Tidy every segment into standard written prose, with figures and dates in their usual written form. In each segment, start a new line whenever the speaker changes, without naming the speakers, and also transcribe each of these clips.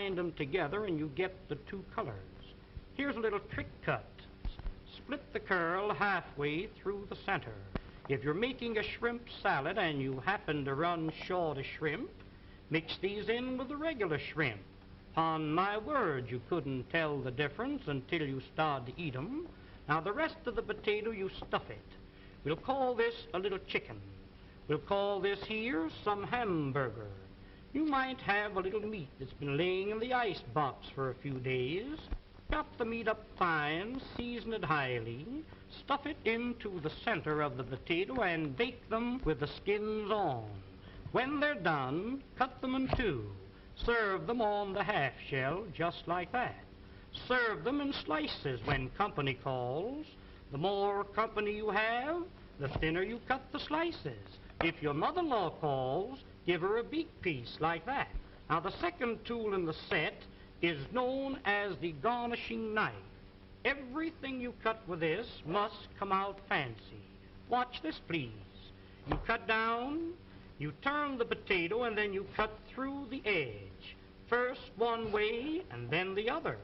combine them together and you get the two colors. Here's a little trick cut. Split the curl halfway through the center. If you're making a shrimp salad and you happen to run short of shrimp, mix these in with the regular shrimp. Upon my word, you couldn't tell the difference until you started to eat 'em. Now the rest of the potato, you stuff it. We'll call this a little chicken. We'll call this here some hamburger. You might have a little meat that's been laying in the ice box for a few days. Chop the meat up fine, season it highly, stuff it into the center of the potato and bake them with the skins on. When they're done, cut them in two. Serve them on the half shell just like that. Serve them in slices when company calls. The more company you have, the thinner you cut the slices. If your mother-in-law calls, give her a beak piece like that. Now the second tool in the set is known as the garnishing knife. Everything you cut with this must come out fancy. Watch this, please. You cut down, you turn the potato, and then you cut through the edge. First one way and then the other.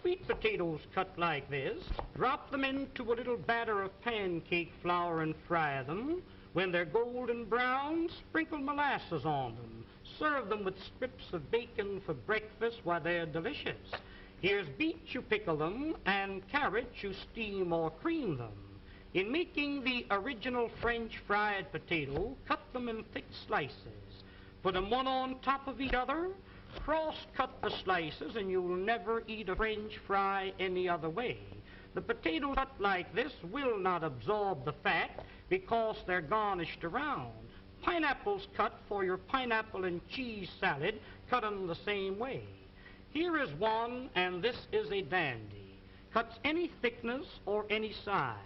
Sweet potatoes cut like this. Drop them into a little batter of pancake flour and fry them. When they're golden brown, sprinkle molasses on them. Serve them with strips of bacon for breakfast while they're delicious. Here's beets, you pickle them, and carrots, you steam or cream them. In making the original French fried potato, cut them in thick slices. Put them one on top of each other. Cross-cut the slices, and you'll never eat a French fry any other way. The potatoes cut like this will not absorb the fat because they're garnished around. Pineapples cut for your pineapple and cheese salad, cut them the same way. Here is one, and this is a dandy. Cuts any thickness or any size.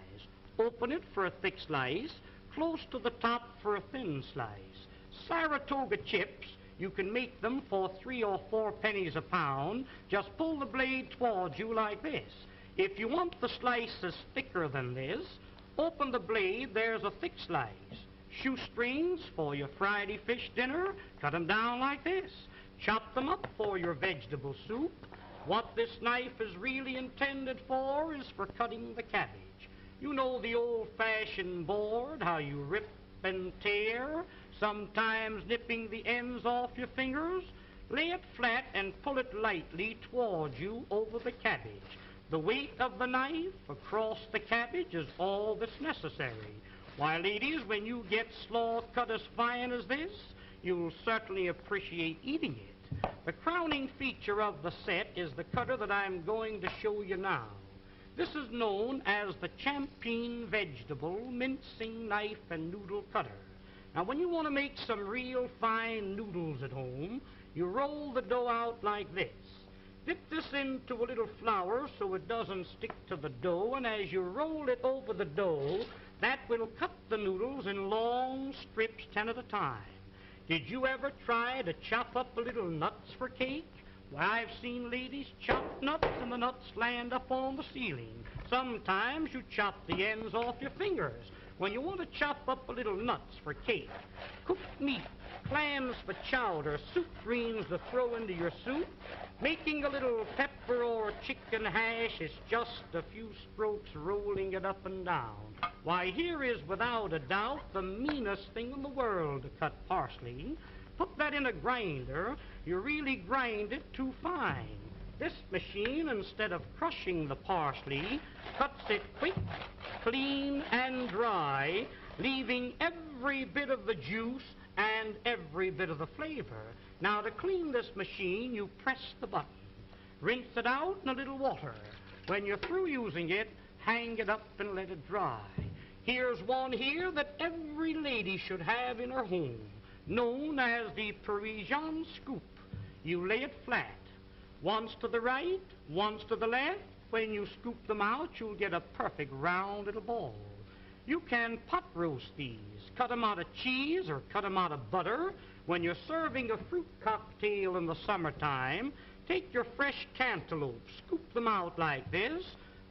Open it for a thick slice, close to the top for a thin slice. Saratoga chips, you can make them for 3 or 4 pennies a pound. Just pull the blade towards you like this. If you want the slices thicker than this, open the blade, there's a thick slice. Shoestrings for your Friday fish dinner, cut them down like this. Chop them up for your vegetable soup. What this knife is really intended for is for cutting the cabbage. You know the old-fashioned board, how you rip and tear, sometimes nipping the ends off your fingers. Lay it flat and pull it lightly towards you over the cabbage. The weight of the knife across the cabbage is all that's necessary. Why, ladies, when you get slaw cut as fine as this, you'll certainly appreciate eating it. The crowning feature of the set is the cutter that I'm going to show you now. This is known as the Champeen Vegetable Mincing Knife and Noodle Cutter. Now, when you want to make some real fine noodles at home, you roll the dough out like this. Dip this into a little flour so it doesn't stick to the dough, and as you roll it over the dough, that will cut the noodles in long strips, 10 at a time. Did you ever try to chop up a little nuts for cake? Why, I've seen ladies chop nuts and the nuts land up on the ceiling. Sometimes you chop the ends off your fingers. When you want to chop up a little nuts for cake, cooked meat, clams for chowder, soup greens to throw into your soup, making a little pepper or chicken hash is just a few strokes rolling it up and down. Why, here is without a doubt the meanest thing in the world to cut parsley. Put that in a grinder, you really grind it too fine. This machine, instead of crushing the parsley, cuts it quick, clean, and dry, leaving every bit of the juice and every bit of the flavor. Now, to clean this machine, you press the button. Rinse it out in a little water. When you're through using it, hang it up and let it dry. Here's one here that every lady should have in her home, known as the Parisian scoop. You lay it flat. Once to the right, once to the left. When you scoop them out, you'll get a perfect round little ball. You can pot roast these. Cut them out of cheese or cut them out of butter. When you're serving a fruit cocktail in the summertime, take your fresh cantaloupe, scoop them out like this,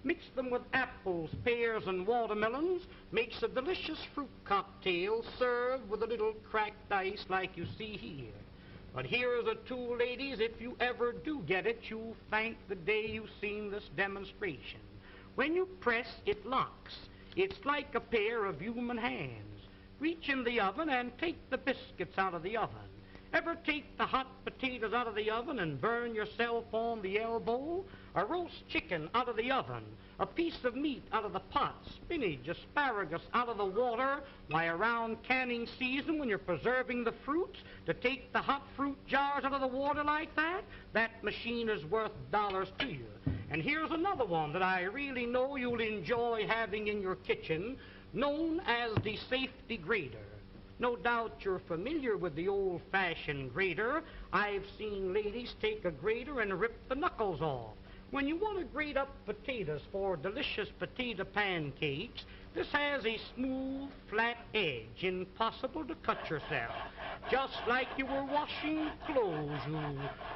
mix them with apples, pears, and watermelons, makes a delicious fruit cocktail served with a little cracked ice like you see here. But here are the two ladies. If you ever do get it, you'll thank the day you've seen this demonstration. When you press, it locks. It's like a pair of human hands. Reach in the oven and take the biscuits out of the oven. Ever take the hot potatoes out of the oven and burn yourself on the elbow? A roast chicken out of the oven, a piece of meat out of the pot, spinach, asparagus out of the water. Why, around canning season, when you're preserving the fruits, to take the hot fruit jars out of the water like that, that machine is worth dollars to you. And here's another one that I really know you'll enjoy having in your kitchen, known as the safety grater. No doubt you're familiar with the old-fashioned grater. I've seen ladies take a grater and rip the knuckles off. When you want to grate up potatoes for delicious potato pancakes, this has a smooth, flat edge, impossible to cut yourself. Just like you were washing clothes, you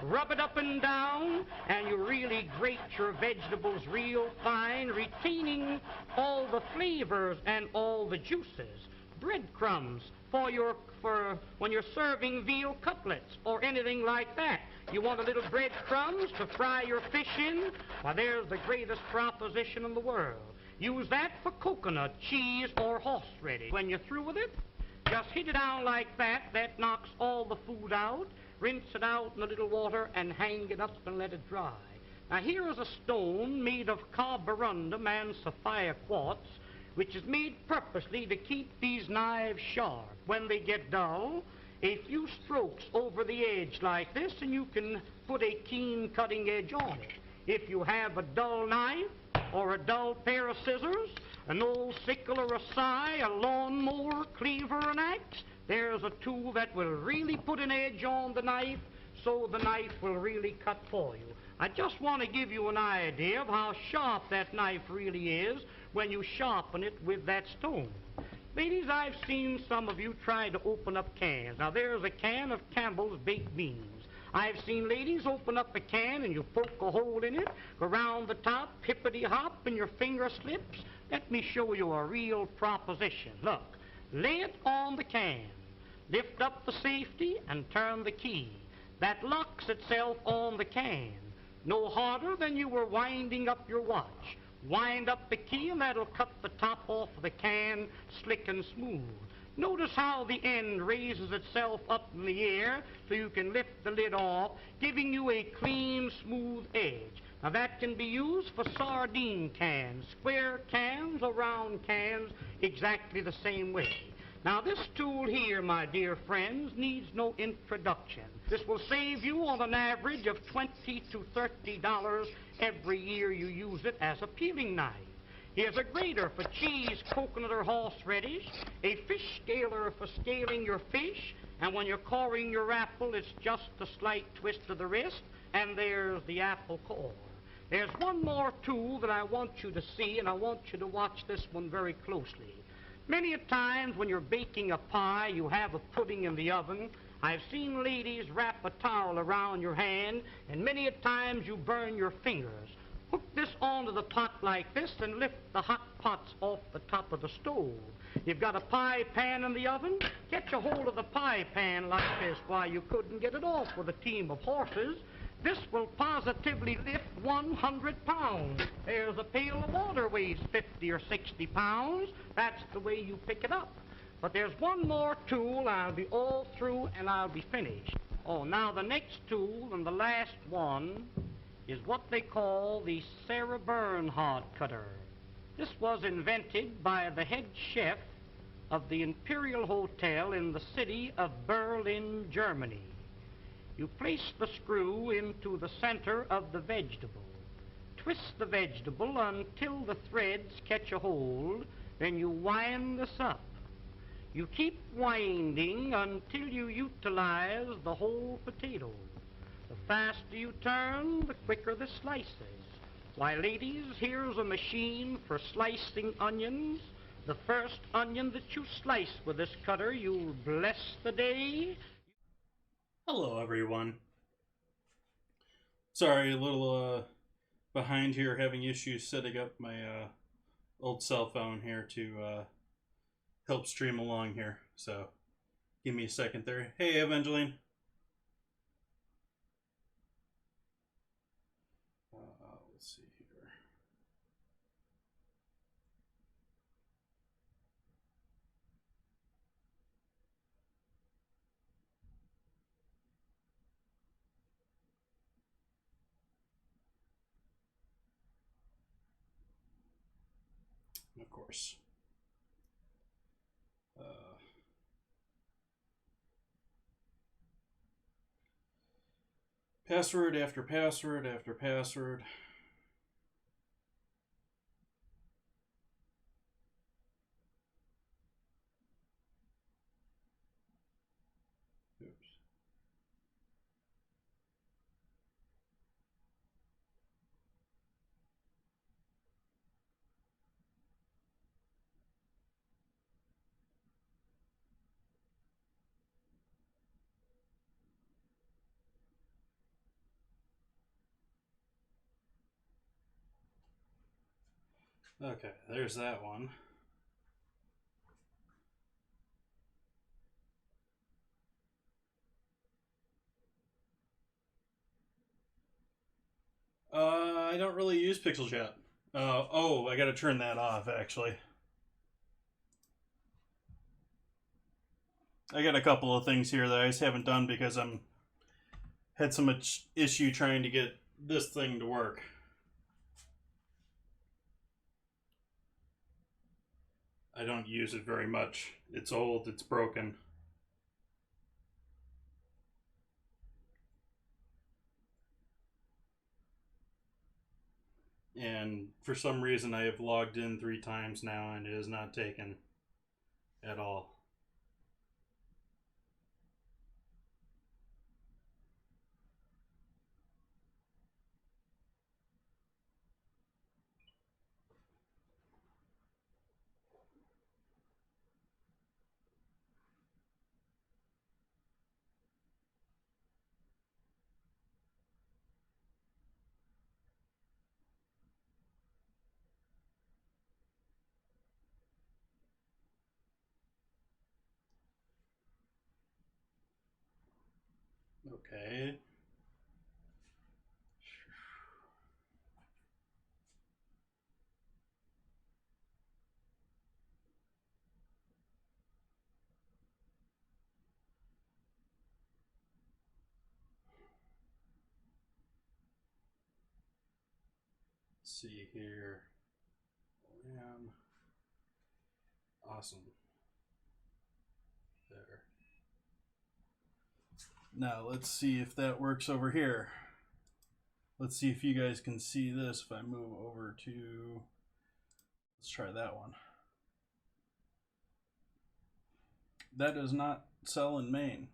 rub it up and down, and you really grate your vegetables real fine, retaining all the flavors and all the juices. Breadcrumbs for when you're serving veal cutlets or anything like that. You want a little breadcrumbs to fry your fish in? Why, there's the greatest proposition in the world. Use that for coconut, cheese, or horseradish. When you're through with it, just heat it down like that. That knocks all the food out. Rinse it out in a little water and hang it up and let it dry. Now, here is a stone made of carborundum and sapphire quartz, which is made purposely to keep these knives sharp. When they get dull, a few strokes over the edge like this, and you can put a keen cutting edge on it. If you have a dull knife or a dull pair of scissors, an old sickle or a scythe, a lawnmower, cleaver, an axe, there's a tool that will really put an edge on the knife so the knife will really cut for you. I just want to give you an idea of how sharp that knife really is when you sharpen it with that stone. Ladies, I've seen some of you try to open up cans. Now, there's a can of Campbell's baked beans. I've seen ladies open up a can and you poke a hole in it, go around the top, hippity-hop, and your finger slips. Let me show you a real proposition. Look, lay it on the can, lift up the safety, and turn the key. That locks itself on the can. No harder than you were winding up your watch. Wind up the key and that'll cut the top off of the can slick and smooth. Notice how the end raises itself up in the air so you can lift the lid off, giving you a clean, smooth edge. Now that can be used for sardine cans, square cans or round cans, exactly the same way. Now this tool here, my dear friends, needs no introduction. This will save you on an average of $20 to $30 every year you use it as a peeling knife. Here's a grater for cheese, coconut, or horseradish, a fish scaler for scaling your fish, and when you're coring your apple, it's just a slight twist of the wrist, and there's the apple core. There's one more tool that I want you to see, and I want you to watch this one very closely. Many a times when you're baking a pie, you have a pudding in the oven. I've seen ladies wrap a towel around your hand, and many a times you burn your fingers. Hook this onto the pot like this and lift the hot pots off the top of the stove. You've got a pie pan in the oven. Catch a hold of the pie pan like this. Why, you couldn't get it off with a team of horses. This will positively lift 100 pounds. There's a pail of water weighs 50 or 60 pounds. That's the way you pick it up. But there's one more tool. I'll be all through and I'll be finished. Oh, now the next tool and the last one is what they call the Sarah Bernhardt cutter. This was invented by the head chef of the Imperial Hotel in the city of Berlin, Germany. You place the screw into the center of the vegetable. Twist the vegetable until the threads catch a hold, then you wind this up. You keep winding until you utilize the whole potato. The faster you turn, the quicker the slices. Why, ladies, here's a machine for slicing onions. The first onion that you slice with this cutter, you'll bless the day.
Hello, everyone. Sorry, a little behind here, having issues setting up my old cell phone here to help stream along here. So, give me a second there. Hey, Evangeline. let's see here. Of course. Password after password after password. Oops. Okay, there's that one. I don't really use Pixel Chat. Oh, I gotta turn that off, actually. I got a couple of things here that I just haven't done because I'm had so much issue trying to get this thing to work. I don't use it very much. It's old, it's broken. And for some reason I have logged in 3 times now and it is not taken at all. Okay. Let's see here. Man. Awesome. There. Now let's see if that works over here. Let's see if you guys can see this if I move over to, let's try that one. That does not sell in Maine.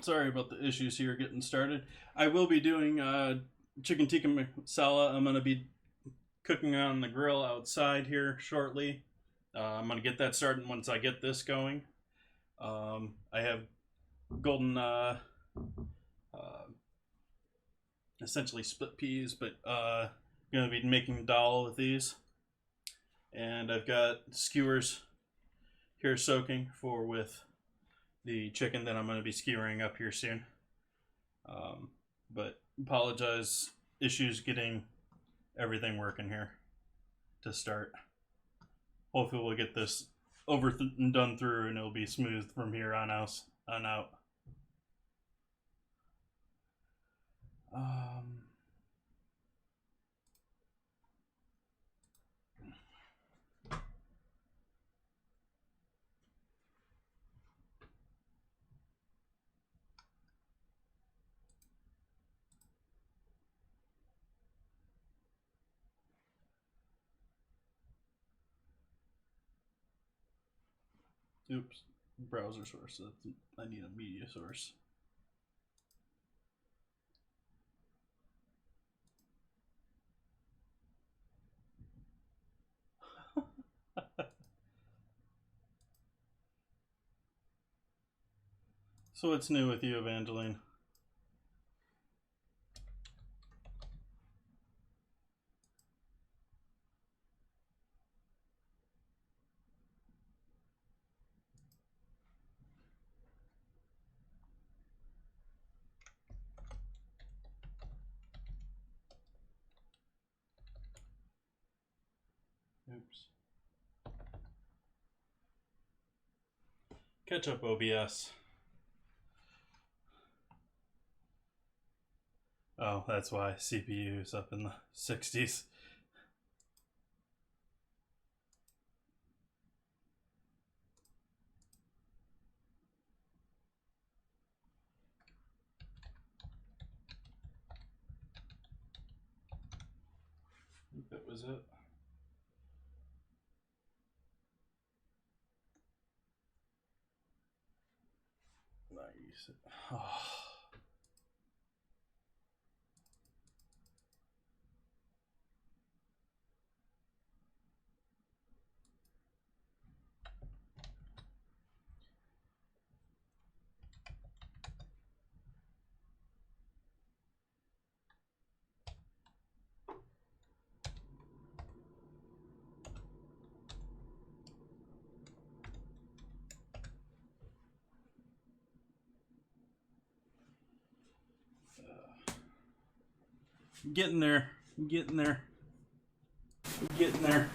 Sorry about the issues here getting started. I will be doing chicken tikka masala. I'm going to be cooking on the grill outside here shortly. I'm going to get that started once I get this going. I have golden, essentially split peas, but going to be making dal with these. And I've got skewers here soaking for with the chicken that I'm going to be skewering up here soon. But apologize, issues getting everything working here to start. Hopefully we'll get this over and done through and it'll be smooth from here on out. Oops, browser source. I need a media source. So what's new with you, Evangeline? Oops. Catch up, OBS. Oh, that's why CPU is up in the 60s. I think that was it. Nice. Oh. Getting there. Getting there. Getting there.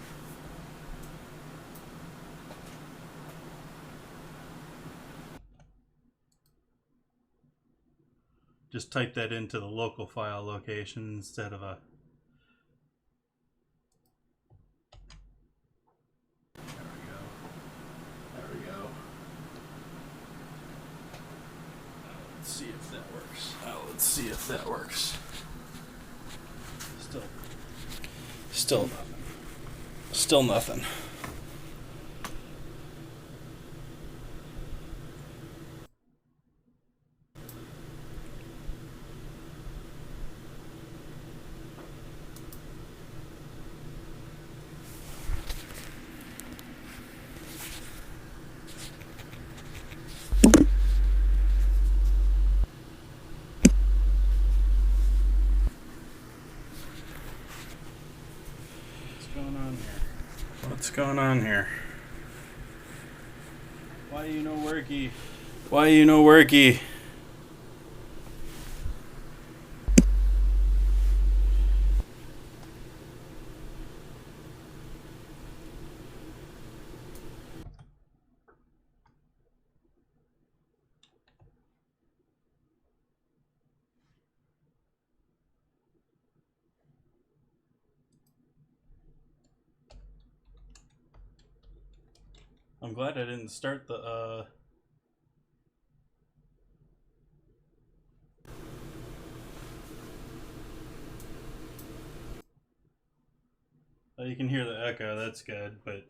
Just type that into the local file location instead of a... There we go. Let's see if that works. Let's see if that works. Still nothing. What's going on here? Why you no worky? Why you no worky? I'm glad I didn't start the oh, you can hear the echo, that's good, but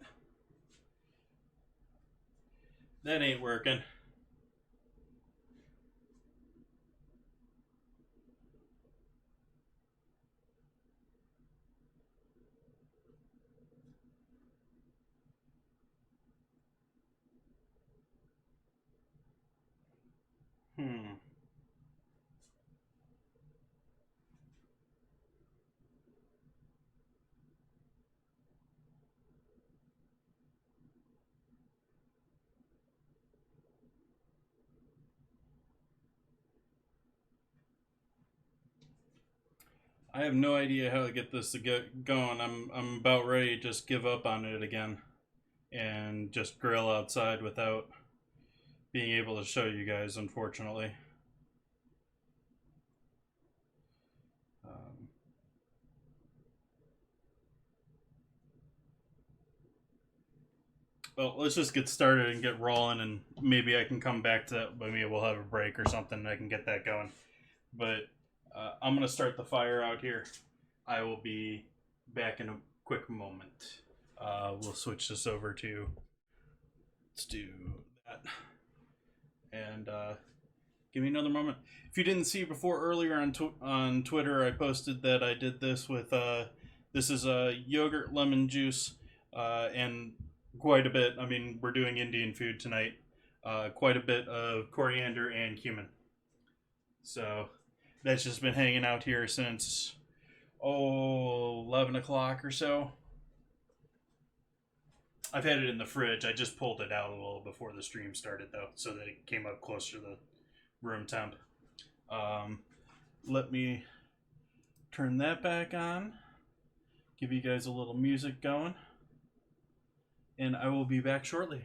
that ain't working. I have no idea how to get this to get going. I'm about ready to just give up on it again and just grill outside without being able to show you guys, unfortunately. Well, let's just get started and get rolling, and maybe I can come back to that. Maybe we'll have a break or something, and I can get that going. But I'm going to start the fire out here. I will be back in a quick moment. We'll switch this over to... Let's do that. And give me another moment. If you didn't see before, earlier on Twitter, I posted that I did this with... this is a yogurt lemon juice and... quite a bit. I mean, we're doing Indian food tonight. quite a bit of coriander and cumin. So that's just been hanging out here since 11 o'clock or so. I've had it in the fridge. I just pulled it out a little before the stream started, though, so that it came up closer to the room temp. Let me turn that back on, give you guys a little music going, and I will be back shortly.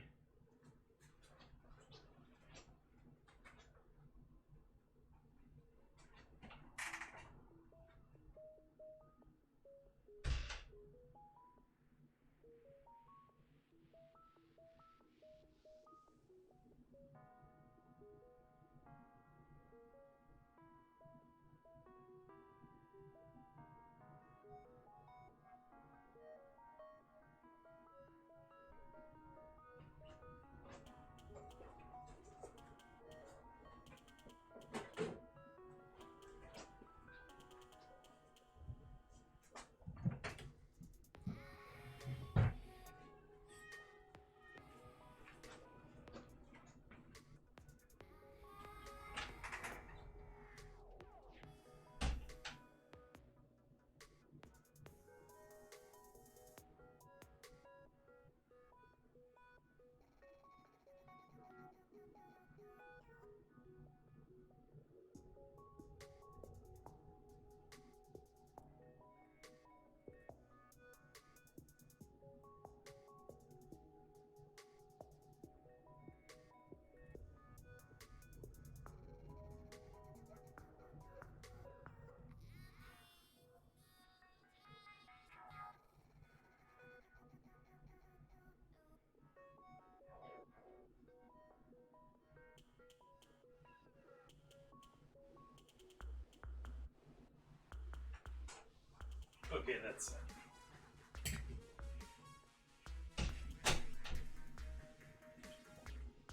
Okay, that's it.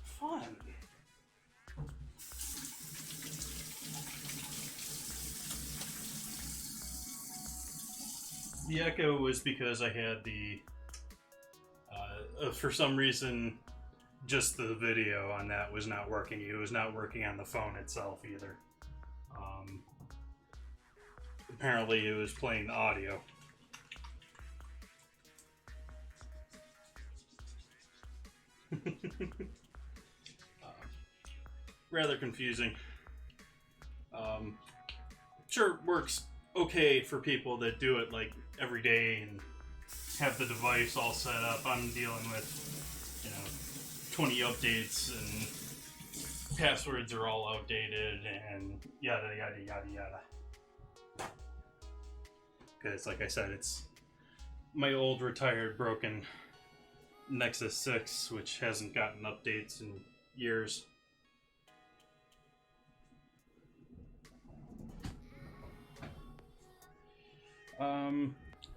Fun. The echo was because I had the, for some reason, just the video on that was not working. It was not working on the phone itself either. Apparently it was playing the audio. Rather confusing. Sure, it works okay for people that do it like every day and have the device all set up. I'm dealing with, 20 updates and passwords are all outdated and yada yada yada yada. Because, like I said, it's my old retired broken Nexus 6, which hasn't gotten updates in years.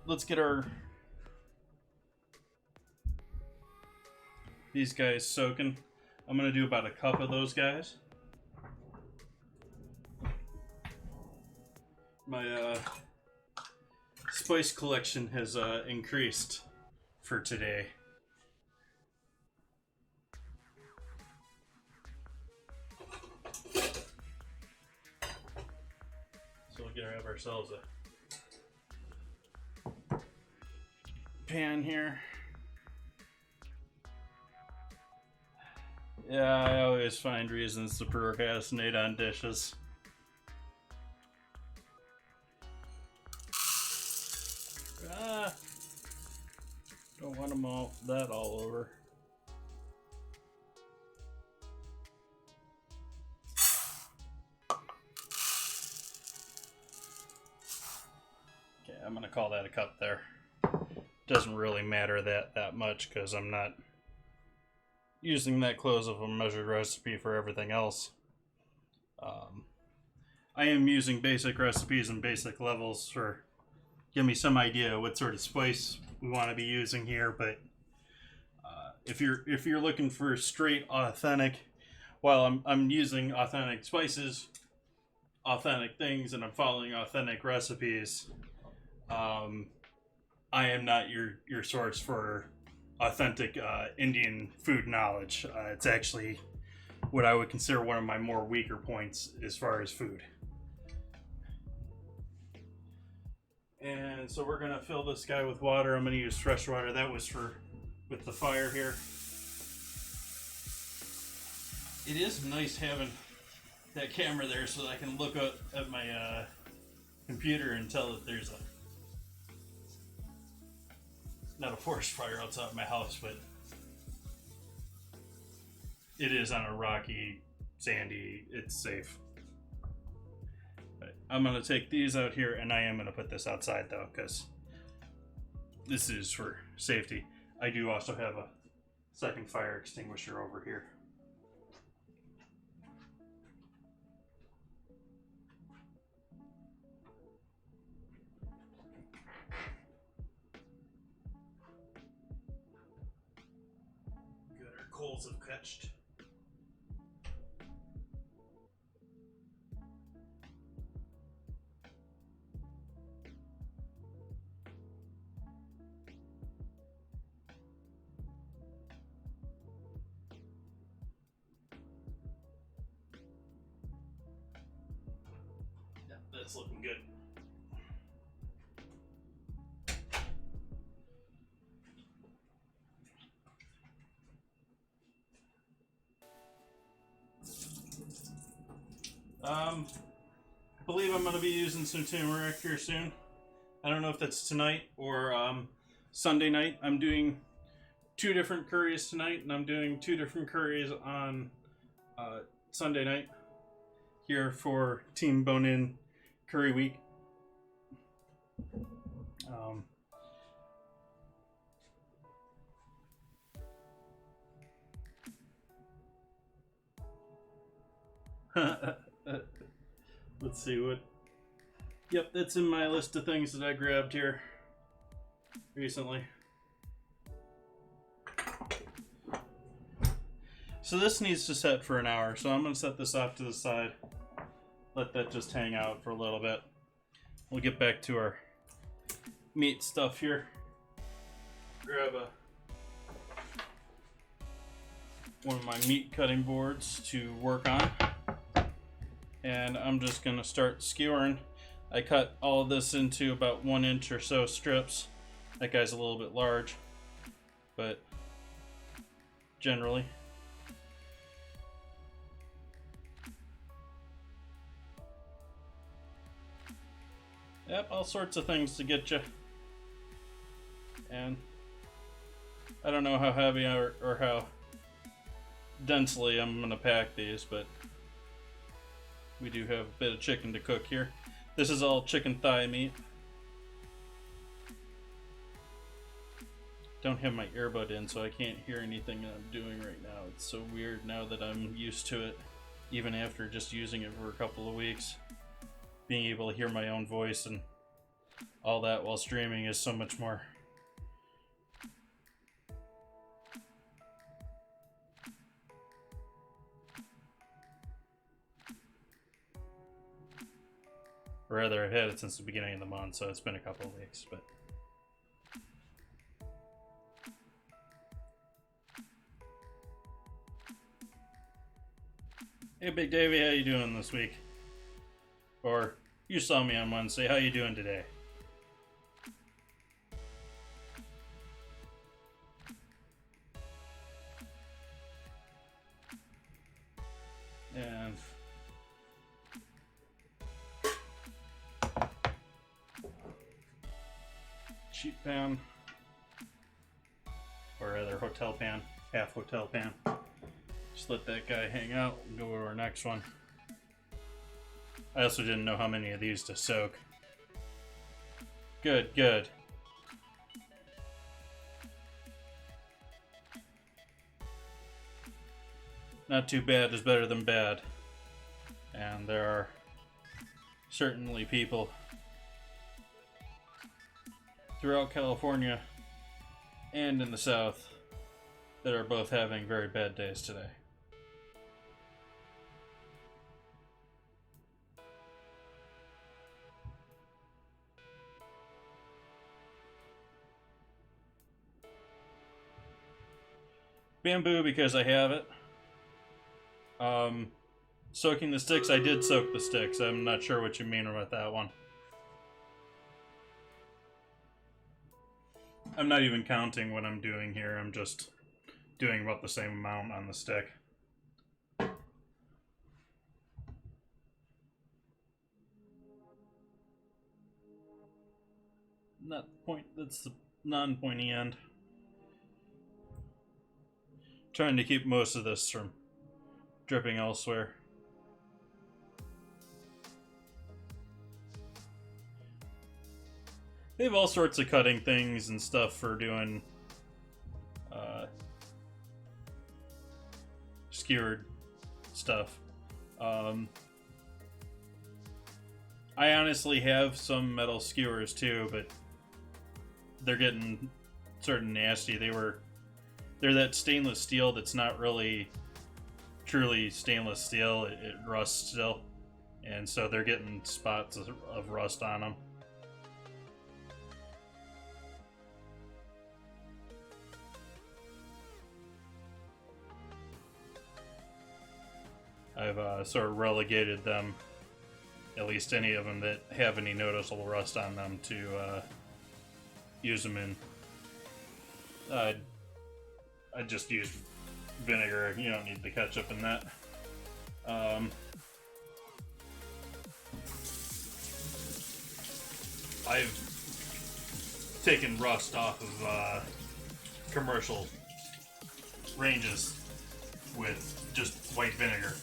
Let's get these guys soaking. I'm gonna do about a cup of those guys. My spice collection has increased for today. So we're gonna have ourselves a pan here. Yeah, I always find reasons to procrastinate on dishes. Don't want them all over. Okay, I'm gonna call that a cup there. Doesn't really matter that much because I'm not using that close of a measured recipe for everything else. I am using basic recipes and basic levels for give me some idea what sort of spice we want to be using here, but if you're looking for straight authentic, while I'm using authentic spices, authentic things, and I'm following authentic recipes, I am not your source for authentic Indian food knowledge. It's actually what I would consider one of my more weaker points as far as food. And so we're gonna fill this guy with water. I'm gonna use fresh water. That was for with the fire here. It is nice having that camera there so that I can look up at my computer and tell that there's not a forest fire outside my house, but it is on a rocky, sandy, it's safe. I'm going to take these out here, and I am going to put this outside, though, because this is for safety. I do also have a second fire extinguisher over here. Good, our coals have catched. That's looking good. I believe I'm going to be using some turmeric here soon. I don't know if that's tonight or Sunday night. I'm doing 2 different curries tonight, and I'm doing 2 different curries on Sunday night here for Team Bone-In Curry Week. Let's see what. Yep, that's in my list of things that I grabbed here recently. So this needs to set for an hour, so I'm going to set this off to the side. Let that just hang out for a little bit. We'll get back to our meat stuff here. Grab one of my meat cutting boards to work on. And I'm just going to start skewering. I cut all of this into about 1 inch or so strips. That guy's a little bit large, but generally. Yep, all sorts of things to get you. And I don't know how heavy or how densely I'm going to pack these, but we do have a bit of chicken to cook here. This is all chicken thigh meat. Don't have my earbud in, so I can't hear anything that I'm doing right now. It's so weird now that I'm used to it, even after just using it for a couple of weeks. Being able to hear my own voice and all that while streaming is so much more. Or rather, I've had it since the beginning of the month, so it's been a couple of weeks, but hey, Big Davey, how you doing this week? Or you saw me on Wednesday. How you doing today? And sheet pan, or rather hotel pan, half hotel pan. Just let that guy hang out and go to our next one. I also didn't know how many of these to soak. Good, good. Not too bad is better than bad. And there are certainly people throughout California and in the South that are both having very bad days today. Bamboo because I have it. Soaking the sticks, I did soak the sticks. I'm not sure what you mean about that one. I'm not even counting what I'm doing here. I'm just doing about the same amount on the stick. That's the non-pointy end. Trying to keep most of this from dripping elsewhere. They have all sorts of cutting things and stuff for doing skewered stuff. I honestly have some metal skewers too, but they're getting sort of nasty. They're that stainless steel that's not really truly stainless steel. It rusts still, and so they're getting spots of rust on them. I've sort of relegated them, at least any of them that have any noticeable rust on them, to use them in. I just use vinegar. You don't need the ketchup in that. I've taken rust off of commercial ranges with just white vinegar.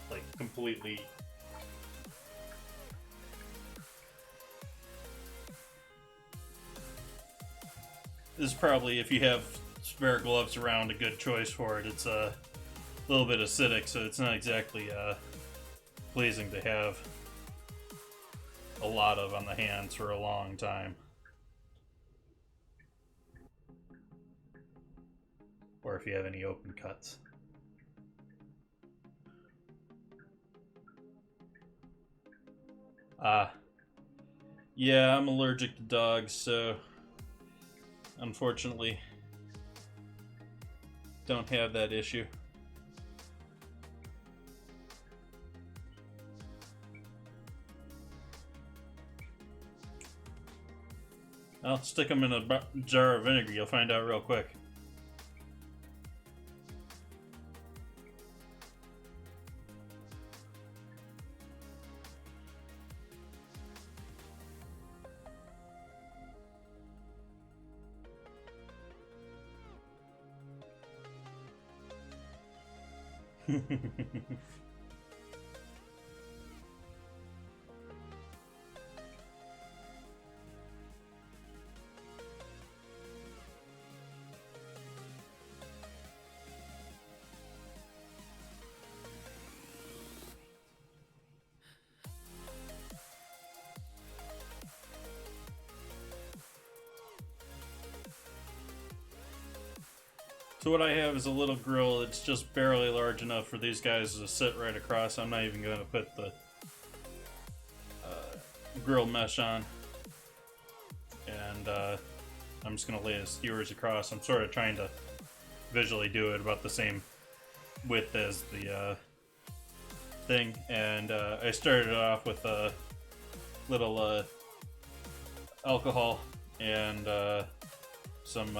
Like, completely. This is probably, if you have spare gloves around, a good choice for it. It's a little bit acidic, so it's not exactly pleasing to have a lot of on the hands for a long time. Or if you have any open cuts. Yeah, I'm allergic to dogs, so unfortunately don't have that issue. I'll stick them in a jar of vinegar, you'll find out real quick. So what I have is a little grill that's just barely large enough for these guys to sit right across. I'm not even going to put the grill mesh on. And I'm just going to lay the skewers across. I'm sort of trying to visually do it about the same width as the thing. And I started off with a little alcohol and some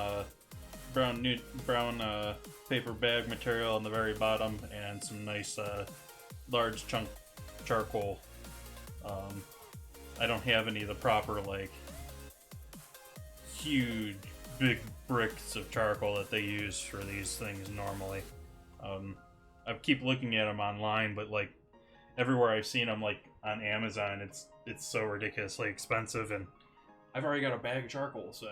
brown paper bag material on the very bottom, and some nice large chunk charcoal. I don't have any of the proper, like, huge big bricks of charcoal that they use for these things normally. I keep looking at them online, but like everywhere I've seen them, like on Amazon, it's so ridiculously expensive, and I've already got a bag of charcoal, so.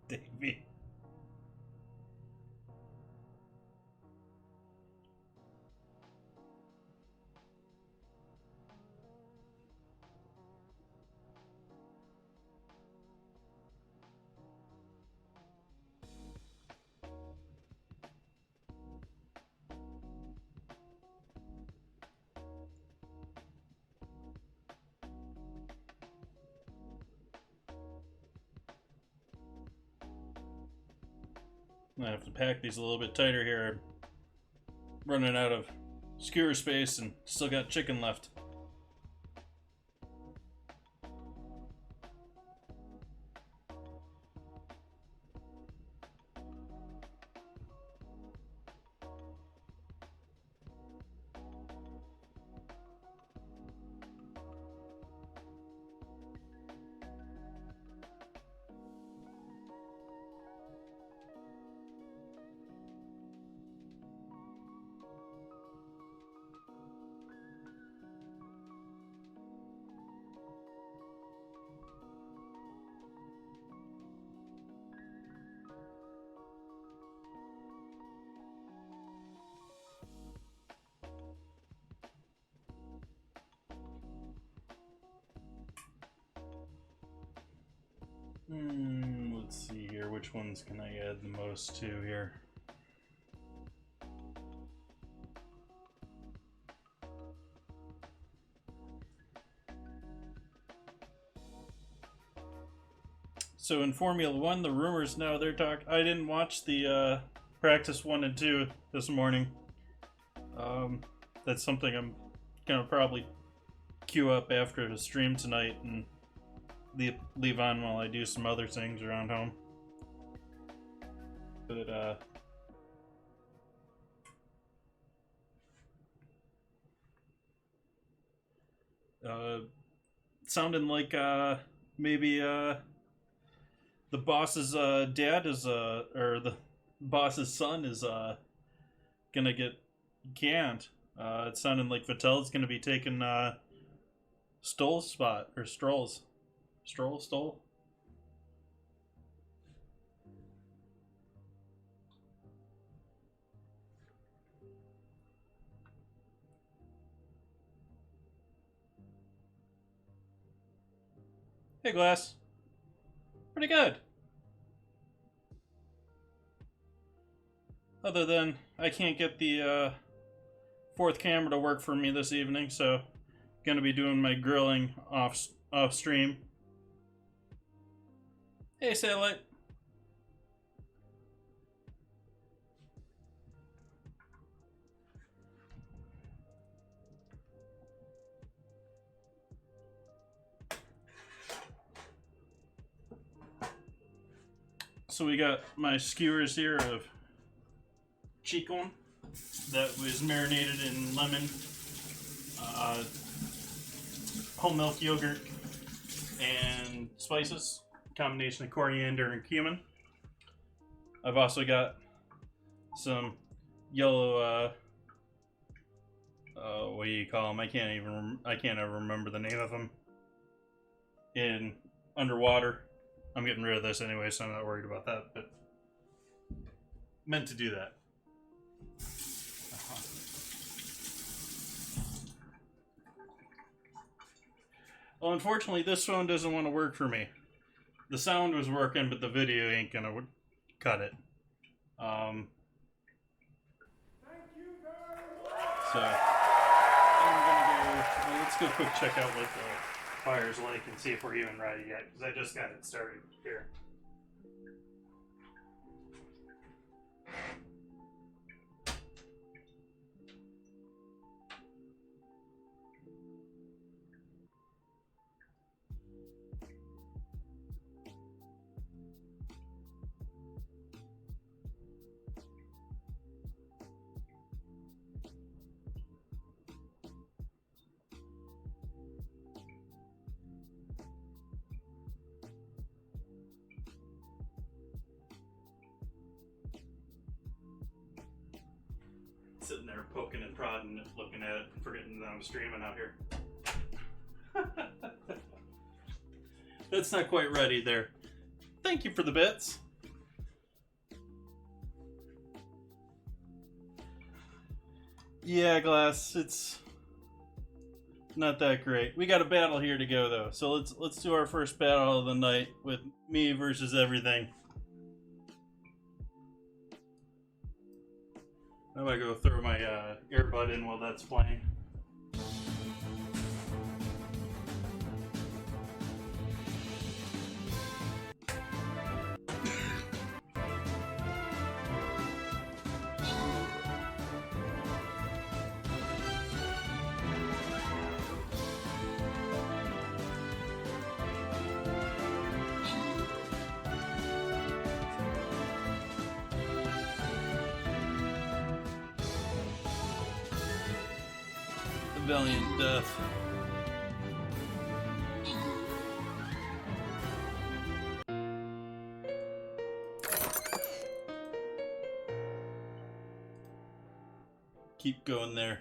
Davey. I have to pack these a little bit tighter here. I'm running out of skewer space and still got chicken left. Let's see here, which ones can I add the most to here? So in Formula One, the rumors now they're talking. I didn't watch the practice 1 and 2 this morning. That's something I'm gonna probably queue up after the stream tonight and leave on while I do some other things around home. But sounding like maybe the boss's dad is or the boss's son is gonna get canned. It's sounding like Vettel's gonna be taking Stoll's spot, or Stoll. Hey, Glass. Pretty good. Other than I can't get the fourth camera to work for me this evening, so gonna be doing my grilling off stream. Hey, Satellite. So we got my skewers here of chicken that was marinated in lemon, whole milk yogurt, and spices. Combination of coriander and cumin. I've also got some yellow, what do you call them? I can't ever remember the name of them. In underwater. I'm getting rid of this anyway, so I'm not worried about that, but meant to do that. Well, unfortunately, this phone doesn't want to work for me. The sound was working, but the video ain't gonna cut it. So I'm gonna go. Well, let's go quick check out what the fire's like and see if we're even ready yet, because I just got it started here. Sitting there poking and prodding, looking at it, forgetting that I'm streaming out here. That's not quite ready there. Thank you for the bits. Yeah, Glass, it's not that great. We got a battle here to go though, so let's do our first battle of the night with me versus everything. I'm gonna go throw my earbud in while that's playing. valiant death. Keep going there.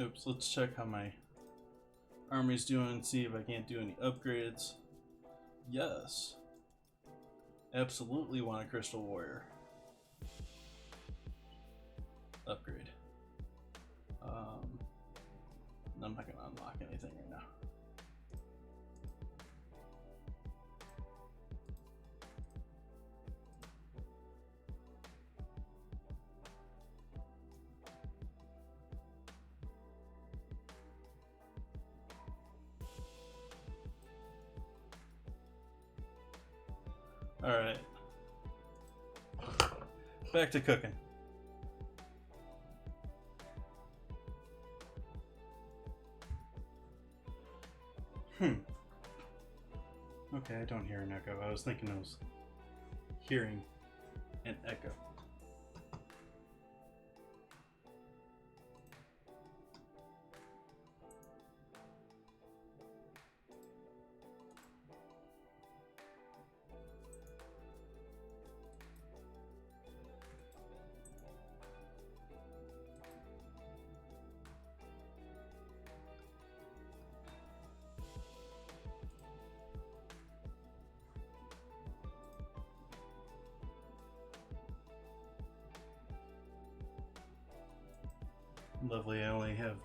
Oops, let's check how my army's doing, see if I can't do any upgrades. Yes. Absolutely want a Crystal Warrior. Upgrade. I'm not gonna unlock anything right now. Alright. Back to cooking. Okay, I don't hear an echo. I was thinking I was hearing an echo. Lovely, I only have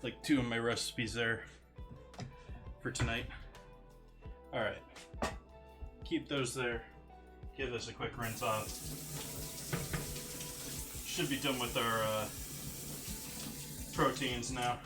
like 2 of my recipes there for tonight. Alright, keep those there. Give this a quick rinse off. Should be done with our proteins now.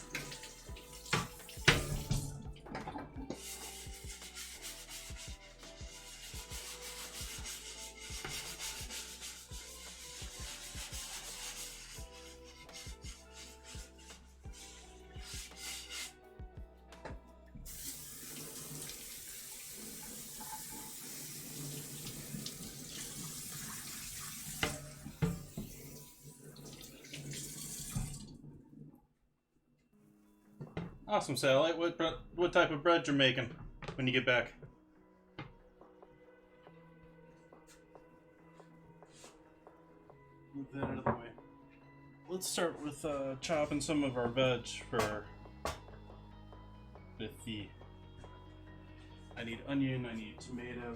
Awesome, Satellite. What type of bread you're making when you get back? Move that out of the way. Let's start with chopping some of our veg for the I need onion, I need tomato.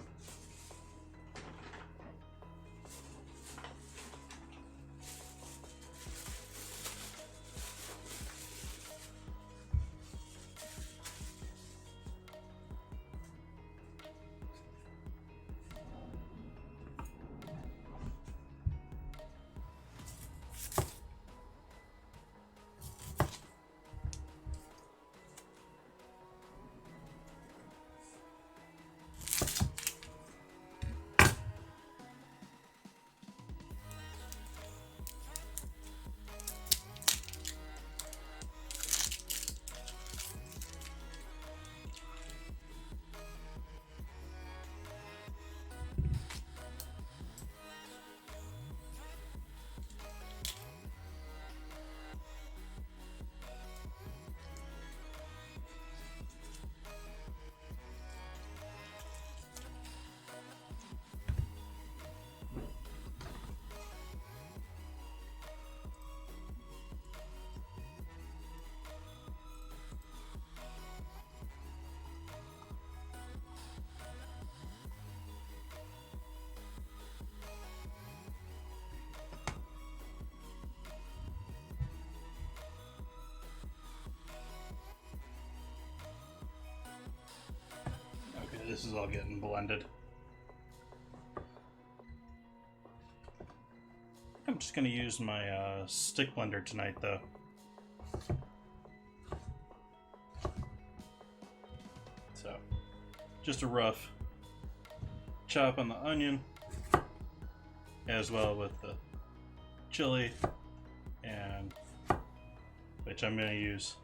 This is all getting blended. I'm just going to use my stick blender tonight, though. So, just a rough chop on the onion, as well with the chili, and which I'm going to use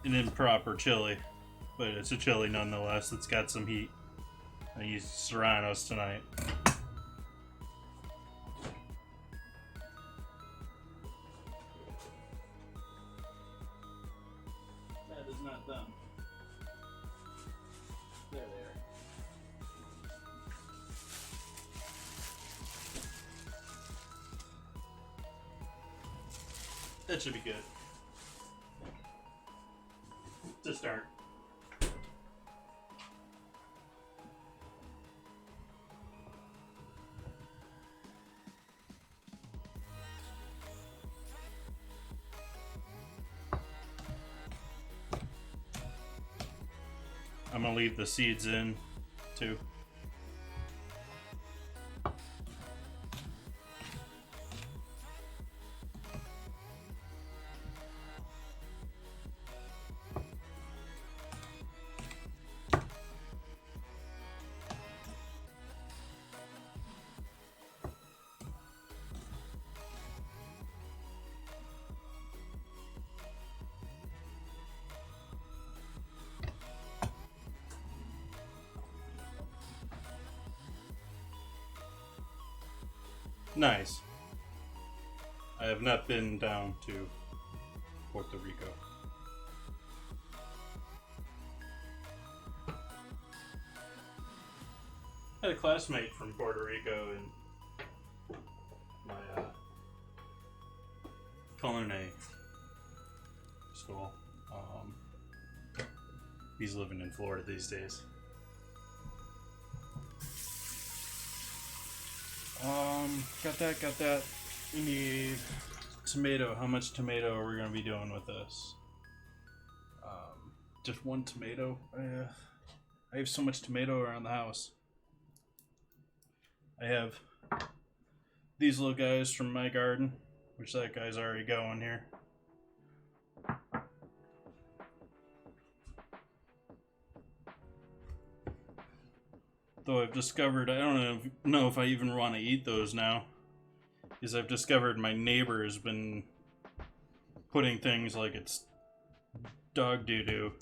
an improper chili, but it's a chili nonetheless. It's got some heat. I used Serranos tonight. There they are. That should be good to start. I'm gonna leave the seeds in too. Nice. I have not been down to Puerto Rico. I had a classmate from Puerto Rico in my culinary school. He's living in Florida these days. Got that. We need tomato. How much tomato are we going to be doing with this? Just one tomato? I have so much tomato around the house. I have these little guys from my garden, which that guy's already going here. Though I've discovered, I don't know if I even want to eat those now. Because I've discovered my neighbor has been putting things like it's dog doo-doo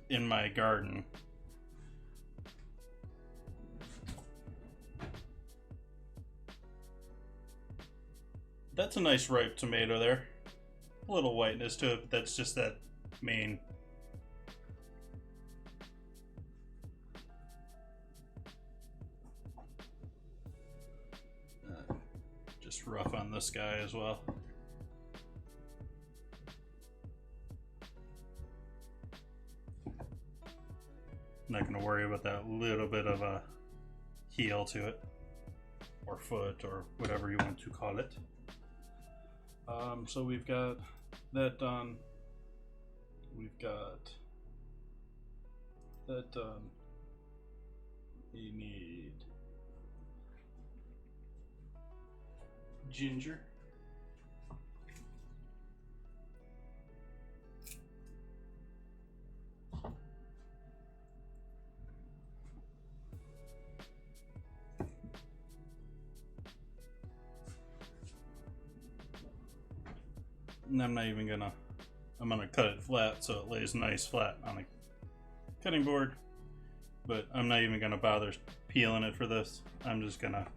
in my garden. That's a nice ripe tomato there. A little whiteness to it, but that's just that main. Just rough on this guy as well. I'm not going to worry about that little bit of a heel to it, or foot, or whatever you want to call it. So we've got that done. We've got that done. You need ginger. And I'm not even gonna, I'm gonna cut it flat so it lays nice flat on a cutting board, but I'm not even gonna bother peeling it for this. I'm just gonna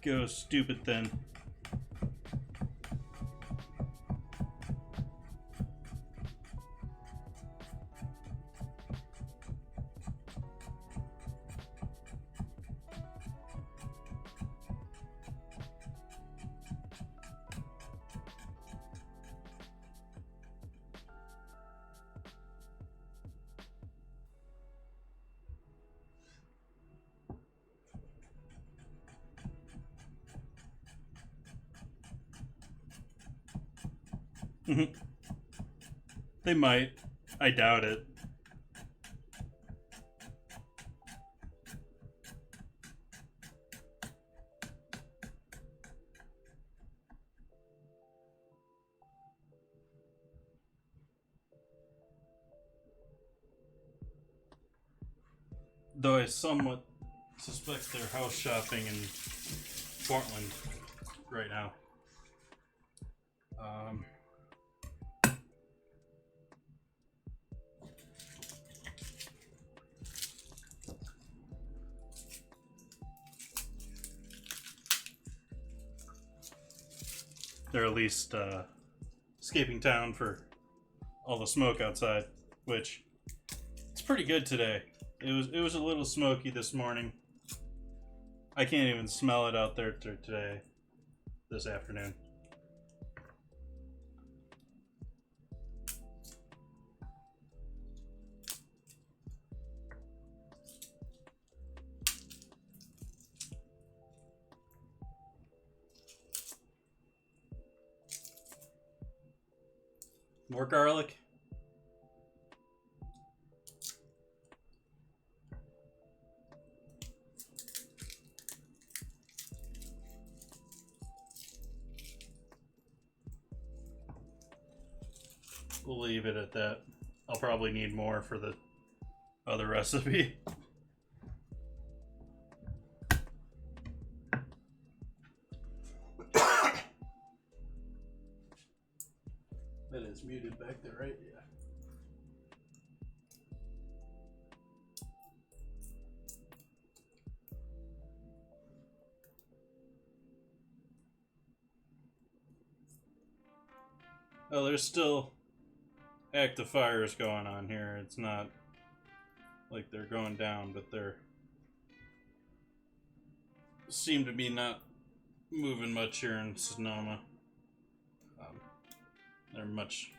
go stupid thin. They might. I doubt it. Though I somewhat suspect they're house shopping in Portland right now. They're at least escaping town for all the smoke outside, which it's pretty good today. It was a little smoky this morning. I can't even smell it out there today, this afternoon. More garlic. We'll leave it at that. I'll probably need more for the other recipe. That is muted back there, right? Yeah. Oh, there's still active fires going on here. It's not like they're going down, but they're seem to be not moving much here in Sonoma. There are much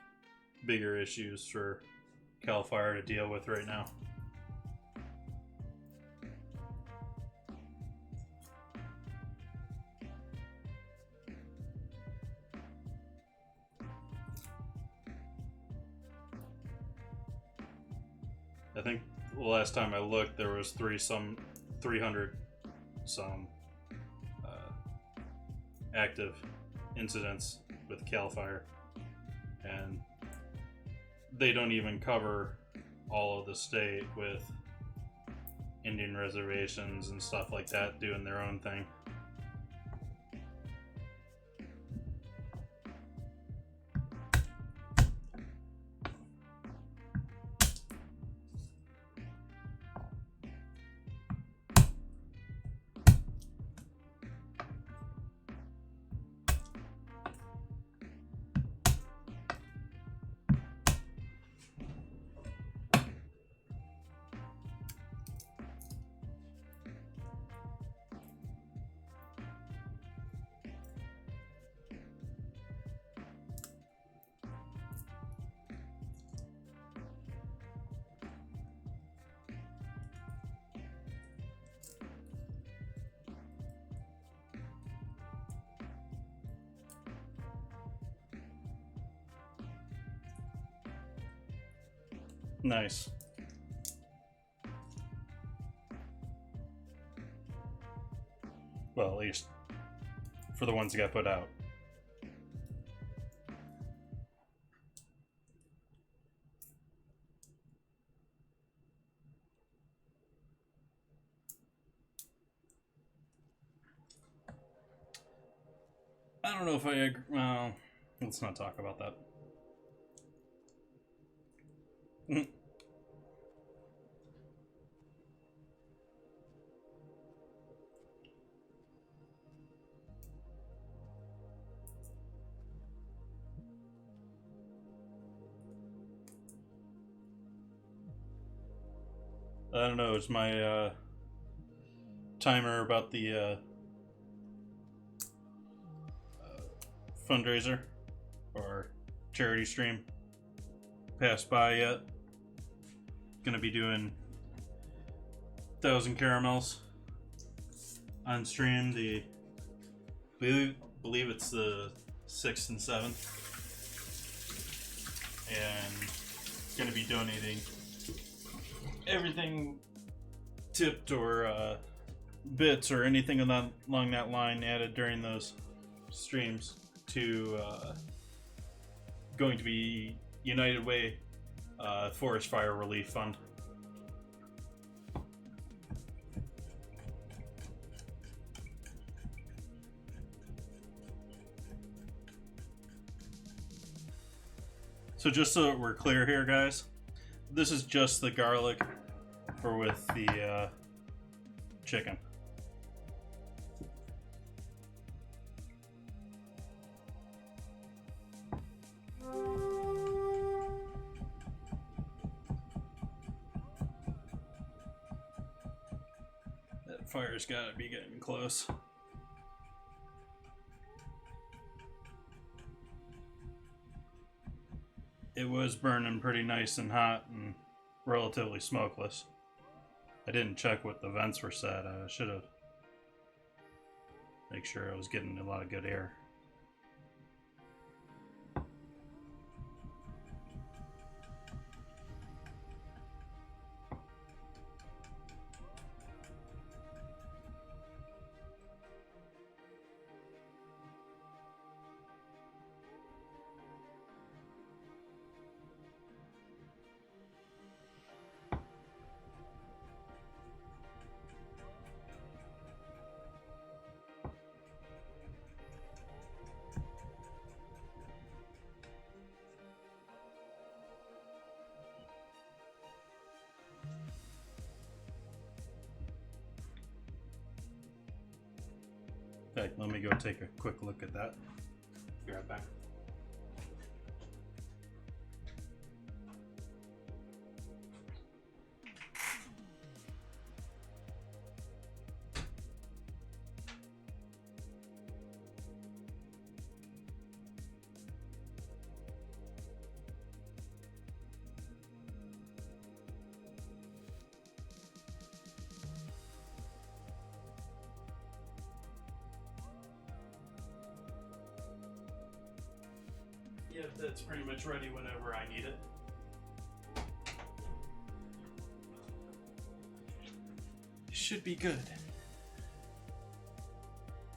bigger issues for Cal Fire to deal with right now. I think the last time I looked, there was 300 some active incidents with Cal Fire, and they don't even cover all of the state, with Indian reservations and stuff like that doing their own thing. Nice. Well, at least for the ones that got put out. I don't know if I agree. Well, let's not talk about that. I don't know, it's my timer about the fundraiser or charity stream passed by yet. Gonna be doing 1,000 caramels on stream. Believe it's the 6th and 7th, and gonna be donating everything tipped or bits or anything along that line added during those streams to going to be United Way Forest Fire Relief Fund. So just so we're clear here, guys, this is just the garlic for with the chicken. Fire's gotta be getting close. It was burning pretty nice and hot and relatively smokeless. I didn't check what the vents were set. I should have. Make sure I was getting a lot of good air. In fact, let me go take a quick look at that. Be right back. Yeah, that's pretty much ready whenever I need it. Should be good.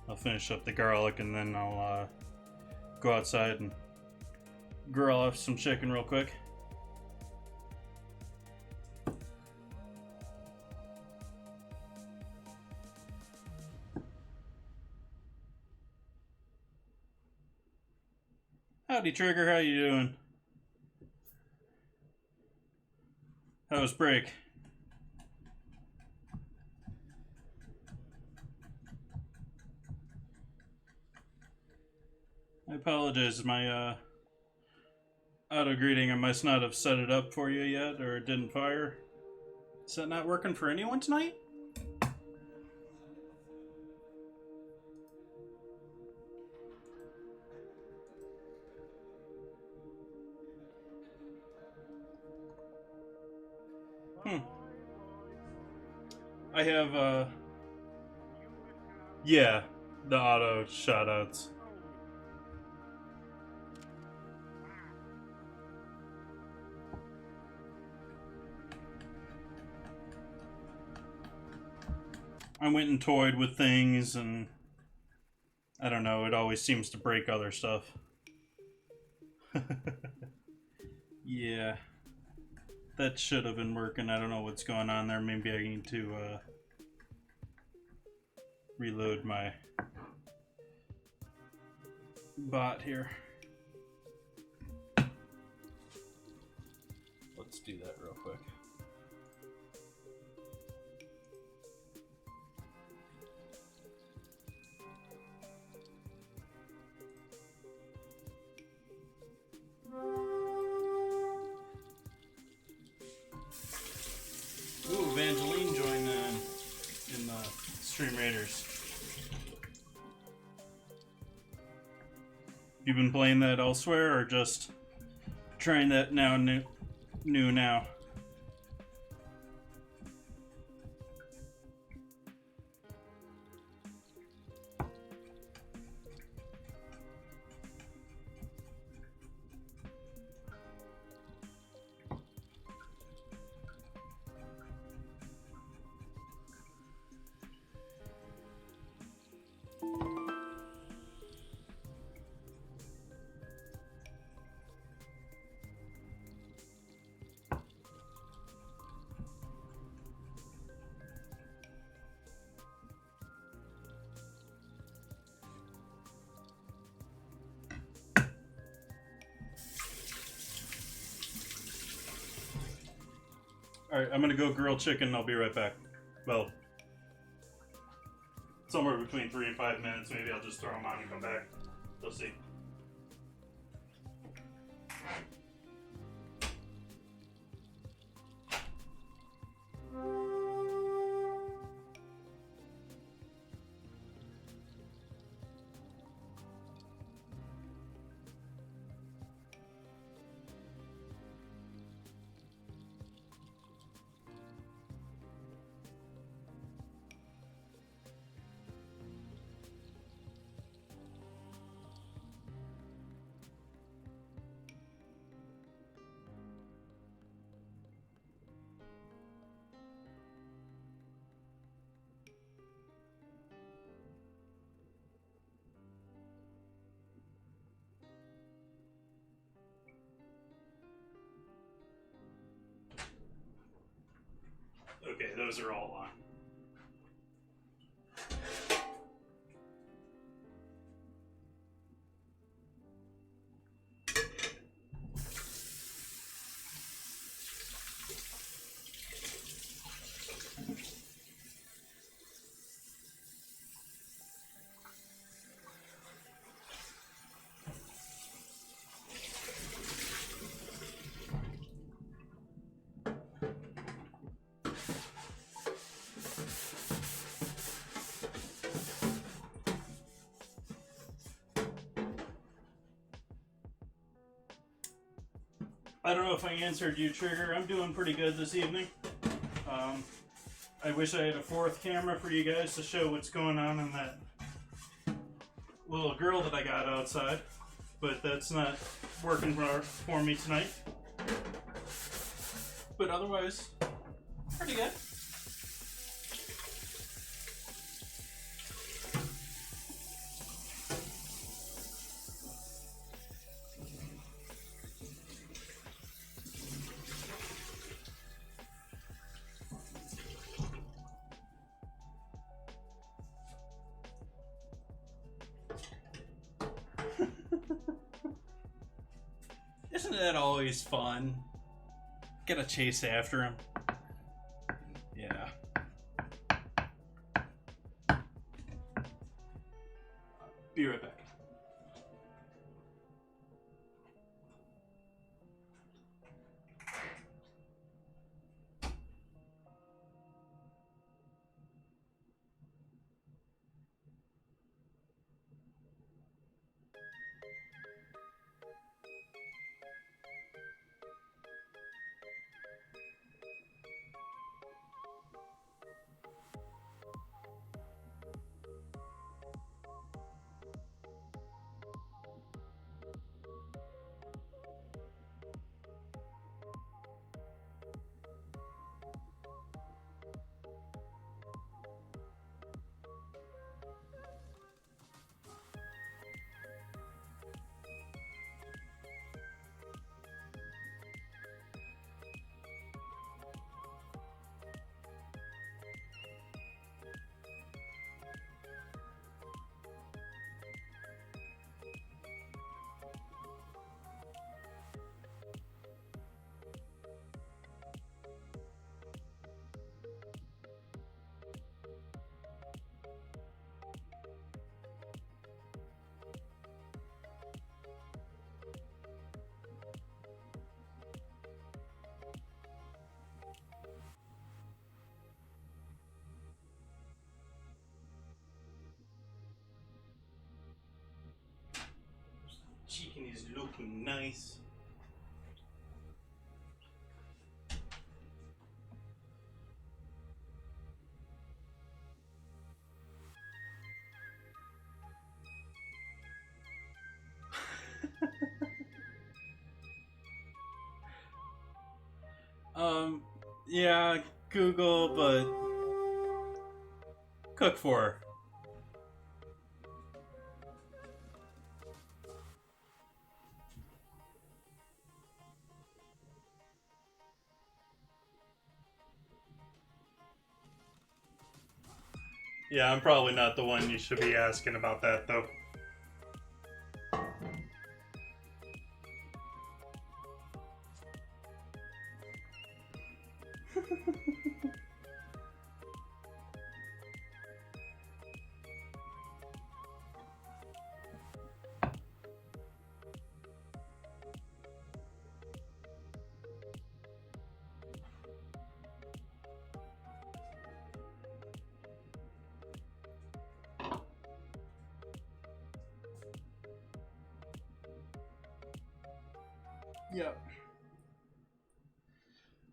I'll finish up the garlic and then I'll go outside and grill off some chicken real quick. Howdy, Trigger. How you doing? How was break? I apologize. My auto greeting, I must not have set it up for you yet, or it didn't fire. Is that not working for anyone tonight? I have, yeah, the auto shoutouts. I went and toyed with things, and I don't know, it always seems to break other stuff. Yeah. That should have been working. I don't know what's going on there. Maybe I need to reload my bot here. Let's do that real quick. Ooh, Evangeline joined in the Stream Raiders. You been playing that elsewhere, or just trying that now new now? Alright, I'm gonna go grill chicken. I'll be right back. Well, somewhere between 3 and 5 minutes. Maybe I'll just throw them on and come back. We'll see. Okay, those are all on. I don't know if I answered you, Trigger. I'm doing pretty good this evening. I wish I had a fourth camera for you guys to show what's going on in that little grill that I got outside, but that's not working for me tonight. But otherwise, pretty good. Isn't that always fun? Gotta chase after him. Yeah. Be right back. Chicken is looking nice. Yeah, Google, but cook for her. Yeah, I'm probably not the one you should be asking about that, though. Yep.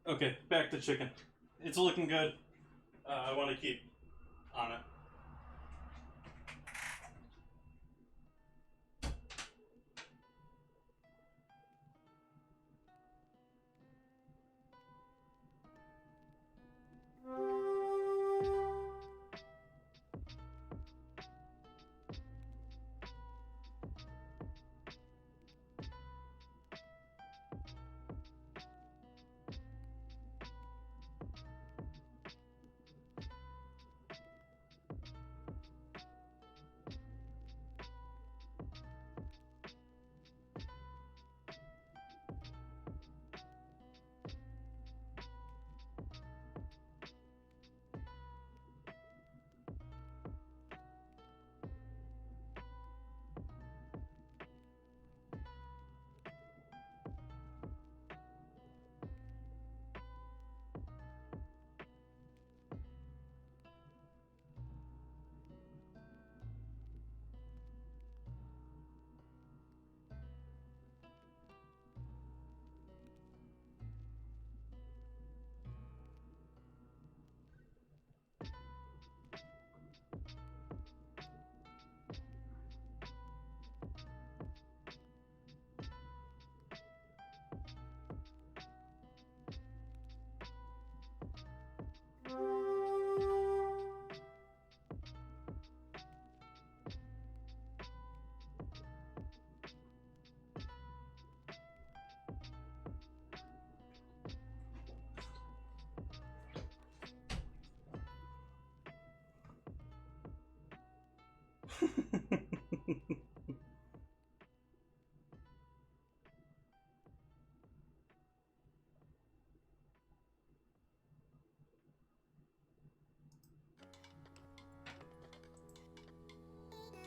Okay, back to chicken. It's looking good. I want to keep on it.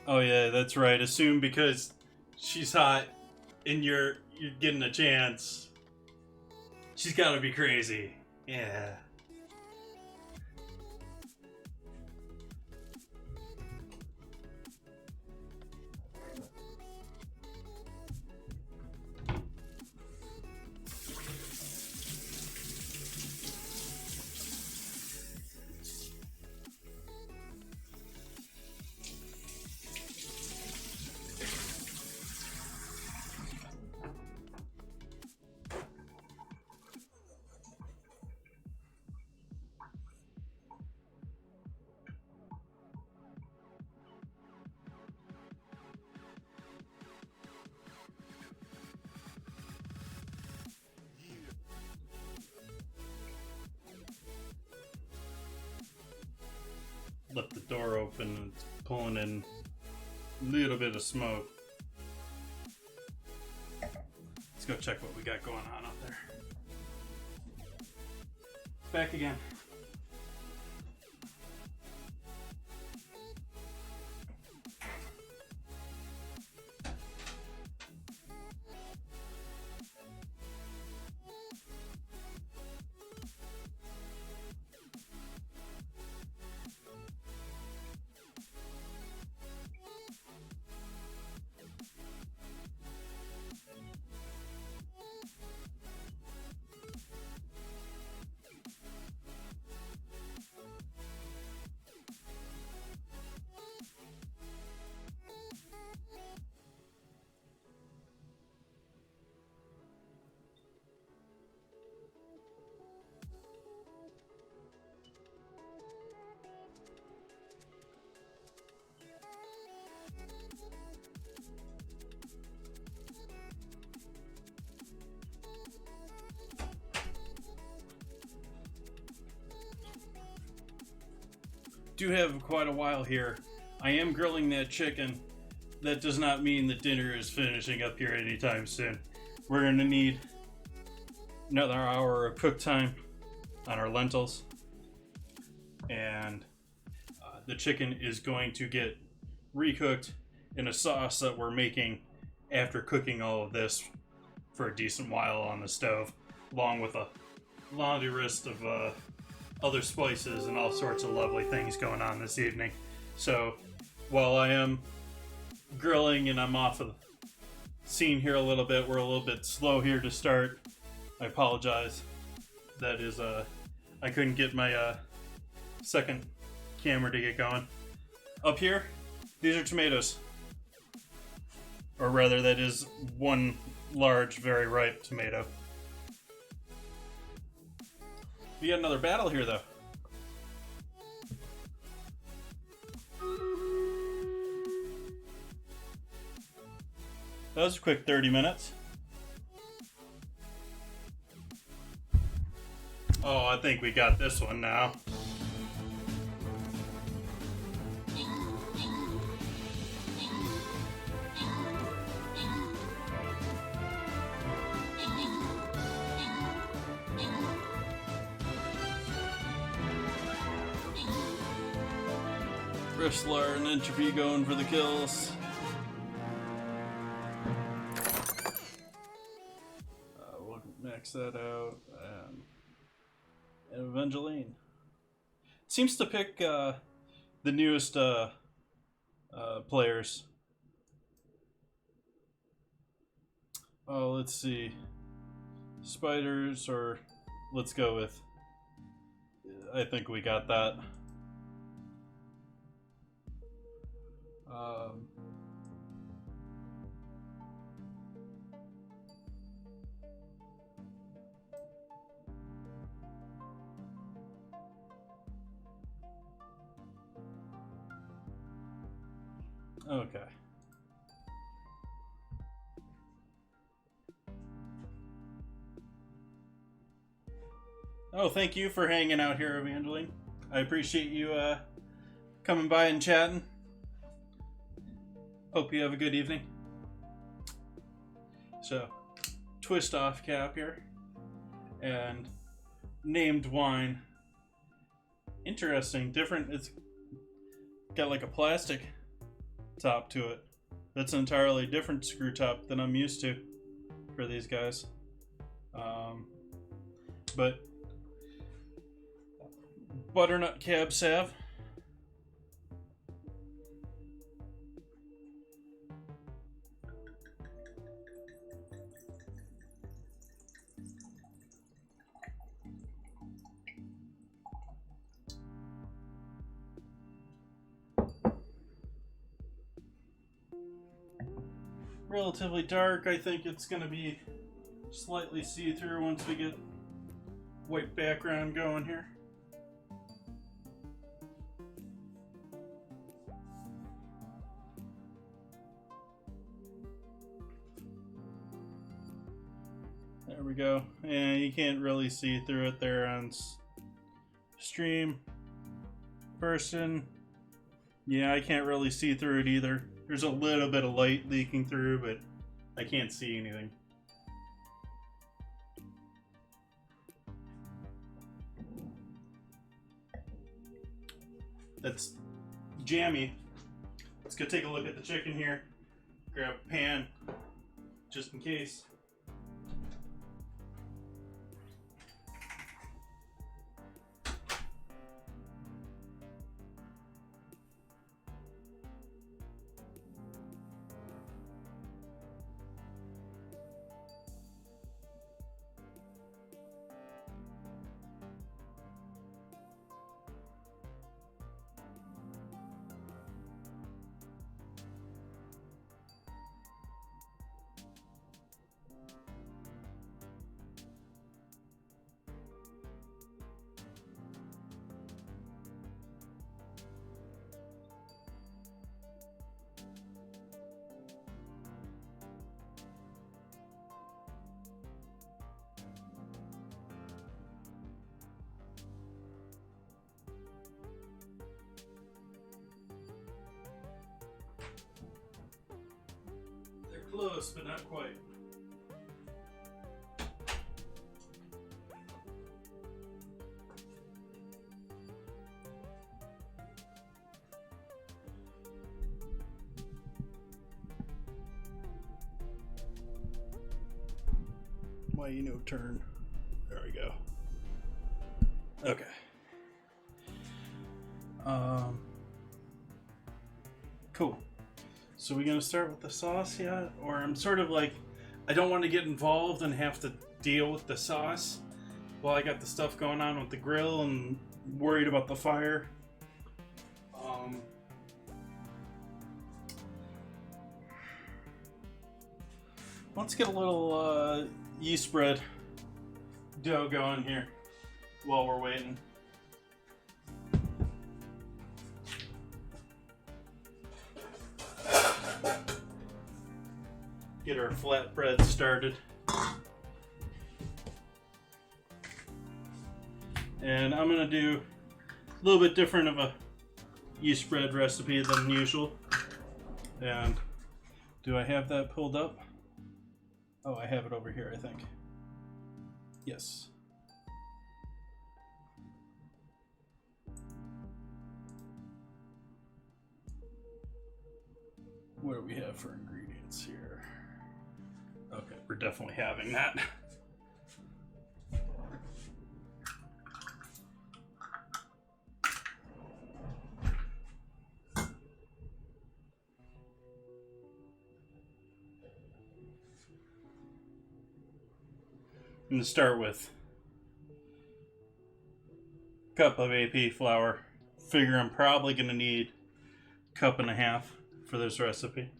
Oh yeah, that's right. Assume because she's hot and you're getting a chance. She's gotta be crazy. Yeah. Left the door open and it's pulling in a little bit of smoke. Let's go check what we got going on up there. Back again. Do have quite a while here. I am grilling that chicken. That does not mean that dinner is finishing up here anytime soon. We're going to need another hour of cook time on our lentils. And the chicken is going to get recooked in a sauce that we're making after cooking all of this for a decent while on the stove, along with a laundry list of other spices and all sorts of lovely things going on this evening. So while I am grilling and I'm off of the scene here a little bit, we're a little bit slow here to start. I apologize. That is I couldn't get my second camera to get going. Up here, these are tomatoes. Or rather, that is one large, very ripe tomato. We got another battle here, though. That was a quick 30 minutes. Oh, I think we got this one now. Bristler and Entropy going for the kills. We'll max that out. And Evangeline seems to pick the newest players. Oh, let's see. Spiders, or let's go with. I think we got that. Okay. Oh, thank you for hanging out here, Evangeline. I appreciate you coming by and chatting. Hope you have a good evening. So, twist off cap here. And named wine. Interesting, different. It's got like a plastic top to it. That's an entirely different screw top than I'm used to for these guys. But butternut cab Sauv. Relatively dark. I think it's going to be slightly see-through once we get white background going here. There we go. And you can't really see through it there on stream. Person. Yeah, I can't really see through it either. There's a little bit of light leaking through, but I can't see anything. That's jammy. Let's go take a look at the chicken here. Grab a pan, just in case. Close, but not quite. Why you know turn. There we go. Okay. Cool. So we gonna start with the sauce yet? Or I'm sort of like, I don't want to get involved and have to deal with the sauce while I got the stuff going on with the grill and worried about the fire. Let's get a little yeast bread dough going here while we're waiting. Get our flatbread started. And I'm gonna do a little bit different of a yeast bread recipe than usual. And do I have that pulled up? Oh, I have it over here, I think. Yes. What do we have for ingredients here? Okay, we're definitely having that. I'm going to start with a cup of AP flour. Figure I'm probably going to need a cup and a half for this recipe.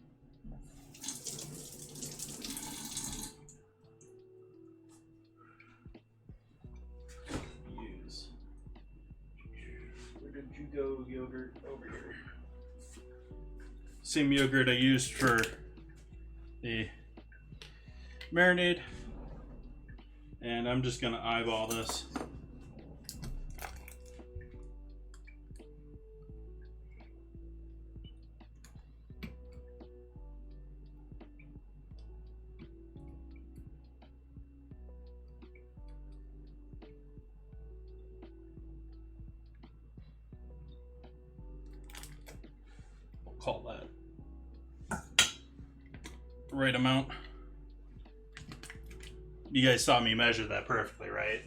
Where did you go, yogurt? Over here. Same yogurt I used for the marinade. And I'm just gonna eyeball this. the right amount. You guys saw me measure that perfectly, right?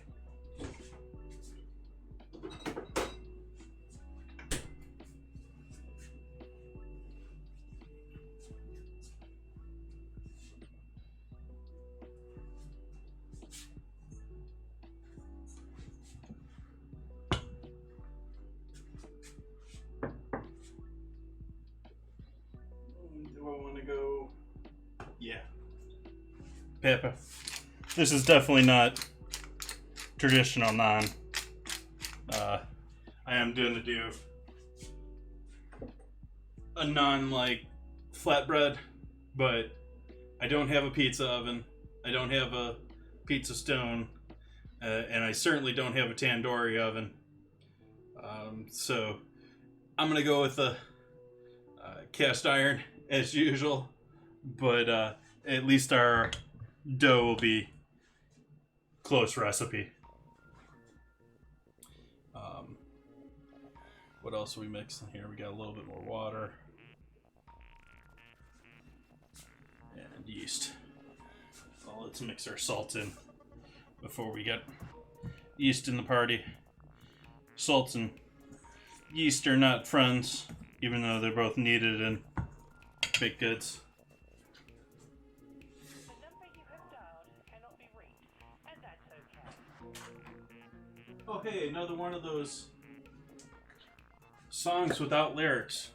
Do I want to go? Yeah. Pepper. This is definitely not traditional naan. I am going to do a naan like flatbread, but I don't have a pizza oven. I don't have a pizza stone, and I certainly don't have a tandoori oven. So I'm going to go with a cast iron as usual, but at least our dough will be close recipe. What else are we mixing here? We got a little bit more water and yeast. Well, let's mix our salt in before we get yeast in the party. Salts and yeast are not friends, even though they're both needed in baked goods.
The number you have dialed cannot be reached, and that's okay.
Oh, hey, another one of those songs without lyrics.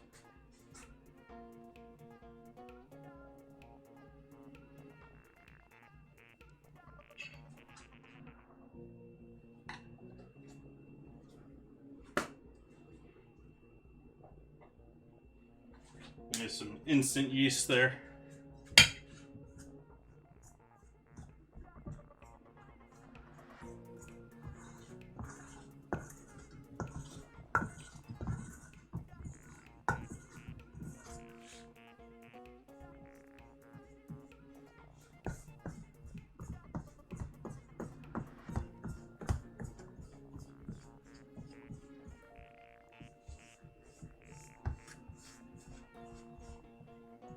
There's some instant yeast there.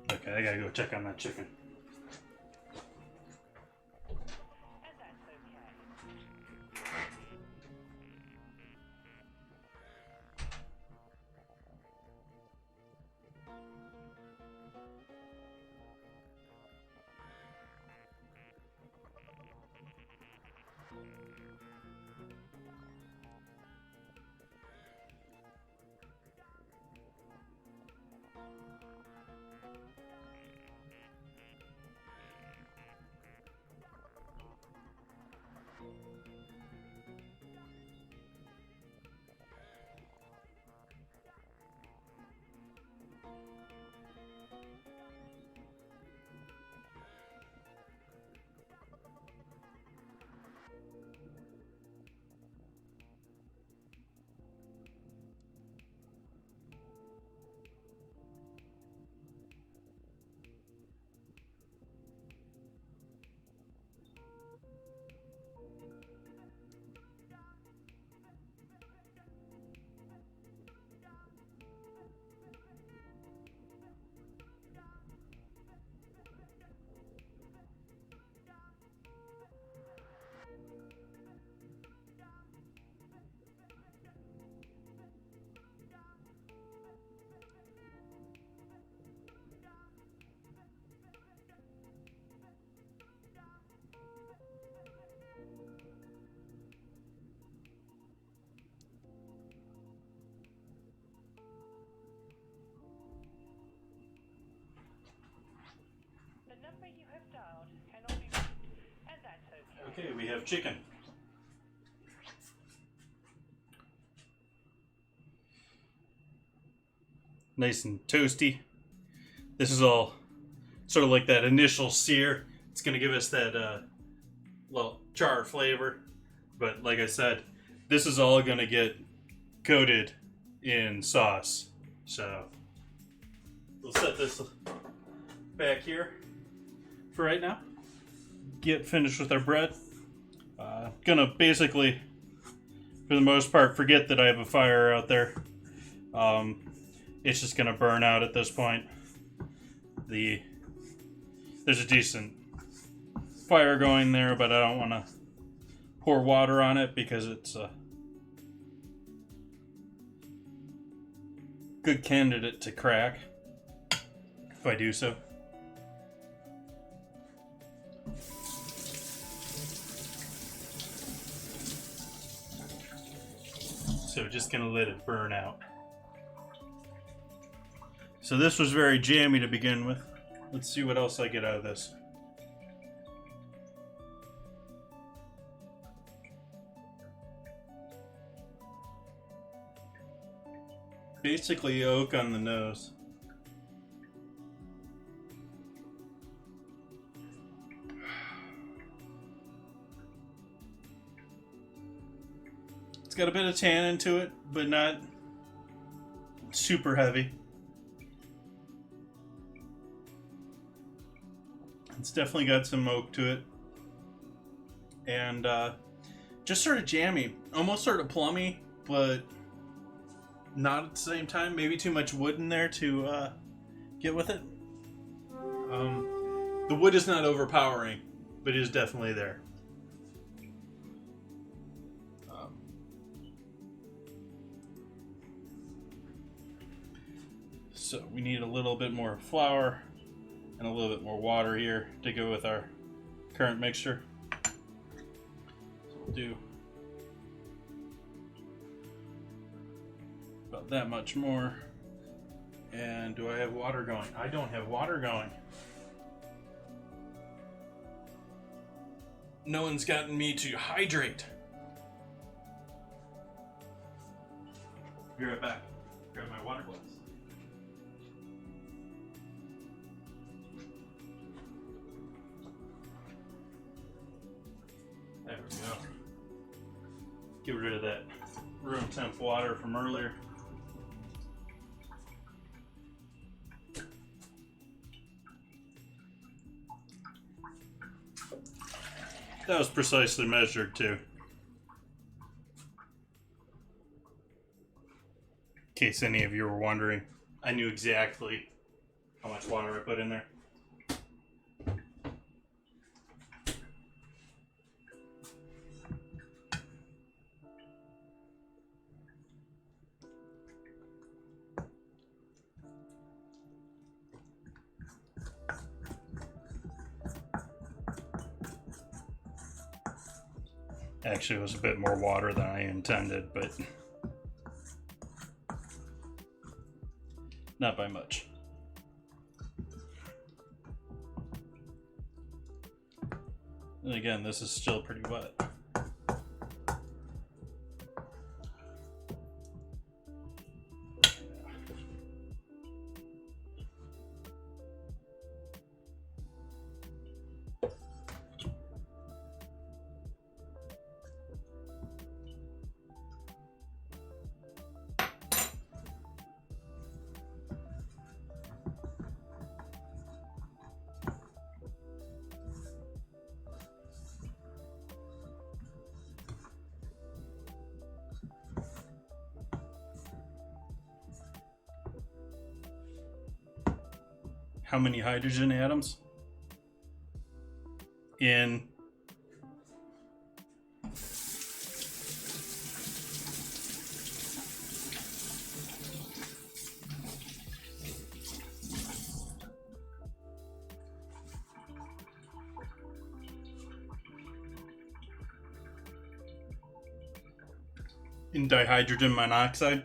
Okay, I gotta go check on that chicken.
And that's okay. The number you have dialed cannot be reached, and that's okay.
Okay, we have chicken. Nice and toasty. This is all sort of like that initial sear. It's going to give us that well, char flavor. But like I said, this is all going to get coated in sauce. So we'll set this back here for right now. Get finished with our bread. Gonna basically, for the most part, forget that I have a fire out there. It's just gonna burn out at this point. The There's a decent fire going there, but I don't want to pour water on it because it's a good candidate to crack if I do so. So just gonna let it burn out. So this was very jammy to begin with. Let's see what else I get out of this. Basically oak on the nose. It's got a bit of tannin to it, but not super heavy. It's definitely got some oak to it. And just sort of jammy. Almost sort of plummy, but not at the same time. Maybe too much wood in there to get with it. The wood is not overpowering, but it is definitely there. So we need a little bit more flour and a little bit more water here to go with our current mixture. So we'll do about that much more. And do I have water going? I don't have water going. No one's gotten me to hydrate. Be right back. Grab my water glass. There we go. Get rid of that room temp water from earlier. That was precisely measured too. In case any of you were wondering, I knew exactly how much water I put in there. Actually, it was a bit more water than I intended, but not by much. And again, this is still pretty wet. How many hydrogen atoms in dihydrogen monoxide?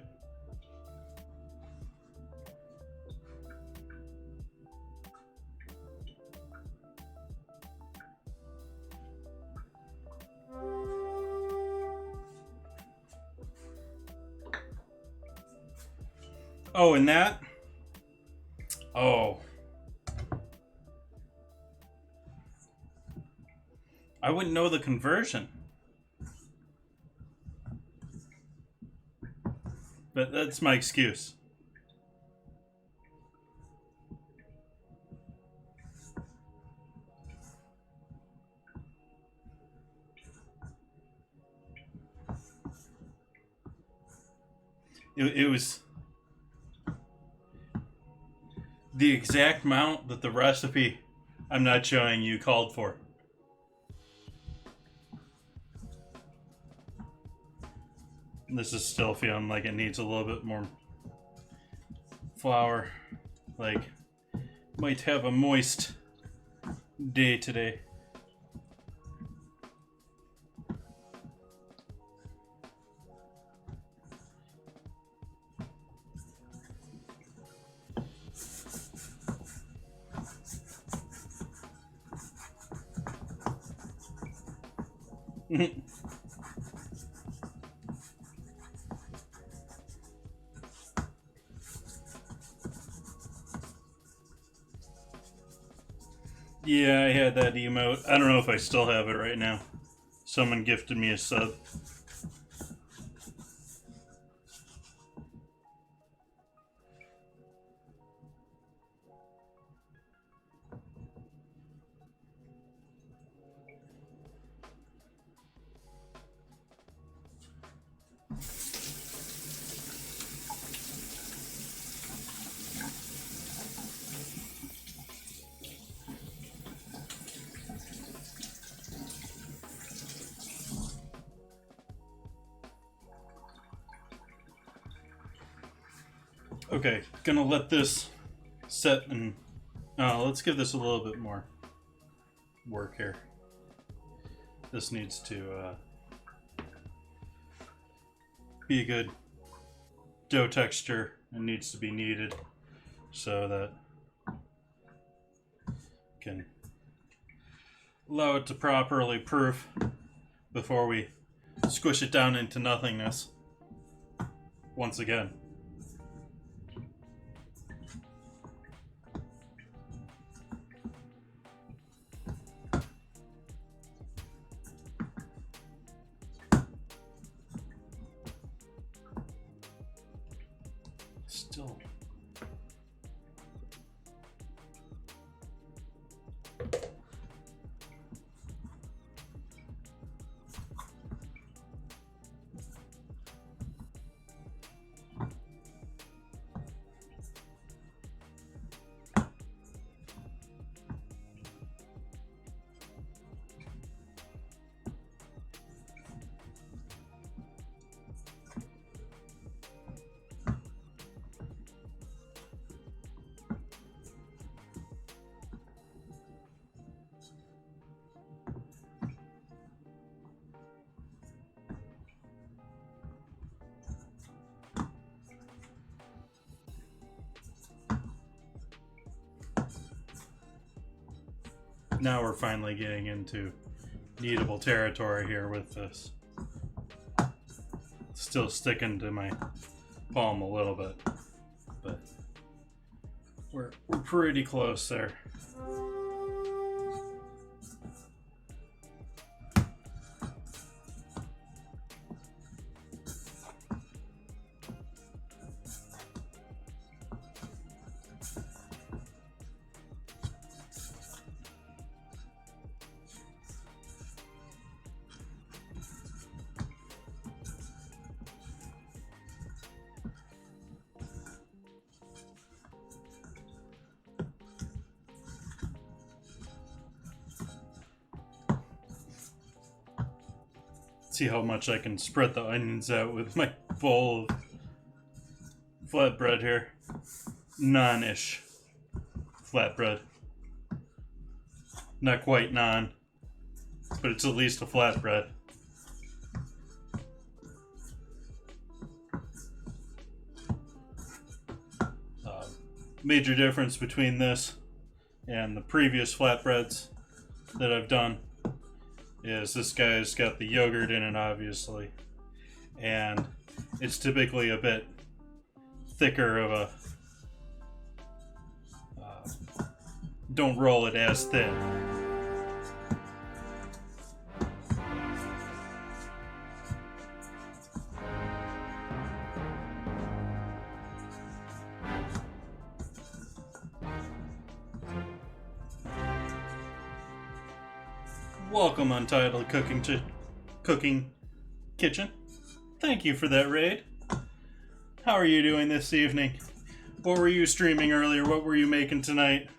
Oh, and that? Oh. I wouldn't know the conversion. But that's my excuse. It was the exact amount that the recipe I'm not showing you called for. This is still feeling like it needs a little bit more flour. Like, might have a moist day today. Yeah, I had that emote. I don't know if I still have it right now. Someone gifted me a sub. Okay, gonna let this set and let's give this a little bit more work here. This needs to be a good dough texture and needs to be kneaded so that can allow it to properly proof before we squish it down into nothingness once again. Still. Now we're finally getting into kneadable territory here with this. Still sticking to my palm a little bit, but we're pretty close there. See how much I can spread the onions out with my bowl of flatbread here. Non-ish flatbread. Not quite non, but it's at least a flatbread. Major difference between this and the previous flatbreads that I've done is this guy's got the yogurt in it, obviously, and it's typically a bit thicker of a don't roll it as thin. Welcome, Untitled Cooking Kitchen. Thank you for that raid. How are you doing this evening? What were you streaming earlier? What were you making tonight?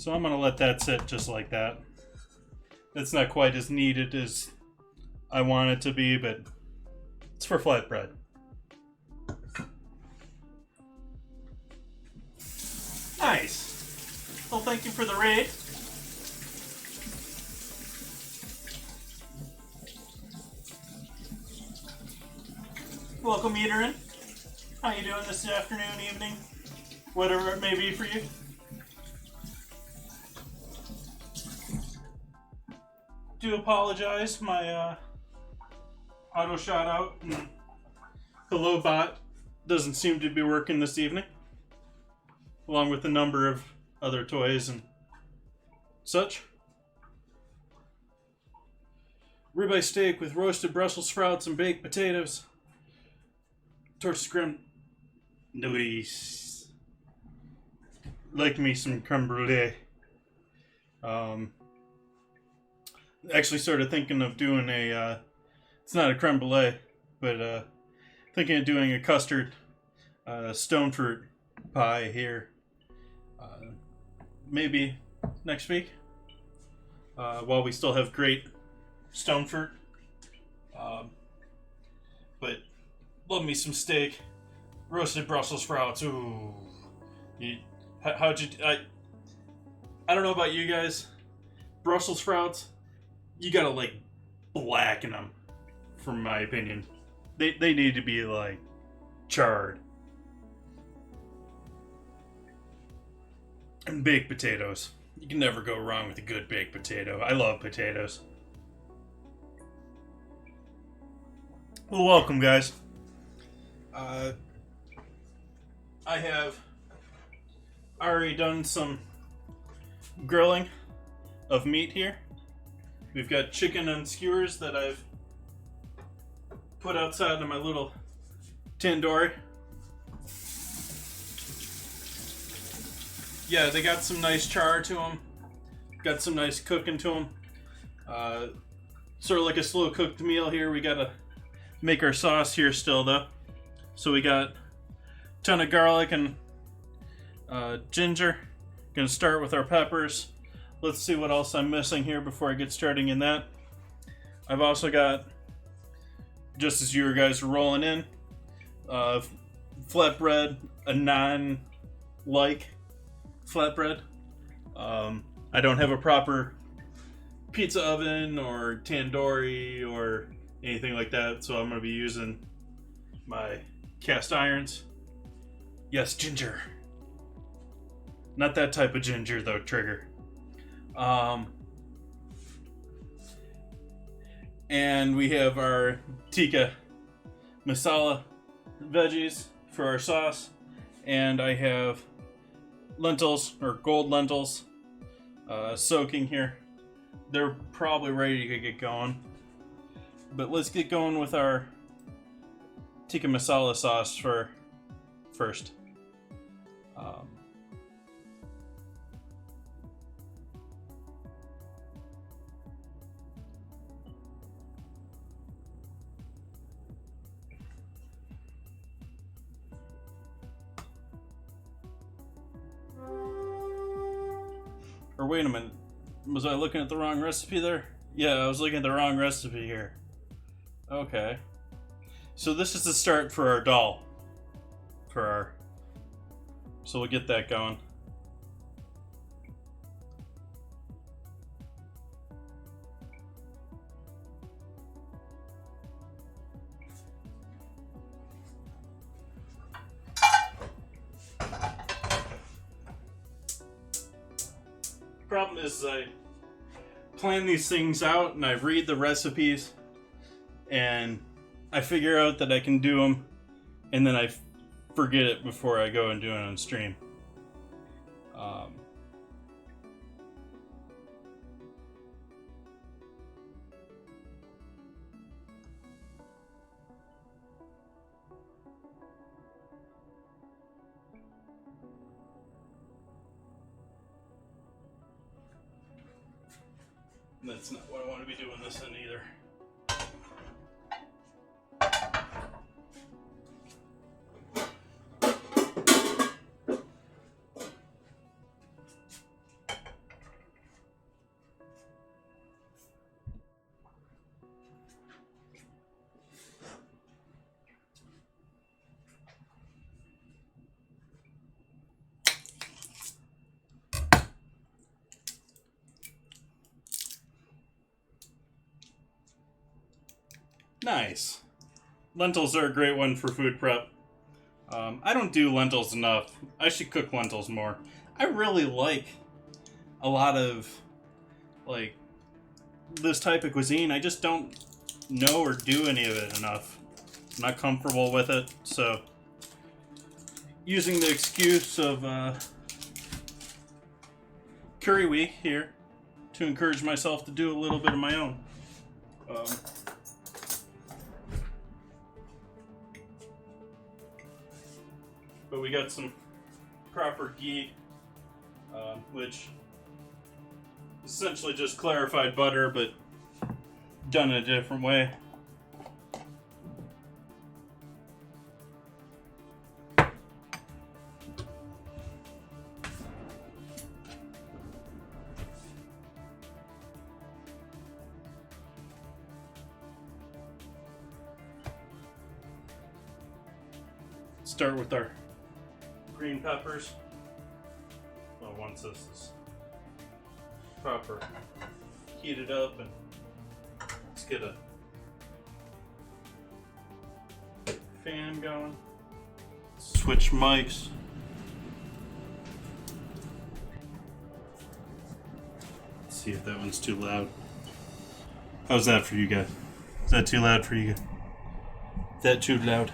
So I'm going to let that sit just like that. It's not quite as kneaded as I want it to be, but it's for flatbread. Nice. Well, thank you for the raid. Welcome, Eaterin. How you doing this afternoon, evening, whatever it may be for you? Do apologize, my auto shout out and hello bot doesn't seem to be working this evening, along with a number of other toys and such. Ribeye steak with roasted Brussels sprouts and baked potatoes. Torch creme. Nice. Like me some creme brulee. Actually started thinking of doing a, it's not a creme brulee, but thinking of doing a custard stone fruit pie here. Maybe next week, while we still have great stone fruit. But love me some steak, roasted Brussels sprouts. Ooh, how'd you? I don't know about you guys. Brussels sprouts, you gotta like blacken them, from my opinion. They need to be like charred. And baked potatoes. You can never go wrong with a good baked potato. I love potatoes. Well, welcome, guys. I have already done some grilling of meat here. We've got chicken on skewers that I've put outside of my little tandoori. Yeah, they got some nice char to them. Got some nice cooking to them. Sort of like a slow cooked meal here. We gotta make our sauce here still though. So we got a ton of garlic and ginger. Gonna start with our peppers. Let's see what else I'm missing here before I get starting in that. I've also got, just as you guys are rolling in, flatbread, a non-like flatbread. I don't have a proper pizza oven or tandoori or anything like that, so I'm going to be using my cast irons. Yes, ginger. Not that type of ginger though, Trigger. And we have our Tikka Masala veggies for our sauce, and I have lentils, or gold lentils, soaking here. They're probably ready to get going, but let's get going with our Tikka Masala sauce first. Or wait a minute, was I looking at the wrong recipe there? Yeah, I was looking at the wrong recipe here. Okay. So this is the start for our dal. So we'll get that going. Problem is I plan these things out and I read the recipes and I figure out that I can do them and then I forget it before I go and do it on stream. That's not what I want to be doing this in either. Nice. Lentils are a great one for food prep. I don't do lentils enough. I should cook lentils more. I really like a lot of, like, this type of cuisine. I just don't know or do any of it enough. I'm not comfortable with it, so using the excuse of Curry Week here to encourage myself to do a little bit of my own. But we got some proper ghee, which is essentially just clarified butter, but done in a different way. Start with our green peppers. Well, once this is proper heated up, and let's get a fan going. Switch mics. Let's see if that one's too loud. How's that for you guys? Is that too loud for you guys? Is that too loud?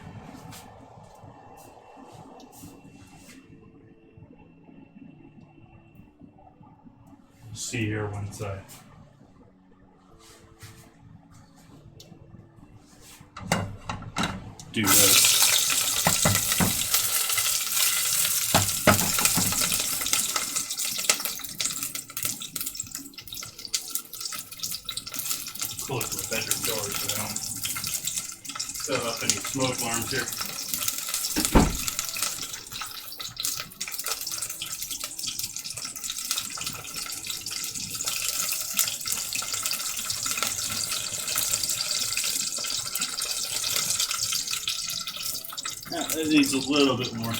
See here one side. Do this. Close the bedroom doors so I don't set up any smoke alarms here. It needs a little bit more.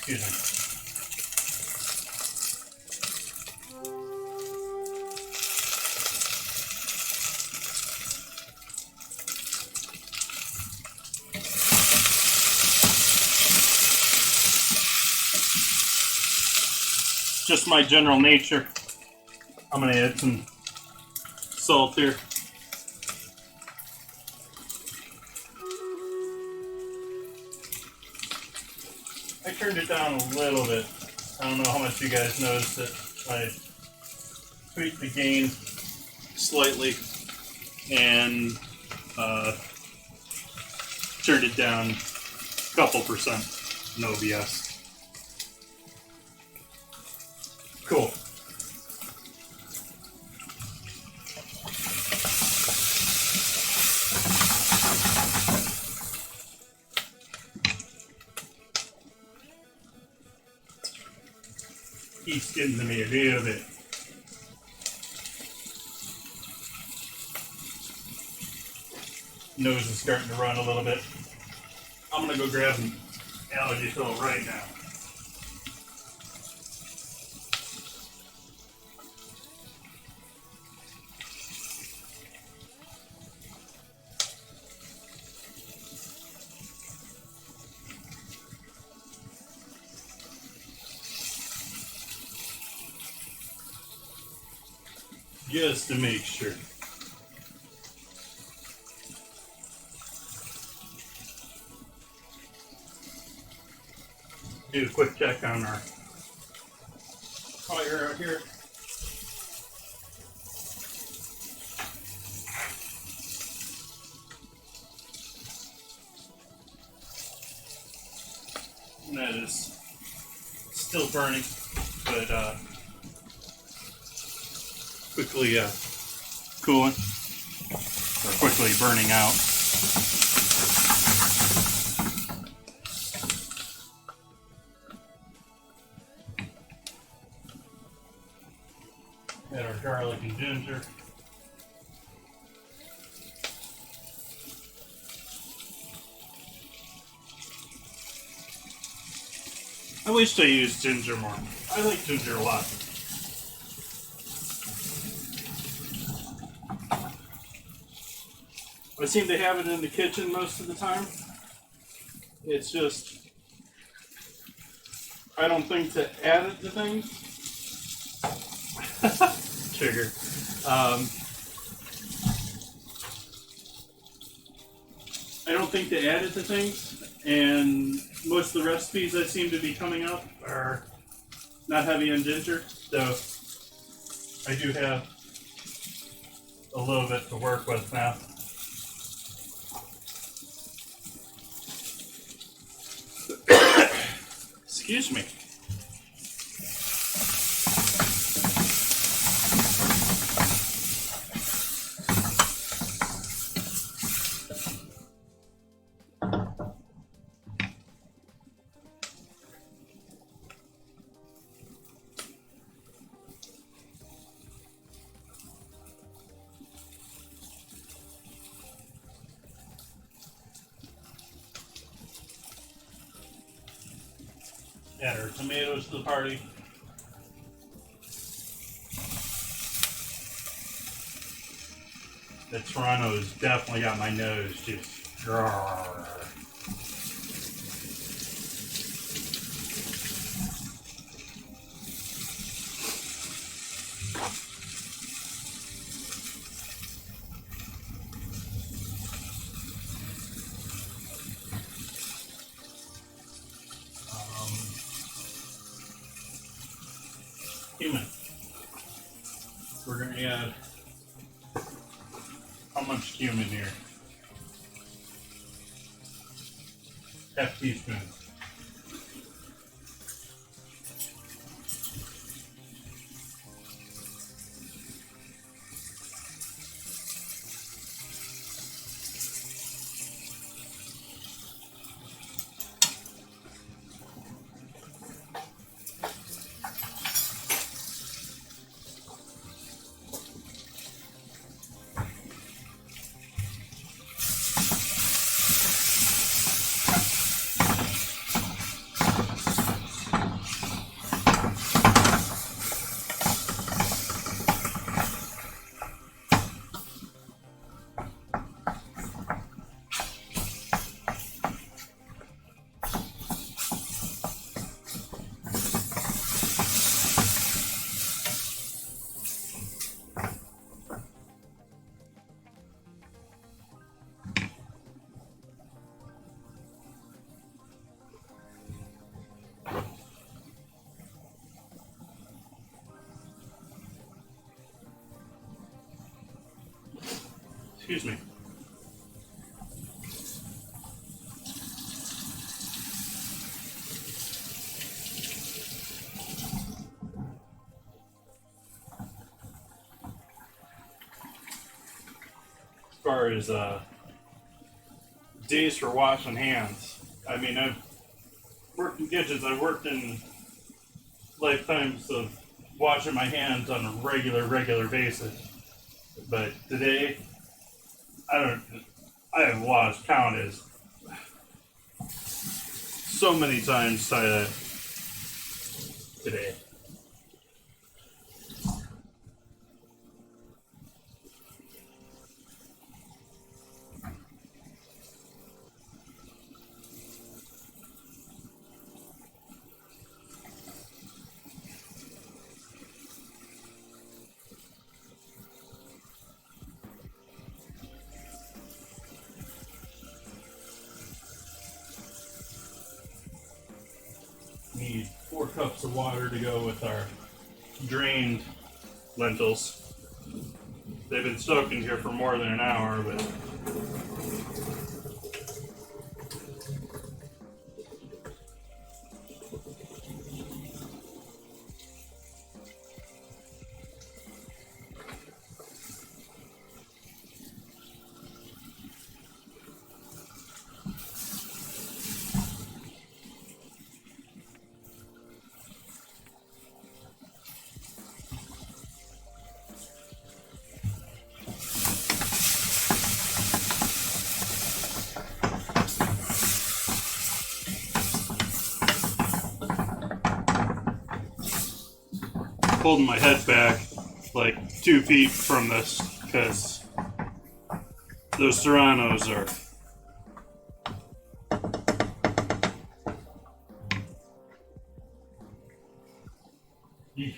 Excuse me. Just my general nature. I'm gonna add some salt here. I turned it down a little bit. I don't know how much you guys noticed it. I tweaked the gain slightly and turned it down a couple percent. No BS. Cool. He's getting to me a little bit. Nose is starting to run a little bit. I'm gonna go grab an allergy pill right now. just to make sure. Do a quick check on our fire out here. And that is still burning, but quickly cooling, or quickly burning out. Got our garlic and ginger. I wish I used ginger more. I like ginger a lot. I seem to have it in the kitchen most of the time. It's just, I don't think to add it to things. Trigger. I don't think to add it to things, and most of the recipes that seem to be coming up are not heavy on ginger, so I do have a little bit to work with now. Excuse me. Add our tomatoes to the party. The Toronto's definitely got my nose just. Cumin. We're going to add how much cumin here? Half teaspoon. Excuse me. As far as days for washing hands, I mean, I've worked in kitchens. I've worked in lifetimes of washing my hands on a regular basis. But today, I have lost count as so many times today. cups of water to go with our drained lentils. They've been soaking here for more than an hour, but holding my head back like 2 feet from this because those serranos are Yeesh.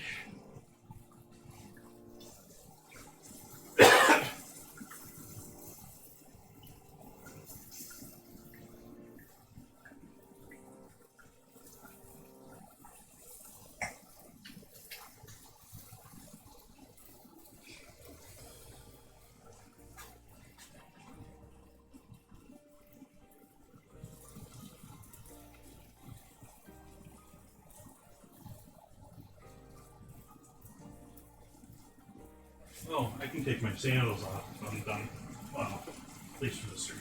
Oh, I can take my sandals off if I'm done. Well, at least for the stream.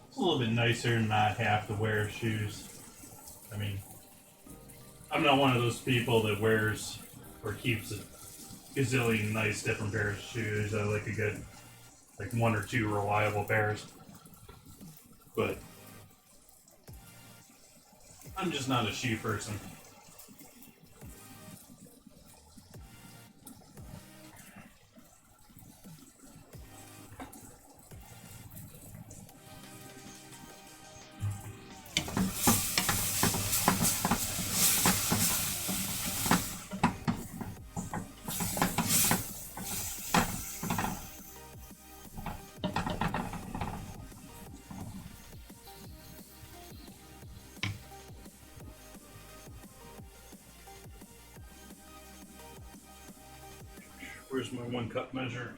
It's a little bit nicer to not have to wear shoes. I mean, I'm not one of those people that wears or keeps a gazillion nice different pairs of shoes. I like a good, like 1 or 2 reliable pairs. But I'm just not a shoe person. Where's my 1 cup measure?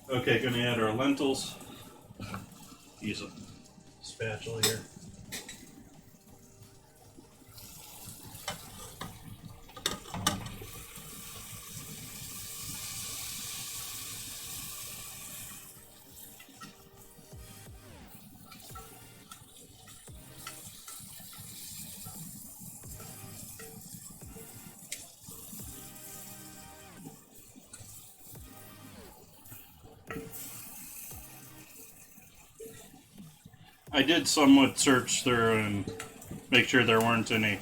Okay, gonna add our lentils. Use a spatula here. I did somewhat search through and make sure there weren't any.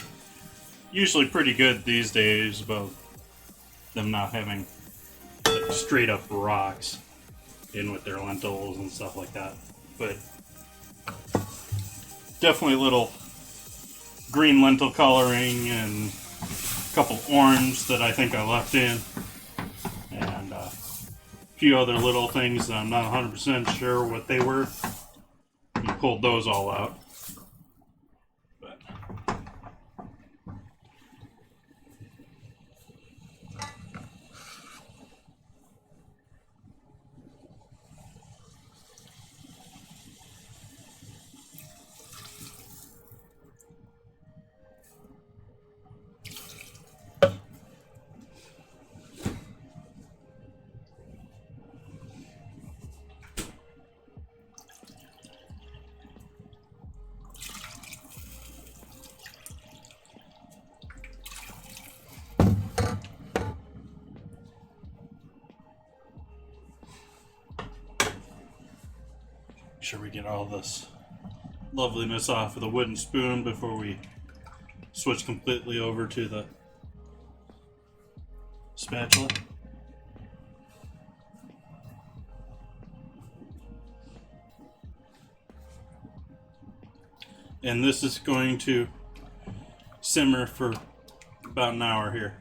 Usually pretty good these days about them not having like straight up rocks in with their lentils and stuff like that. But definitely a little green lentil coloring and a couple orange that I think I left in. And a few other little things that I'm not 100% sure what they were. And pulled those all out. But sure we get all this loveliness off with a wooden spoon before we switch completely over to the spatula. And this is going to simmer for about an hour here.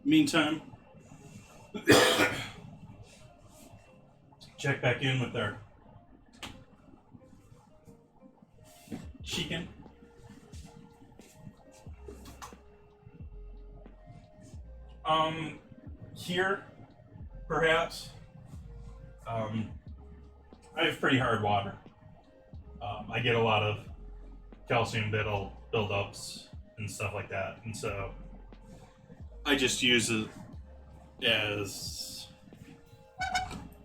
Meantime, check back in with our chicken. Here, perhaps, I have pretty hard water. I get a lot of calcium buildups and stuff like that, and so I just use it as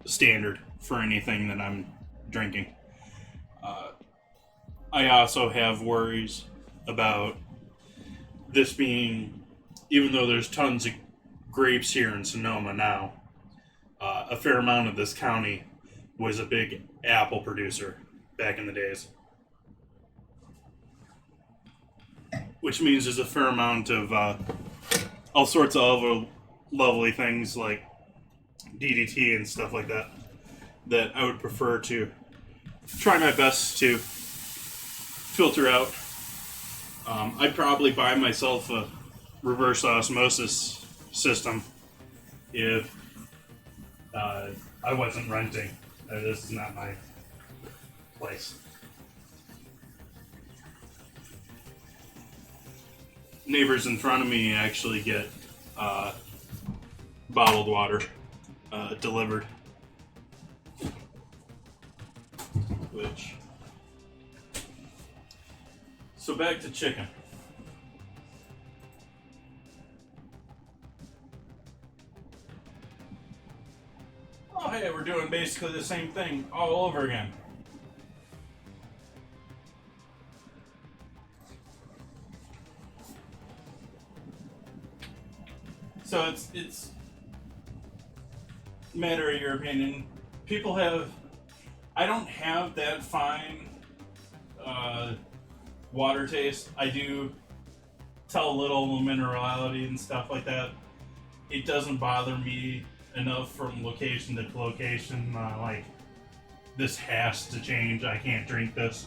standard for anything that I'm drinking. I also have worries about this being, even though there's tons of grapes here in Sonoma now, a fair amount of this county was a big apple producer back in the days. Which means there's a fair amount of all sorts of other lovely things like DDT and stuff like that that I would prefer to try my best to filter out. I'd probably buy myself a reverse osmosis system if I wasn't renting. This is not my place. Neighbors in front of me actually get bottled water delivered, which. So back to chicken. Oh hey, we're doing basically the same thing all over again. So it's a matter of your opinion. People have, I don't have that fine water taste. I do tell a little minerality and stuff like that. It doesn't bother me enough from location to location. Like, this has to change. I can't drink this.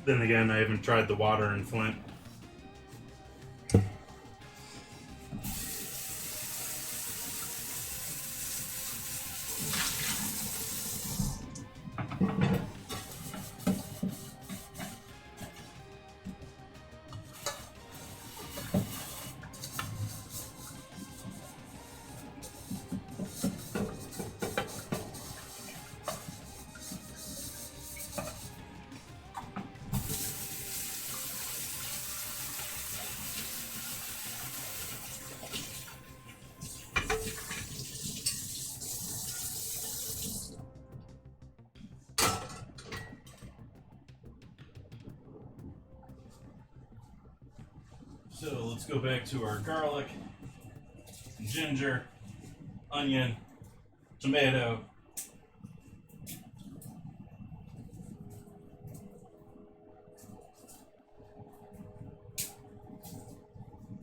Then again, I haven't tried the water in Flint. So let's go back to our garlic, ginger, onion, tomato,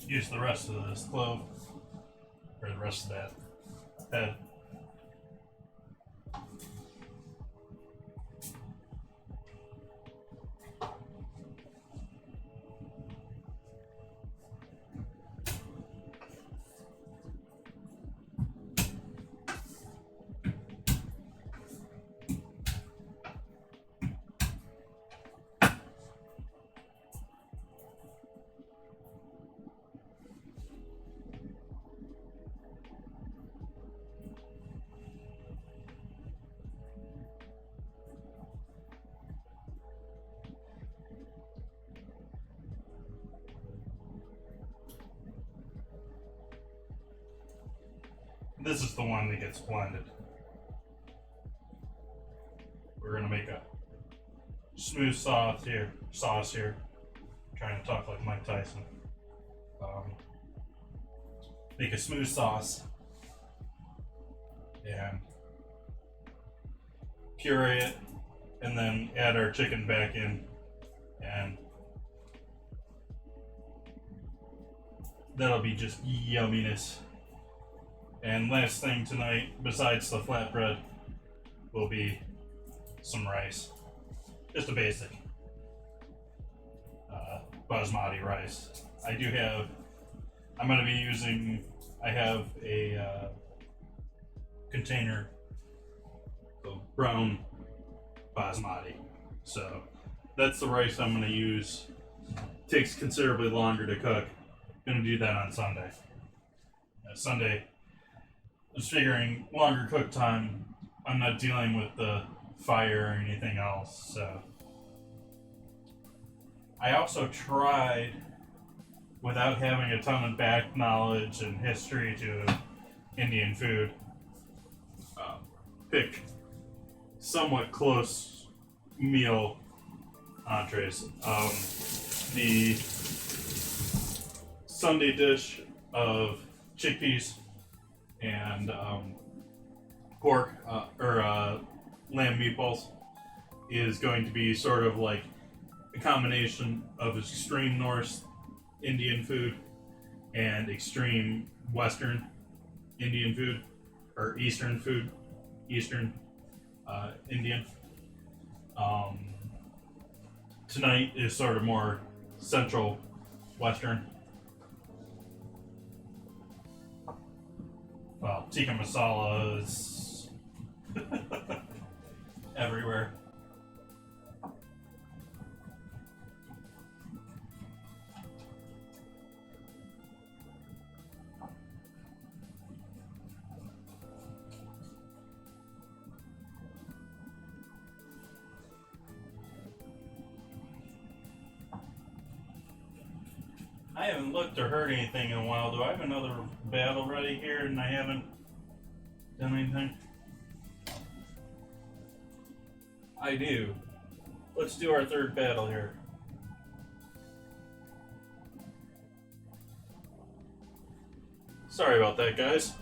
use the rest of this clove, or the rest of that head. This is the one that gets blended. We're gonna make a smooth sauce here. I'm trying to talk like Mike Tyson. make a smooth sauce, and puree it, and then add our chicken back in, and that'll be just yumminess. And last thing tonight, besides the flatbread, will be some rice. Just a basic basmati rice. I'm going to be using, I have a container of brown basmati. So that's the rice I'm going to use. Takes considerably longer to cook. Going to do that on Sunday. Sunday, I was figuring longer cook time. I'm not dealing with the fire or anything else, so. I also tried, without having a ton of back knowledge and history to Indian food, pick somewhat close meal entrees. The Sunday dish of chickpeas and pork or lamb meatballs is going to be sort of like a combination of extreme North Indian food and extreme Western Indian food, or Eastern food, Eastern Indian. Tonight is sort of more Central Western. Well, Tikka Masala is everywhere. I haven't looked or heard anything in a while. Do I have another battle ready here and I haven't done anything? I do. Let's do our third battle here. Sorry about that, guys.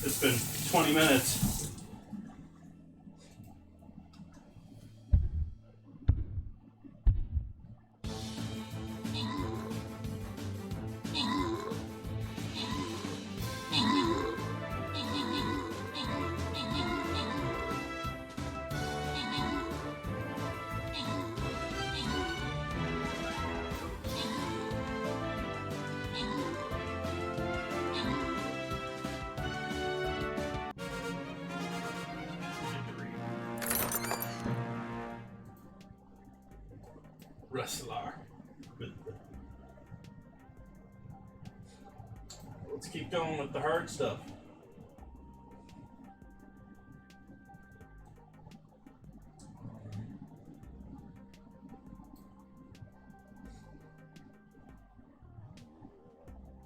It's been 20 minutes. Wrestler. Let's keep going with the hard stuff.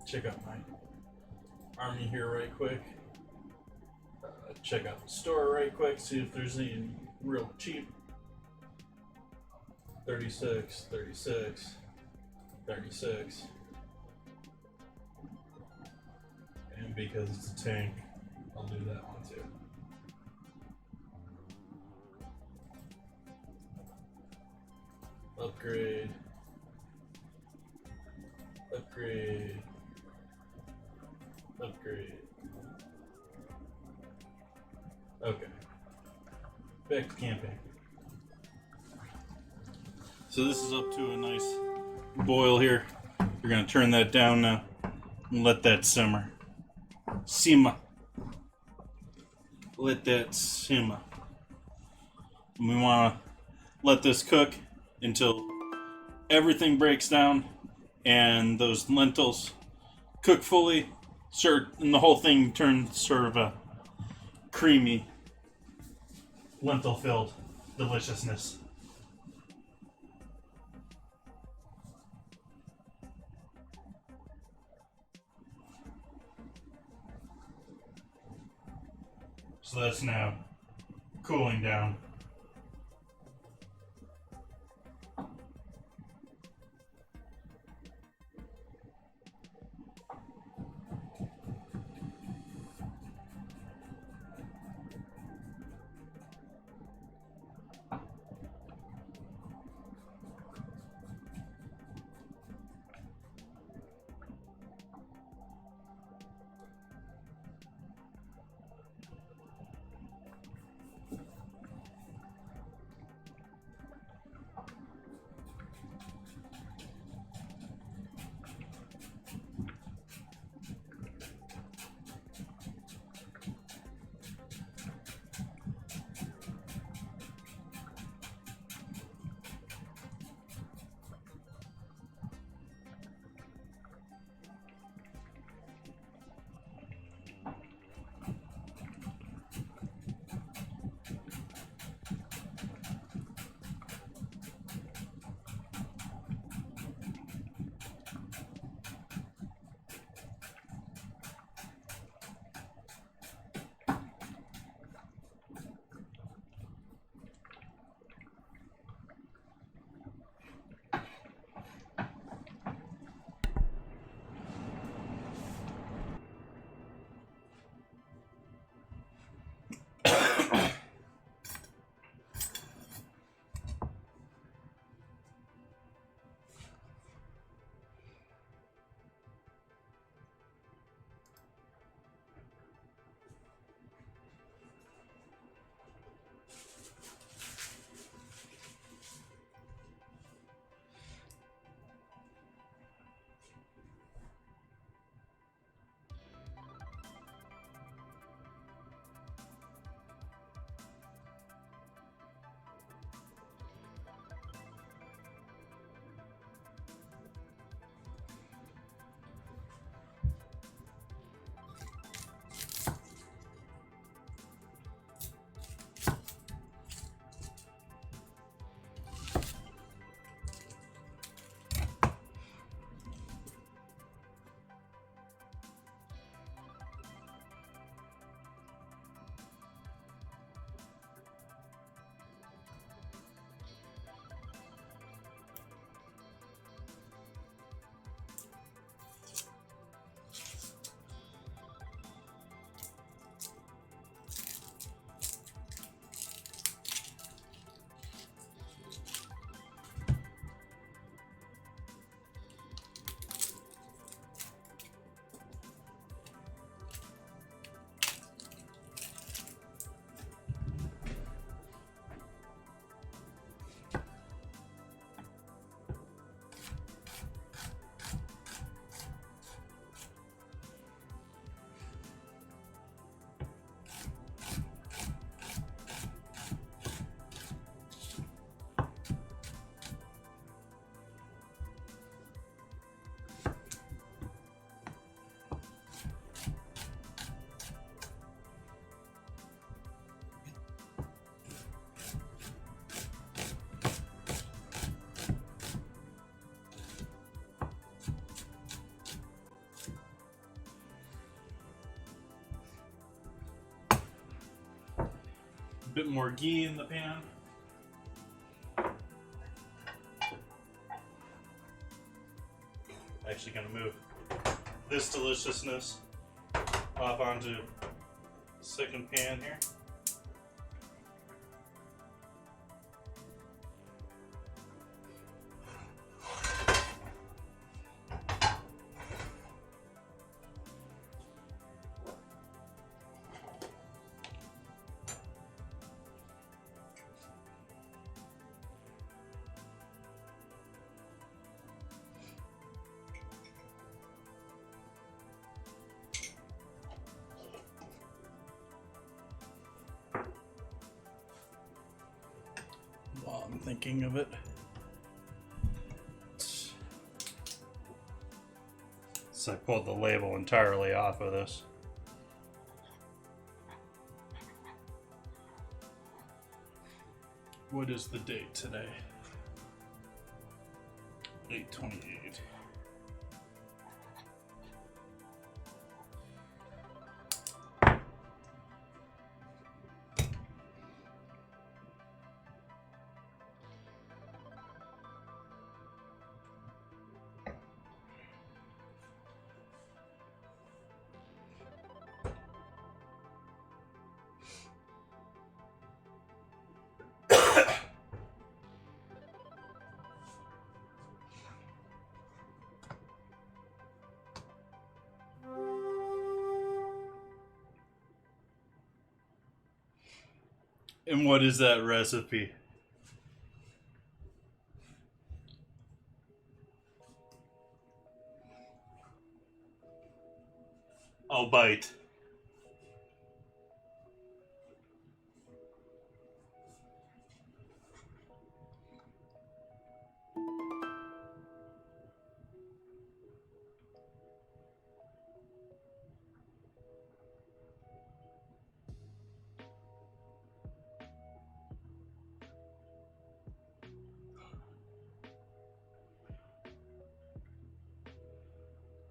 Check out my army here right quick. Check out the store right quick, see if there's any real cheap. 36, 36, 36. And because it's a tank, I'll do that one too. Upgrade. Upgrade. Upgrade. Okay. Back to camping. So this is up to a nice boil here. We're gonna turn that down now and let that simmer. Simmer. Let that simmer. And we wanna let this cook until everything breaks down and those lentils cook fully, and the whole thing turns sort of a creamy, lentil-filled deliciousness. So that's now cooling down. bit more ghee in the pan. Actually gonna move this deliciousness off onto the second pan here. While I'm thinking of it, so I pulled the label entirely off of this. What is the date today? 8/28. And what is that recipe? I'll bite.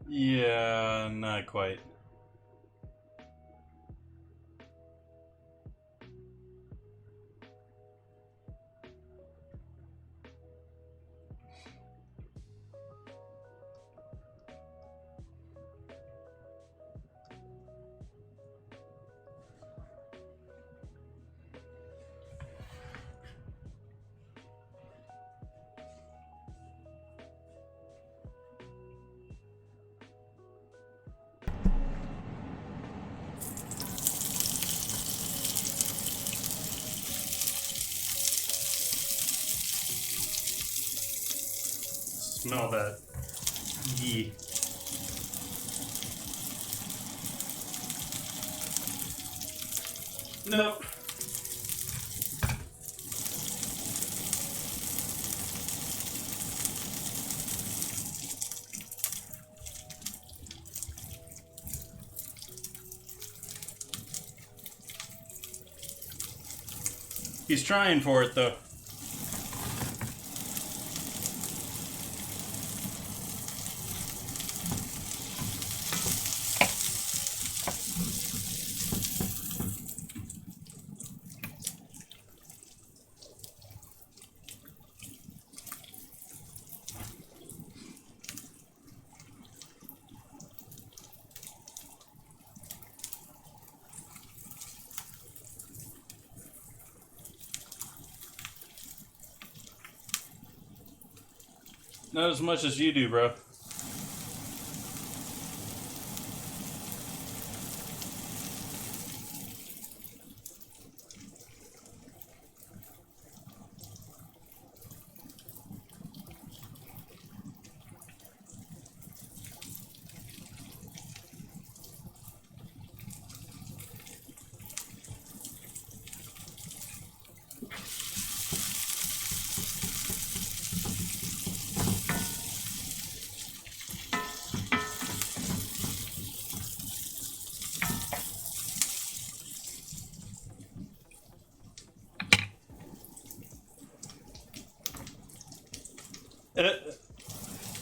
Yeah, not quite. Smell that ghee. Nope. He's trying for it though. Not as much as you do, bro.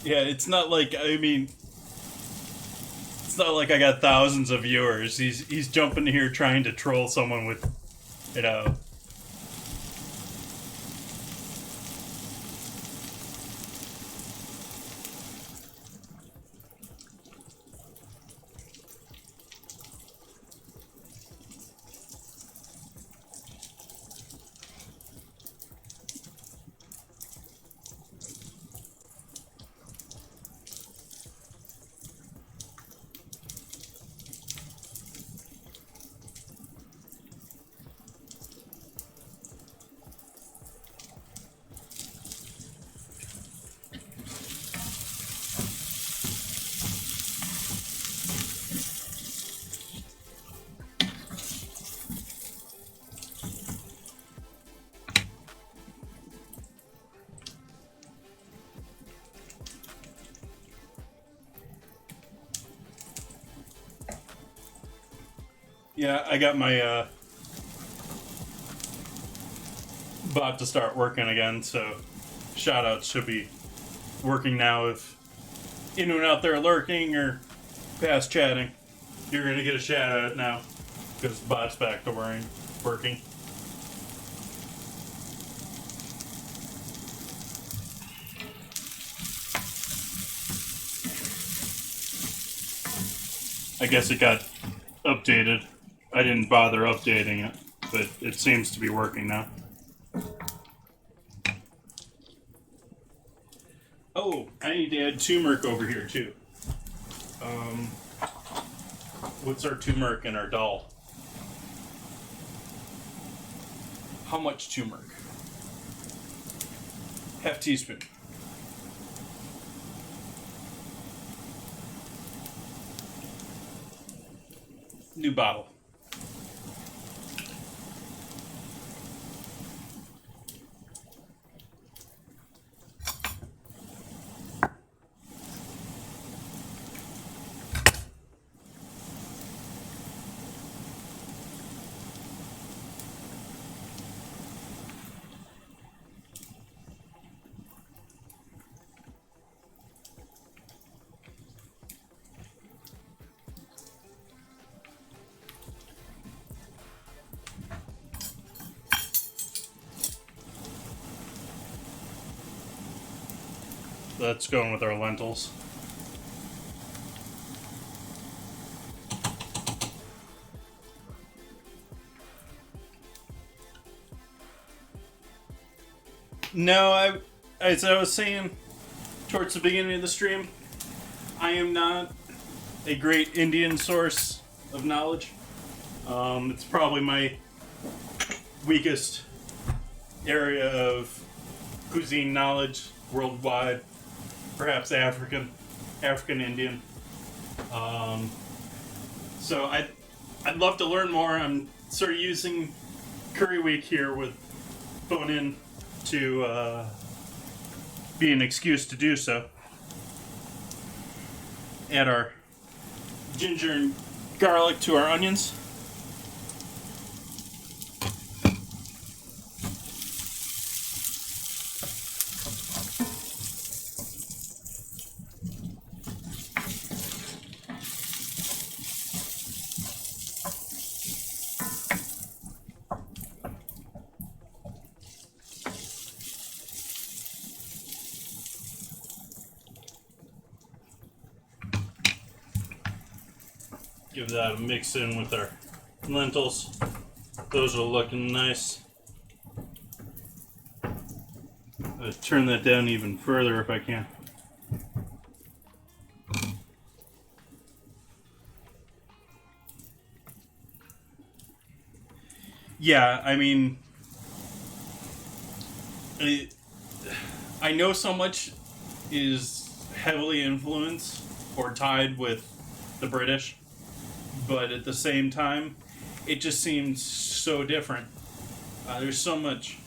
Yeah, it's not like, I mean, it's not like I got thousands of viewers. He's jumping here trying to troll someone with, you know, Yeah, I got my bot to start working again, so shoutouts should be working now. If anyone out there lurking or past chatting, you're gonna get a shout out now because the bot's back to working. I guess it got updated. I didn't bother updating it, but it seems to be working now. Oh, I need to add turmeric over here too. What's our turmeric in our doll? How much turmeric? Half teaspoon. New bottle. That's going with our lentils. No, as I was saying towards the beginning of the stream, I am not a great Indian source of knowledge. It's probably my weakest area of cuisine knowledge worldwide. Perhaps African Indian. So I'd love to learn more. I'm sort of using Curry Week here with phone in to be an excuse to do so. Add our ginger and garlic to our onions. Give that a mix in with our lentils. Those are looking nice. I'll turn that down even further if I can. Yeah, I mean, I know so much is heavily influenced or tied with the British, but at the same time, it just seems so different. There's so much.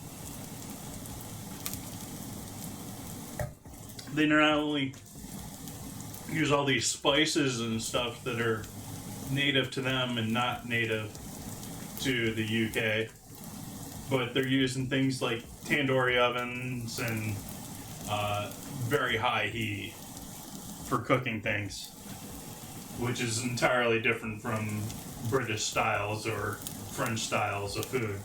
They not only use all these spices and stuff that are native to them and not native to the UK, but they're using things like tandoori ovens and very high heat for cooking things, which is entirely different from British styles or French styles of food.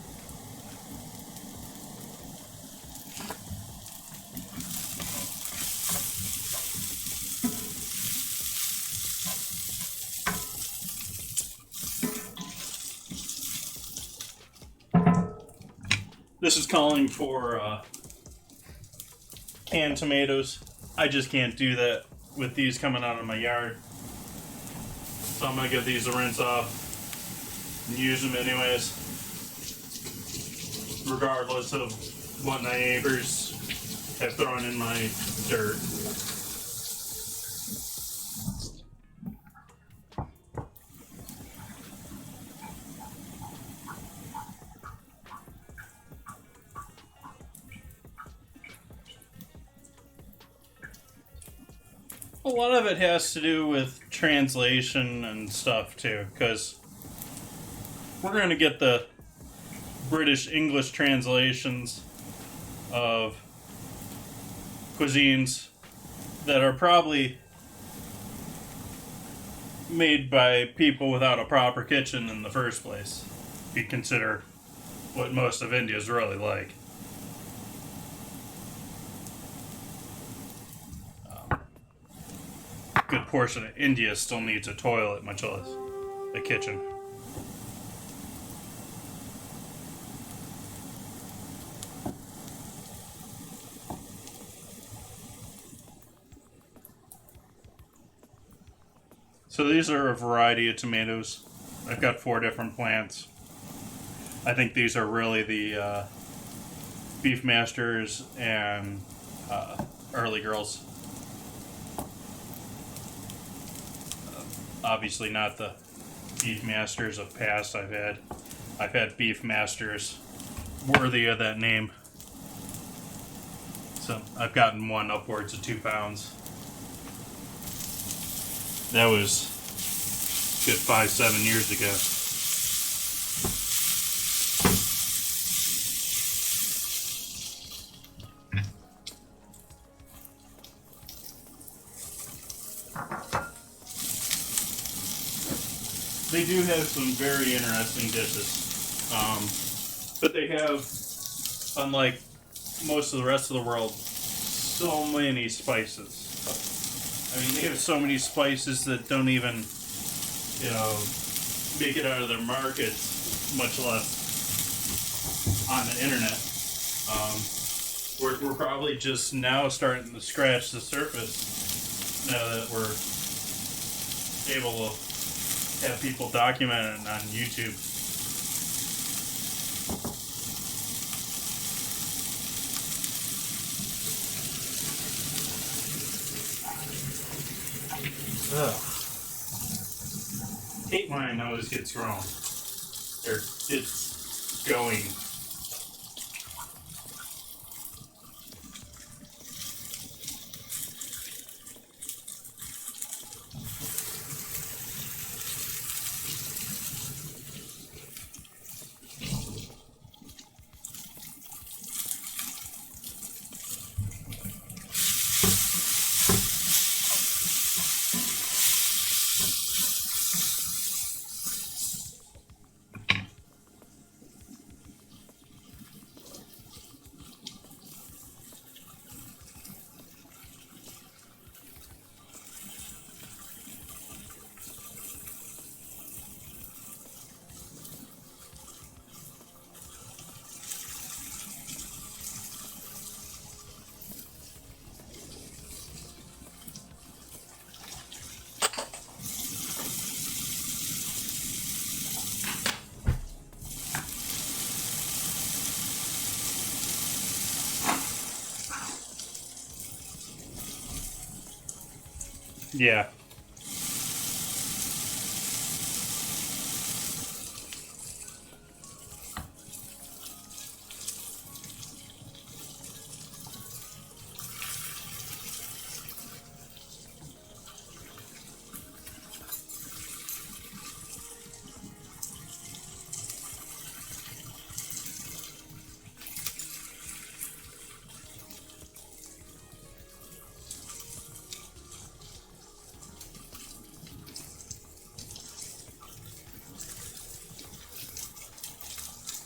This is calling for canned tomatoes. I just can't do that with these coming out of my yard. So I'm going to give these a rinse off and use them anyways, regardless of what my neighbors have thrown in my dirt. A lot of it has to do with translation and stuff too, because we're going to get the British English translations of cuisines that are probably made by people without a proper kitchen in the first place, if you consider what most of India is really like. A good portion of India still needs a toilet, much less a kitchen. So these are a variety of tomatoes. I've got 4 different plants. I think these are really the Beef Masters and Early Girls. Obviously not the Beef Masters of past I've had. I've had Beef Masters worthy of that name. So I've gotten one upwards of 2 pounds. That was a good 5-7 years ago. They do have some very interesting dishes, but they have, unlike most of the rest of the world, so many spices. I mean, they have so many spices that don't even, make it out of their markets, much less on the internet. We're probably just now starting to scratch the surface now that we're able to have people document it on YouTube. Ugh. Hate when my nose gets grown. Or it's going. Yeah.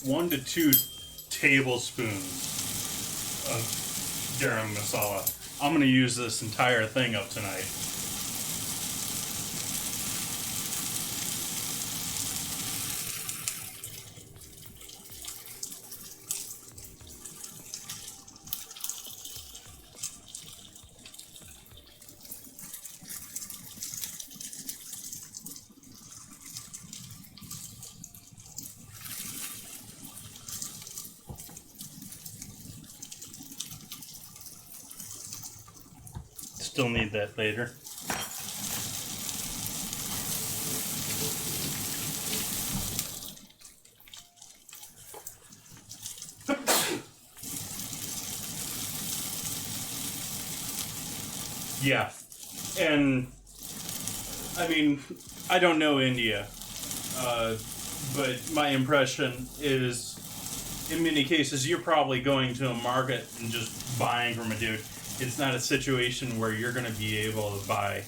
One to 2 tablespoons of garam masala. I'm going to use this entire thing up tonight. Still need that later. Yeah, and I mean, I don't know India. But my impression is, in many cases, you're probably going to a market and just buying from a dude. It's not a situation where you're going to be able to buy a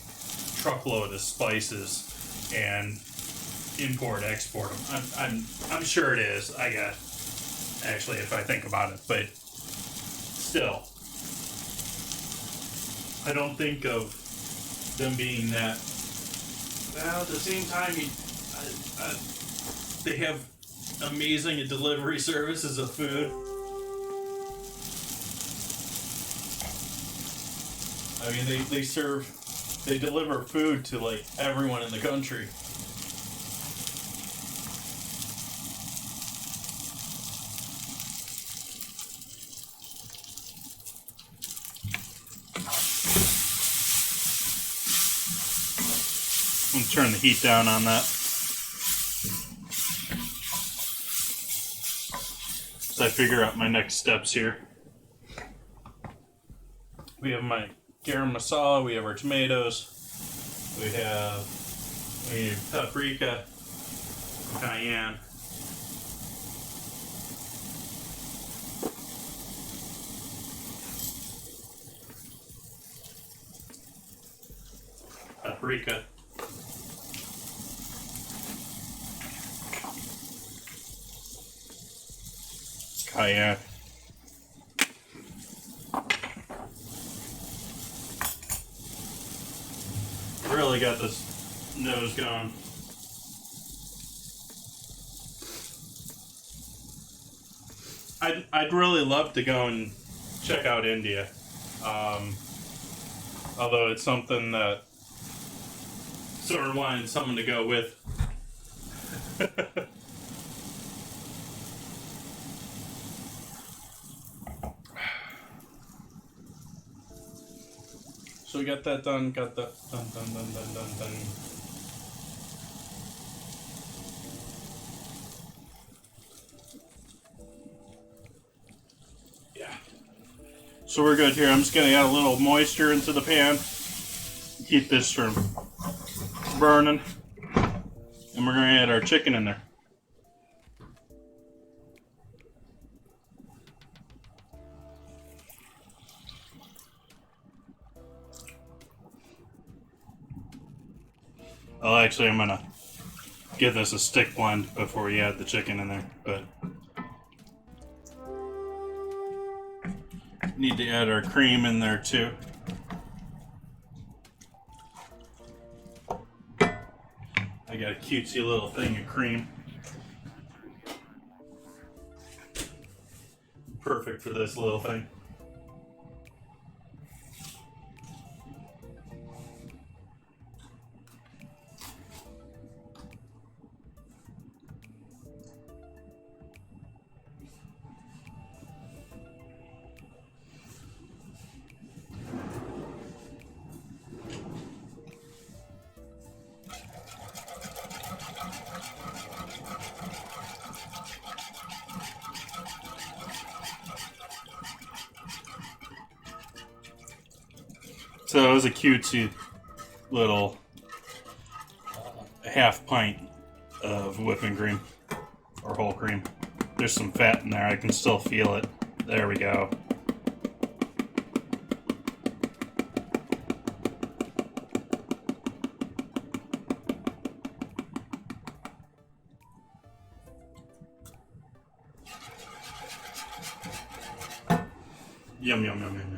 truckload of spices and import, export them. I'm sure it is, I guess, actually, if I think about it. But still, I don't think of them being that. Well, at the same time, they have amazing delivery services of food. I mean, they deliver food to like everyone in the country. I'm gonna turn the heat down on that. So I figure out my next steps here. We have my garam masala, we have our tomatoes, we need paprika, cayenne. Paprika. Cayenne. Really got this nose going. I'd really love to go and check out India. Although it's something that sort of wanted someone to go with. So we got that done, done. Yeah. So we're good here. I'm just gonna add a little moisture into the pan. Keep this from burning. And we're gonna add our chicken in there. Well, actually, I'm gonna give this a stick blend before we add the chicken in there, but need to add our cream in there too. I got a cutesy little thing of cream. Perfect for this little thing. So it was a cutesy little half pint of whipping cream, or whole cream. There's some fat in there, I can still feel it. There we go. Yum, yum, yum, yum, yum.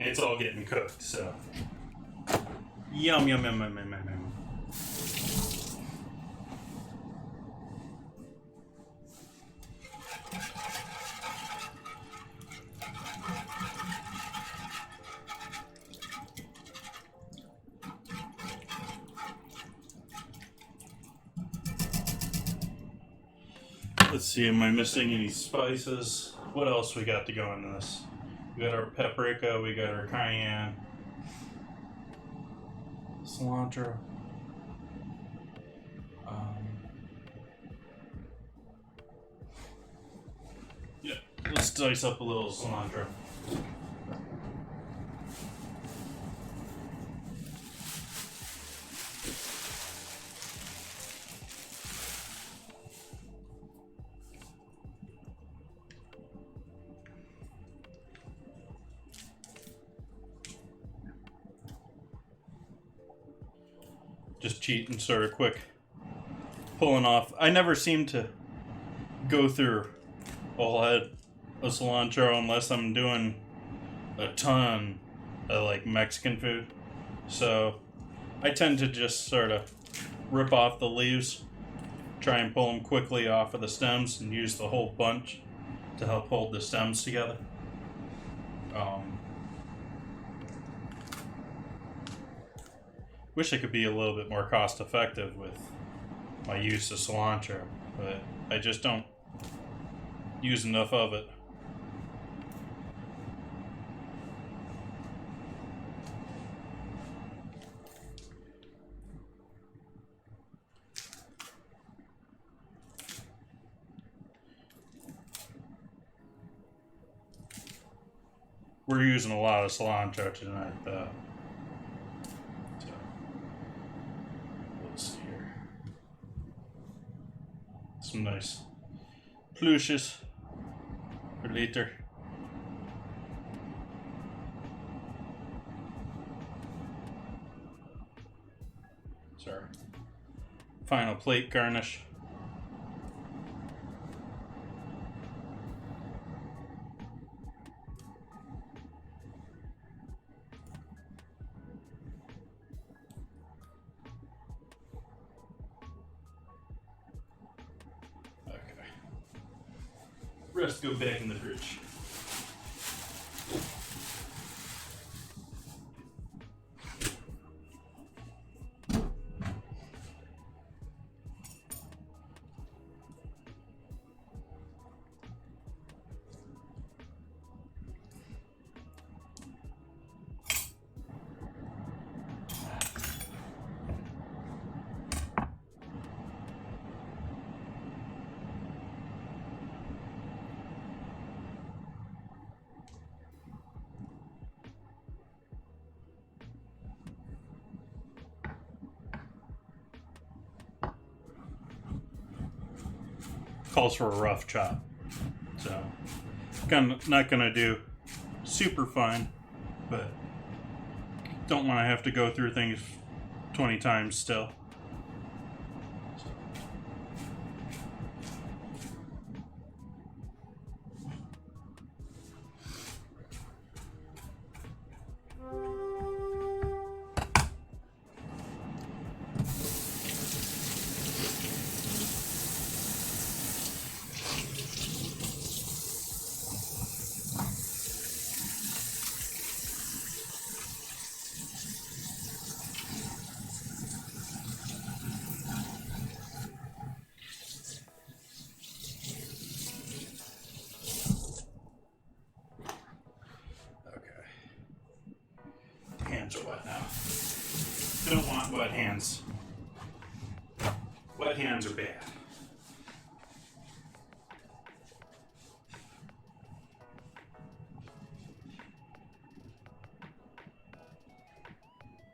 It's all getting cooked, so. Yum, yum, yum, yum, yum, yum, yum. Let's see, am I missing any spices? What else we got to go into this? We got our paprika, we got our cayenne, cilantro. Yeah, let's dice up a little cilantro. just cheating sort of quick. Pulling off. I never seem to go through a whole head of cilantro unless I'm doing a ton of like Mexican food. So I tend to just sort of rip off the leaves, try and pull them quickly off of the stems, and use the whole bunch to help hold the stems together. Wish I could be a little bit more cost effective with my use of cilantro, but I just don't use enough of it. We're using a lot of cilantro tonight, though. So, let's see here. Some nice plushes per liter. Sorry. Final plate garnish. Rest go back in the fridge. Calls for a rough chop, so not gonna do super fine, but don't want to have to go through things 20 times still. Hands are wet now. Don't want wet hands. Wet hands are bad.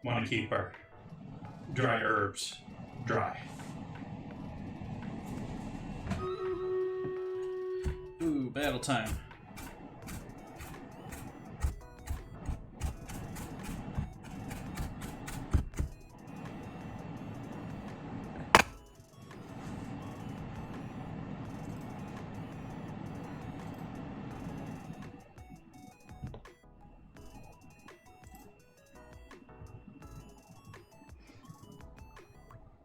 Want to keep our dry herbs dry. Ooh, battle time.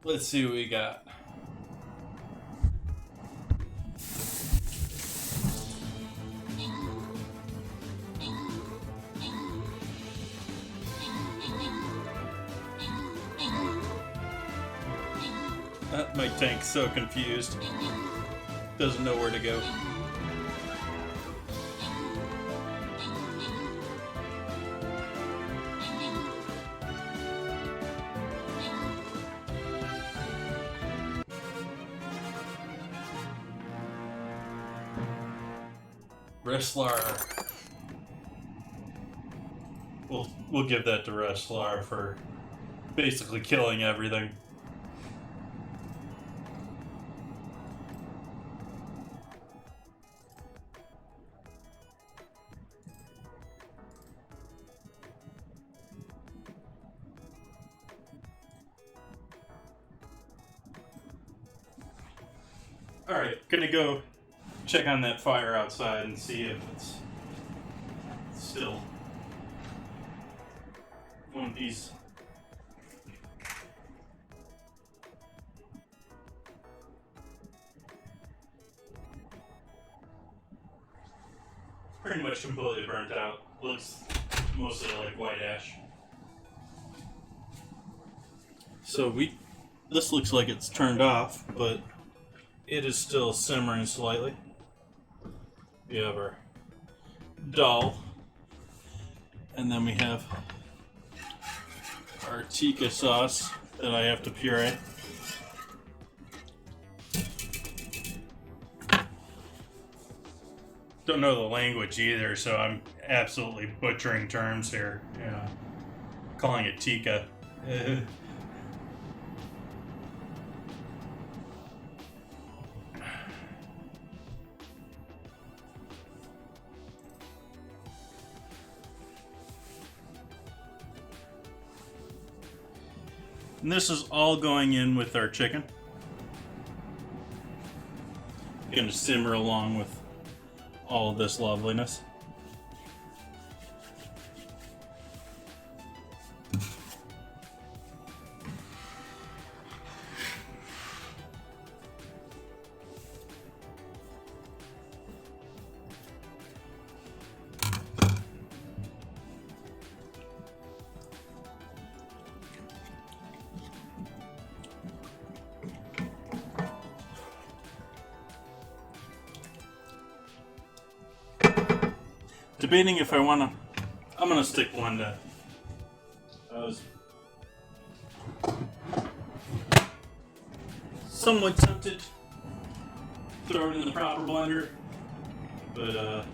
Let's see what we got. My tank's so confused. Doesn't know where to go. Wrestler. We'll give that to Wrestler for basically killing everything. Alright, gonna go check on that fire outside and see if it's still one of these. Pretty much completely burnt out. Looks mostly like white ash. So this looks like it's turned off, but it is still simmering slightly. We have our dal, and then we have our tikka sauce that I have to puree. Don't know the language either, so I'm absolutely butchering terms here. Yeah, calling it tikka. And this is all going in with our chicken. Going to simmer along with all of this loveliness. Debating if I want to. I'm gonna stick one to. I was somewhat tempted to throw it in the proper blender, but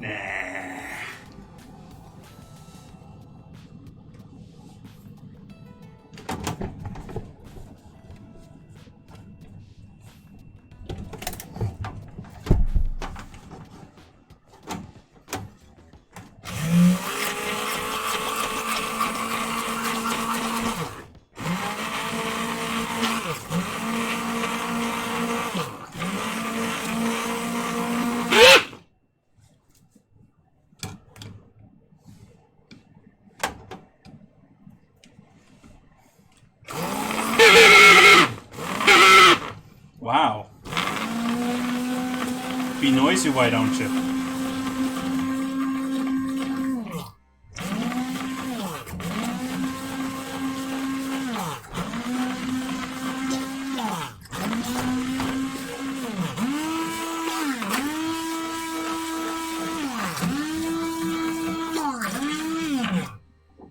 nah. Wow. Be noisy, why don't you?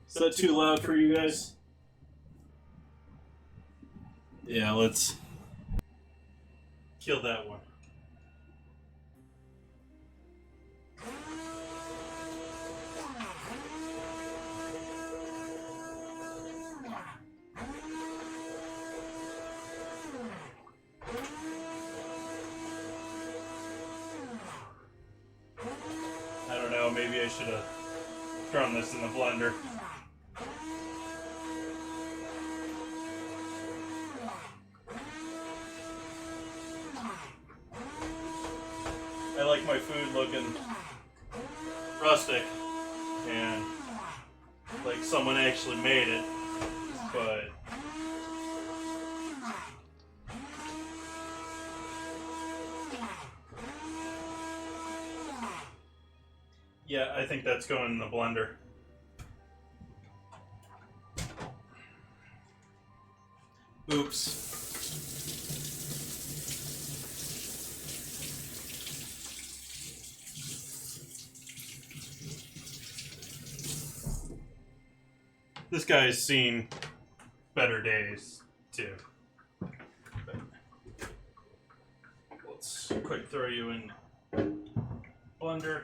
Is that too loud for you guys? Yeah, let's kill that one. I don't know, maybe I should have thrown this in the blender. I like my food looking rustic and like someone actually made it, but yeah, I think that's going in the blender. Oops. This guy's seen better days, too. But let's quick throw you in blender.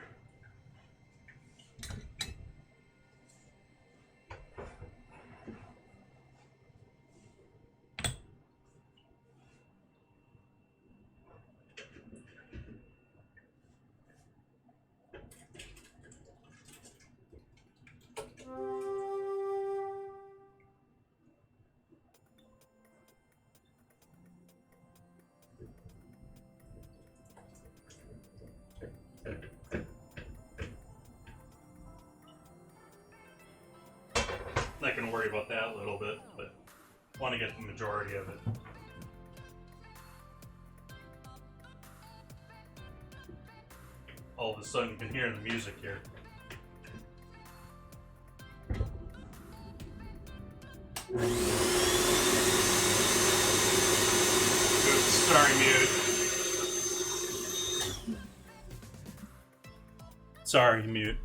worry about that a little bit, but want to get the majority of it. All of a sudden, you can hear the music here. Oops, sorry, mute. Sorry, mute.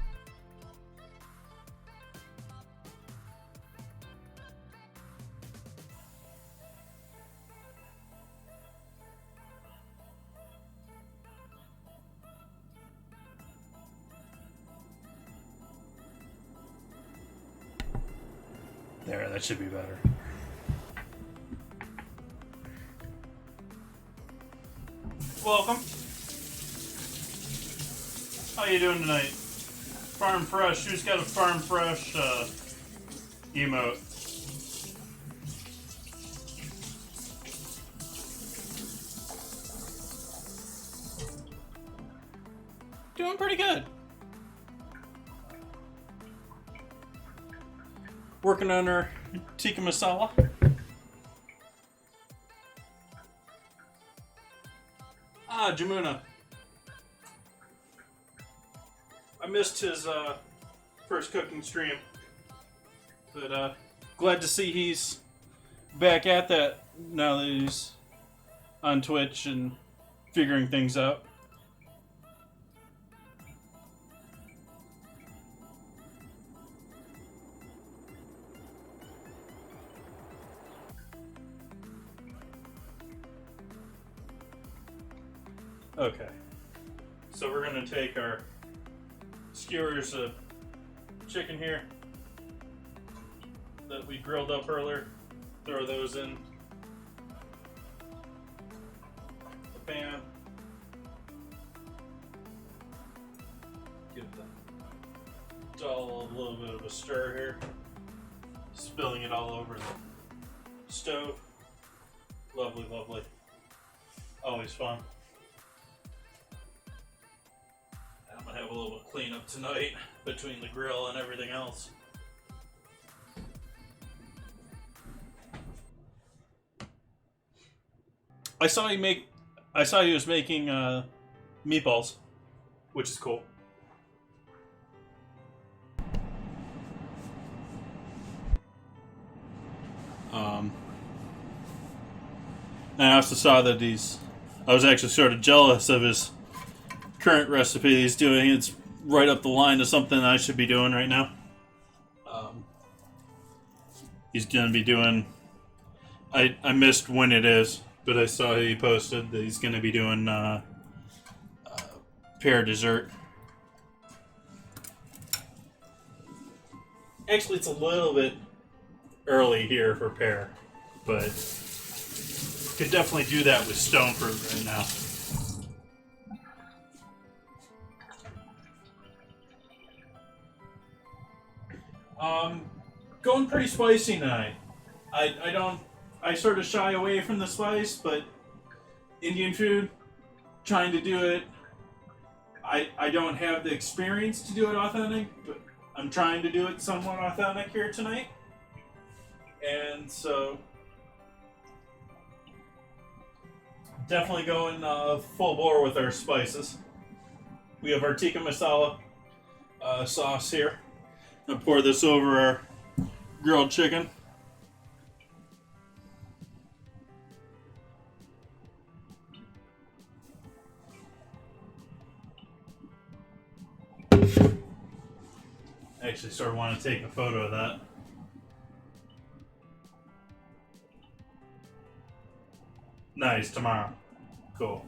There, that should be better. Welcome. How you doing tonight? Farm Fresh. Who's got a Farm Fresh emote? Doing pretty good. Working on our Tikka Masala. Ah, Jamuna. I missed his first cooking stream, but glad to see he's back at that now that he's on Twitch and figuring things out. Okay, so we're going to take our skewers of chicken here that we grilled up earlier, throw those in the pan, give the doll a little bit of a stir here, spilling it all over the stove. Lovely, lovely. Always fun. I'm gonna have a little cleanup tonight between the grill and everything else. I saw he was making meatballs, which is cool. And I also saw that I was actually sort of jealous of his current recipe that he's doing. It's right up the line to something I should be doing right now. He's going to be doing... I missed when it is, but I saw he posted that he's going to be doing pear dessert. Actually, it's a little bit early here for pear, but could definitely do that with stone fruit right now. Going pretty spicy tonight. I sort of shy away from the spice, but Indian food, trying to do it, I don't have the experience to do it authentic, but I'm trying to do it somewhat authentic here tonight. And so, definitely going full bore with our spices. We have our Tikka Masala sauce here. I'll pour this over our grilled chicken. I actually sort of want to take a photo of that. Nice, tomorrow. Cool.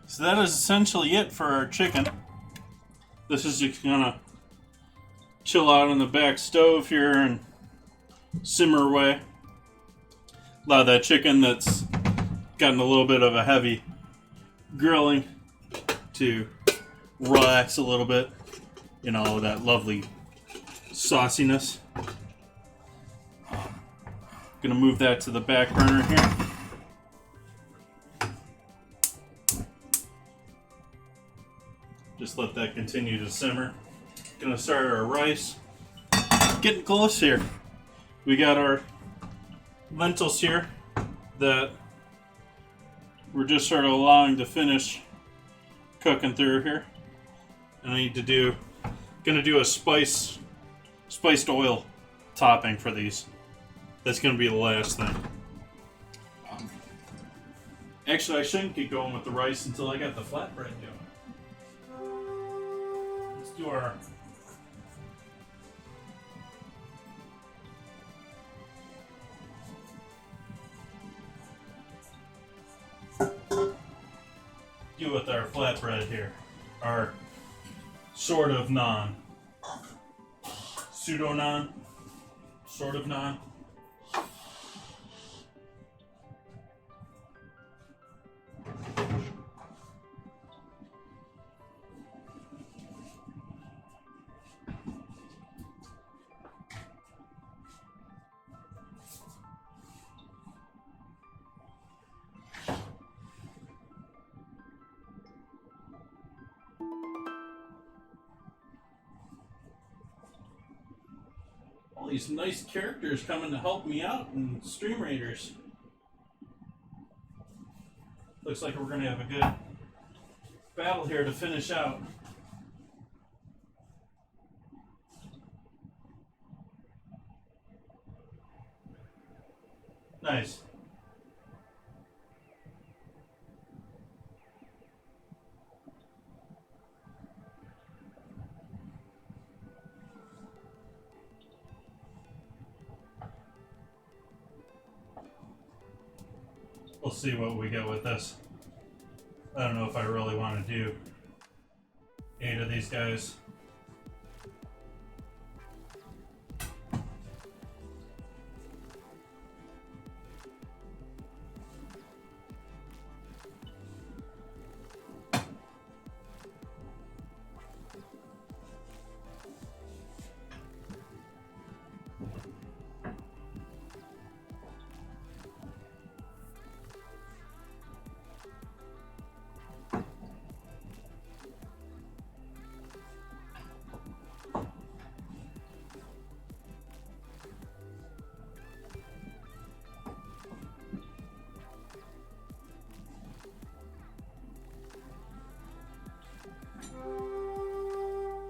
So that is essentially it for our chicken. This is just gonna chill out on the back stove here and simmer away. Allow that chicken that's gotten a little bit of a heavy grilling to relax a little bit in all of that lovely sauciness. Gonna move that to the back burner here. Just let that continue to simmer. Gonna start our rice. Getting close here. We got our lentils here that we're just sort of allowing to finish cooking through here. And I need to do, gonna do a spiced oil topping for these. That's gonna be the last thing. Actually, I shouldn't get going with the rice until I got the flatbread going. Let's do our with our flatbread here. Our sort of naan. Pseudo naan. Sort of naan. All these nice characters coming to help me out in Stream Raiders. Looks like we're going to have a good battle here to finish out. Nice. We'll see what we get with this. I don't know if I really want to do 8 of these guys.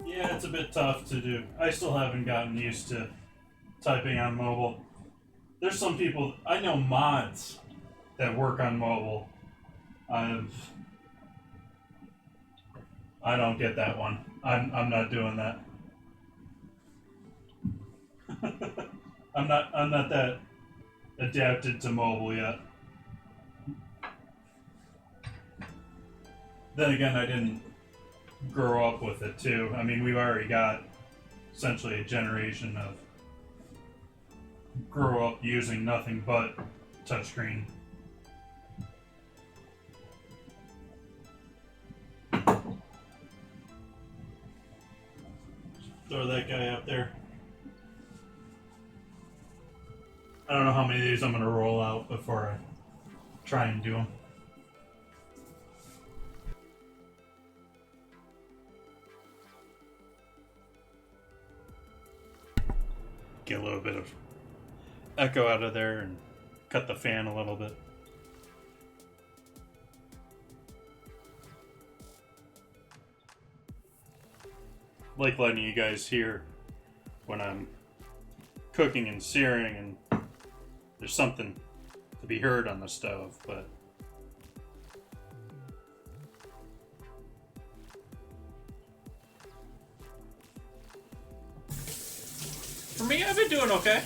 Yeah, it's a bit tough to do. I still haven't gotten used to typing on mobile. There's some people, I know mods that work on mobile. I don't get that one. I'm not doing that. I'm not that adapted to mobile yet. Then again, I didn't grow up with it too. I mean, we've already got essentially a generation of grow up using nothing but touchscreen. Throw that guy up there. I don't know how many of these I'm going to roll out before I try and do them. Get a little bit of echo out of there and cut the fan a little bit. Like letting you guys hear when I'm cooking and searing, and there's something to be heard on the stove, but for me, I've been doing okay.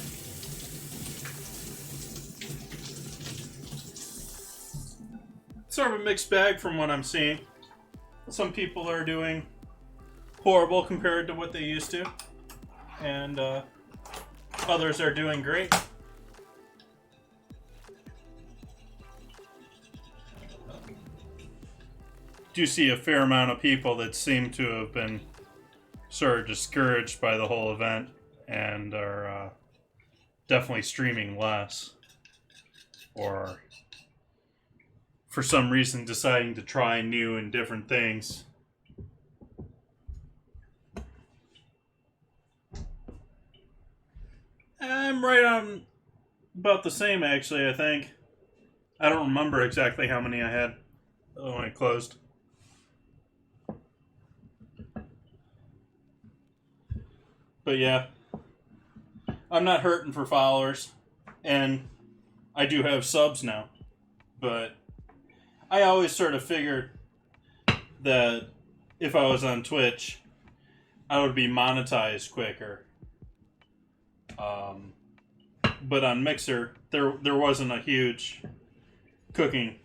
Sort of a mixed bag from what I'm seeing. Some people are doing horrible compared to what they used to, and others are doing great. Do see a fair amount of people that seem to have been sort of discouraged by the whole event and are definitely streaming less. or for some reason deciding to try new and different things. I'm right on about the same, actually, I think. I don't remember exactly how many I had when I closed. But yeah, I'm not hurting for followers, and I do have subs now. But I always sort of figured that if I was on Twitch, I would be monetized quicker. But on Mixer, there wasn't a huge cooking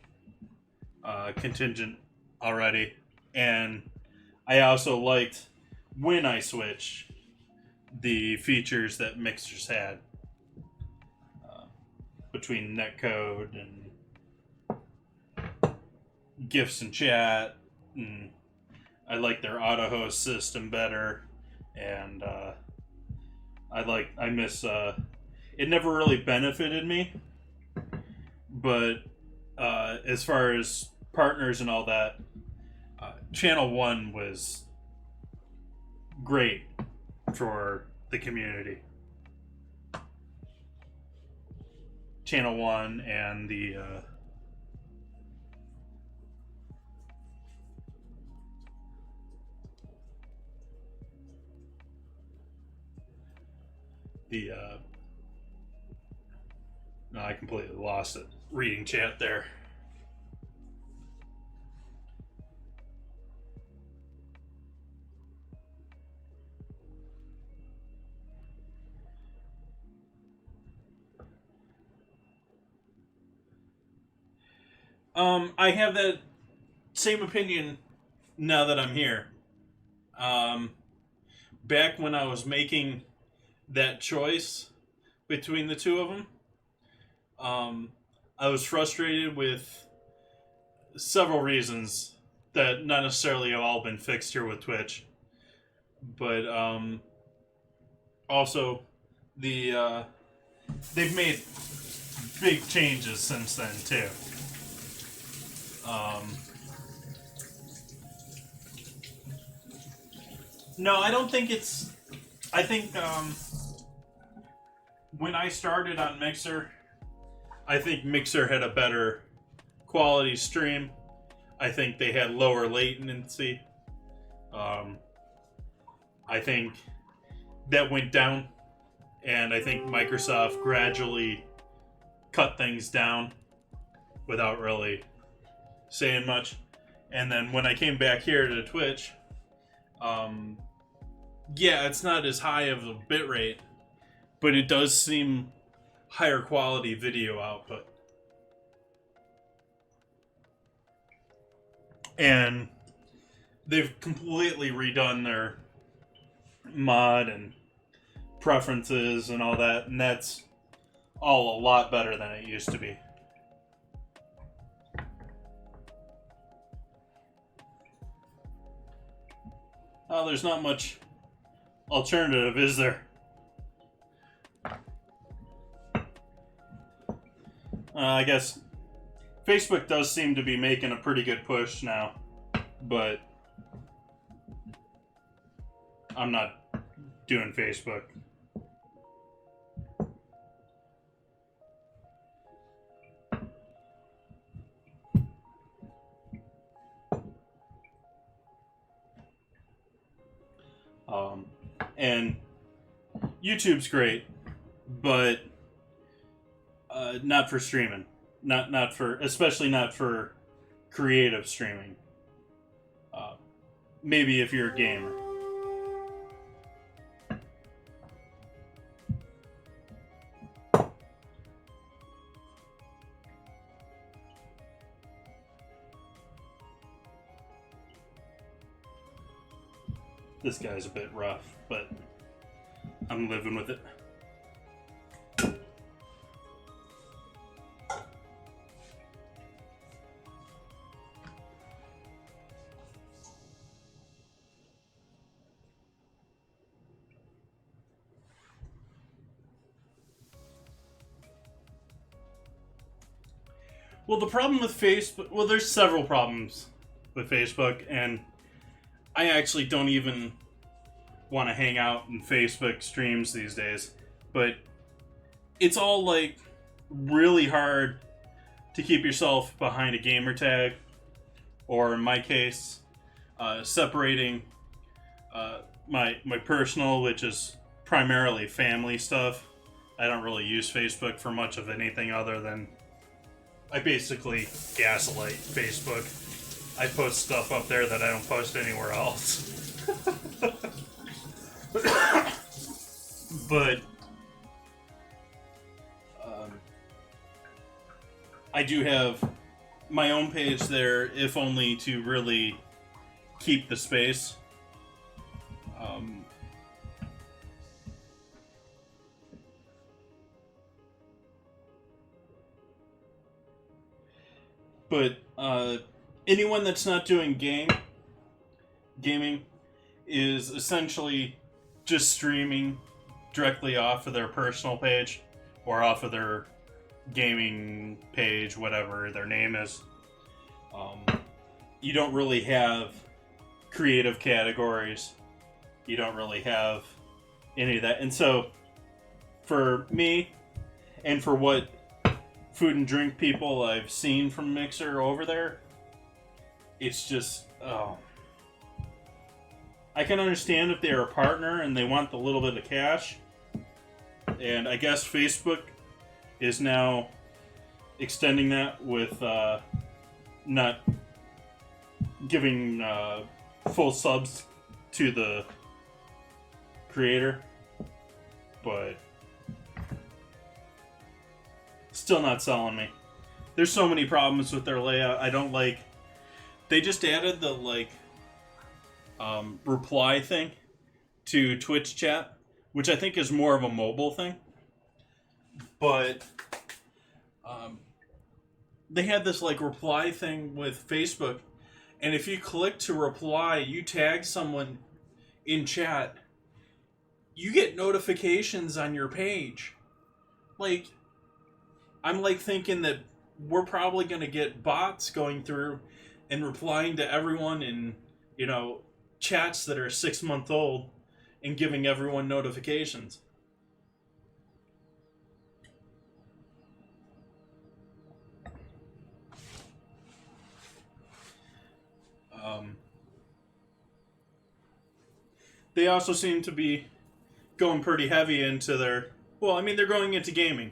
contingent already, and I also liked when I switched the features that Mixers had between netcode and gifts and chat, and I like their auto host system better, and I miss it never really benefited me, but as far as partners and all that, Channel 1 was great for the community. Channel 1 and the no, I completely lost it reading chat there. I have that same opinion now that I'm here. Back when I was making that choice between the two of them, I was frustrated with several reasons that not necessarily have all been fixed here with Twitch, but also the they've made big changes since then too. No, I don't think it's. I think when I started on Mixer, I think Mixer had a better quality stream. I think they had lower latency. I think that went down, and I think Microsoft gradually cut things down without really saying much. And then when I came back here to Twitch, yeah, it's not as high of a bitrate, but it does seem higher quality video output. And they've completely redone their mod and preferences and all that, and that's all a lot better than it used to be. Oh, there's not much alternative, is there? I guess Facebook does seem to be making a pretty good push now, but I'm not doing Facebook. And YouTube's great, but not for streaming. Not for, especially not for creative streaming. Maybe if you're a gamer. This guy's a bit rough, but I'm living with it. Well, the problem with Facebook... Well, there's several problems with Facebook, and I actually don't even want to hang out in Facebook streams these days. But it's all, like, really hard to keep yourself behind a gamer tag, or in my case, separating my personal, which is primarily family stuff. I don't really use Facebook for much of anything other than I basically gaslight Facebook. I post stuff up there that I don't post anywhere else. But I do have my own page there, if only to really keep the space. But anyone that's not doing gaming is essentially just streaming directly off of their personal page or off of their gaming page, whatever their name is. You don't really have creative categories. You don't really have any of that. And so, for me, and for what food and drink people I've seen from Mixer over there, it's just, I can understand if they're a partner and they want the little bit of cash. And I guess Facebook is now extending that with not giving full subs to the creator, but still not selling me. There's so many problems with their layout. I don't like. They just added the reply thing to Twitch chat, which I think is more of a mobile thing. But they had this reply thing with Facebook, and if you click to reply, you tag someone in chat, you get notifications on your page. I'm thinking that we're probably going to get bots going through and replying to everyone in, chats that are 6 months old and giving everyone notifications. They also seem to be going pretty heavy into their... Well, I mean, they're going into gaming.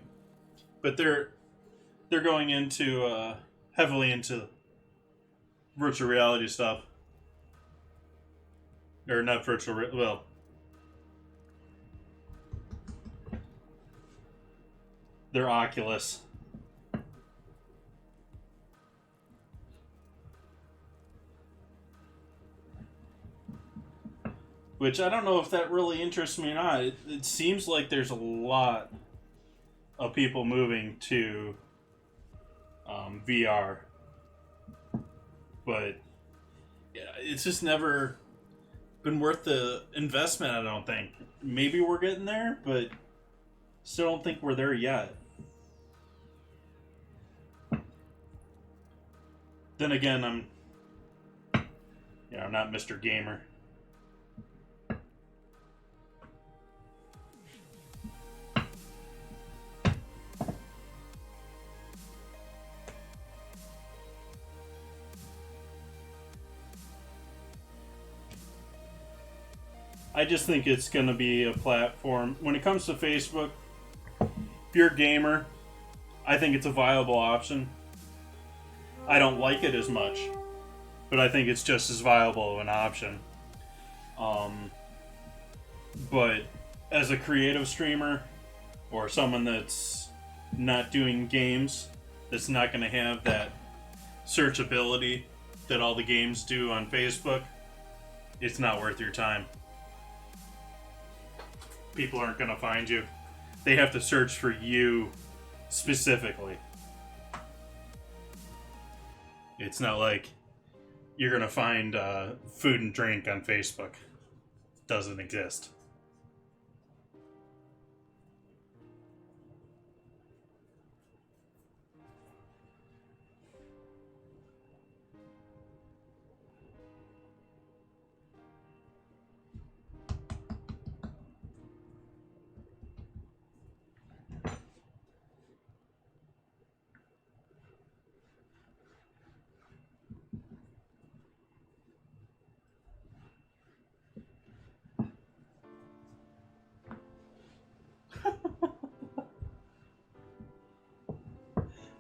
But they're going into heavily into virtual reality stuff, or not well, their Oculus. Which I don't know if that really interests me or not. It seems like there's a lot of people moving to VR, but it's just never been worth the investment. I don't think. Maybe we're getting there, but still don't think we're there yet. Then again, I'm not Mr. Gamer. I just think it's going to be a platform. When it comes to Facebook, if you're a gamer, I think it's a viable option. I don't like it as much, but I think it's just as viable of an option. But as a creative streamer, or someone that's not doing games, that's not going to have that searchability that all the games do on Facebook, it's not worth your time. People aren't going to find you. They have to search for you specifically. It's not like you're going to find food and drink on Facebook. It doesn't exist.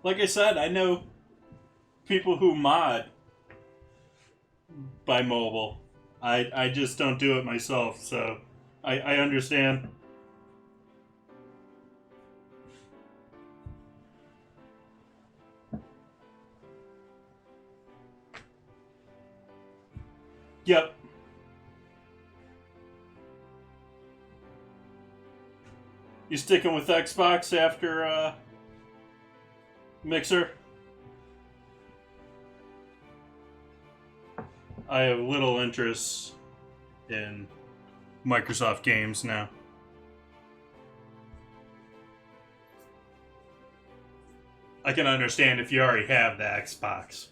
Like I said, I know people who mod by mobile. I just don't do it myself, so I understand. Yep. You sticking with Xbox after Mixer? I have little interest in Microsoft games now. I can understand if you already have the Xbox.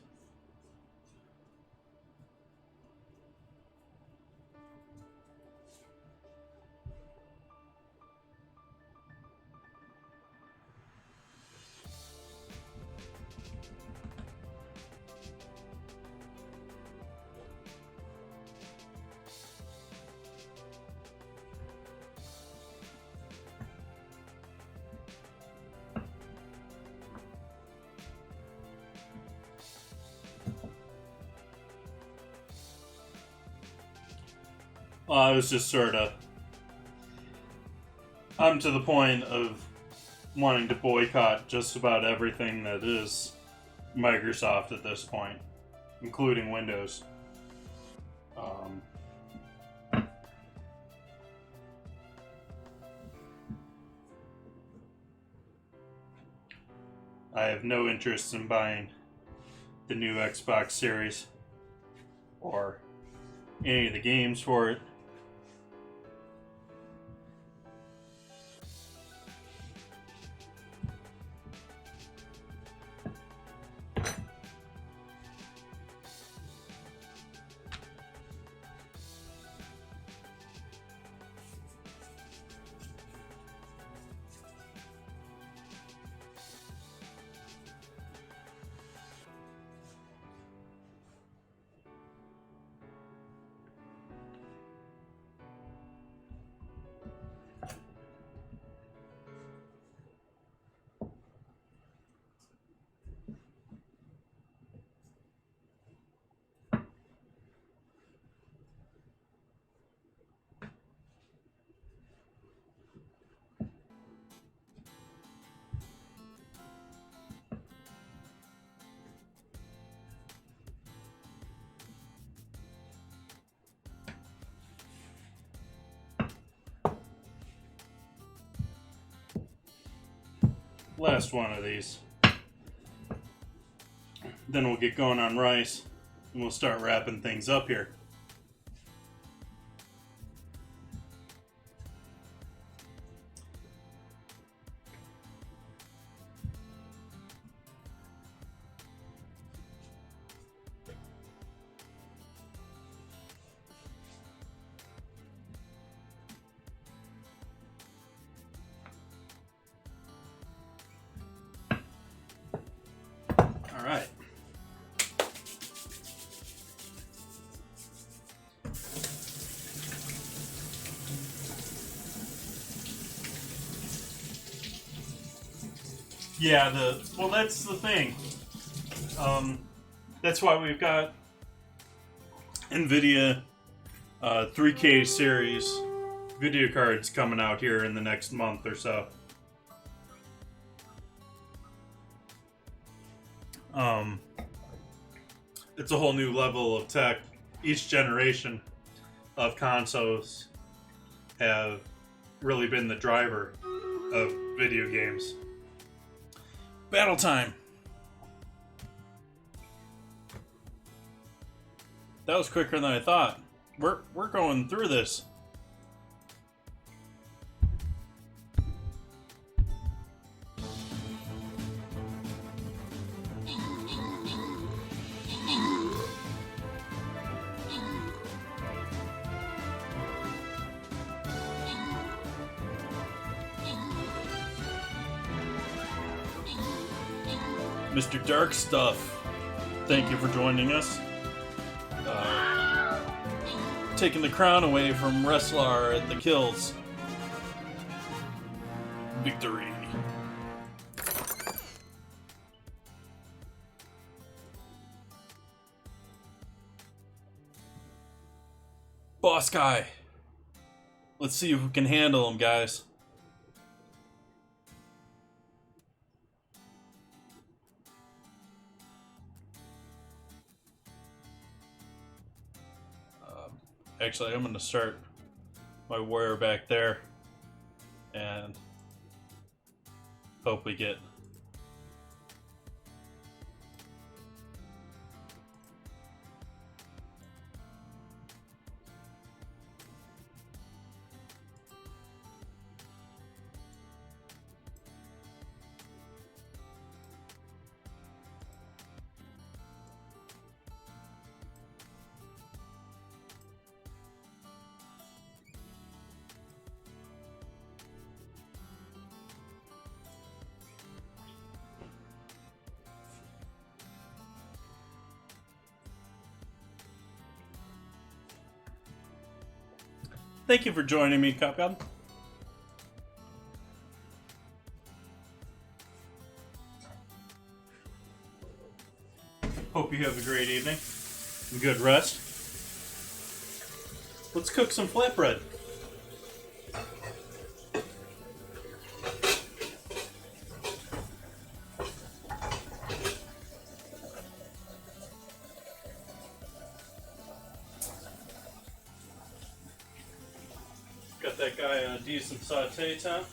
Well, I was just sort of... I'm to the point of wanting to boycott just about everything that is Microsoft at this point, including Windows. I have no interest in buying the new Xbox Series or any of the games for it. Last one of these. Then we'll get going on rice, and we'll start wrapping things up here. All right. Yeah, well, that's the thing. That's why we've got NVIDIA 3K series video cards coming out here in the next month or so. It's a whole new level of tech. Each generation of consoles have really been the driver of video games. Battle time. That was quicker than I thought. We're going through this. Mr. Dark Stuff, thank you for joining us. Taking the crown away from Wrestler at the kills. Victory. Boss guy. Let's see if we can handle him, guys. Actually, I'm going to start my warrior back there and hope we get... Thank you for joining me, Cop God. Hope you have a great evening. Good rest. Let's cook some flatbread. Got that guy on a decent saute time.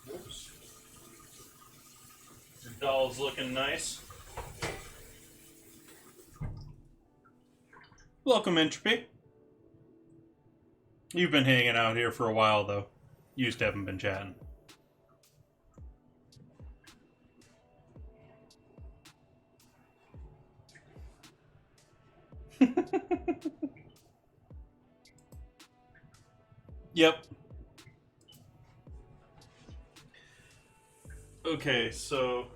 Oops. Your doll's looking nice. Welcome, Entropy. You've been hanging out here for a while, though. You just haven't been chatting. Yep. Okay, so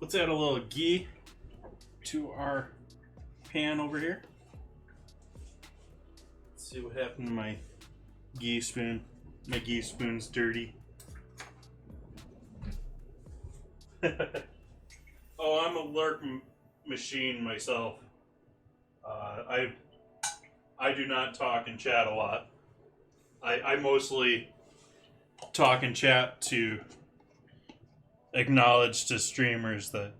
let's add a little ghee to our pan over here. Let's see what happened to my ghee spoon. My ghee spoon's dirty. Oh, I'm a lurk machine myself. I do not talk and chat a lot. I mostly talk and chat to acknowledge to streamers that,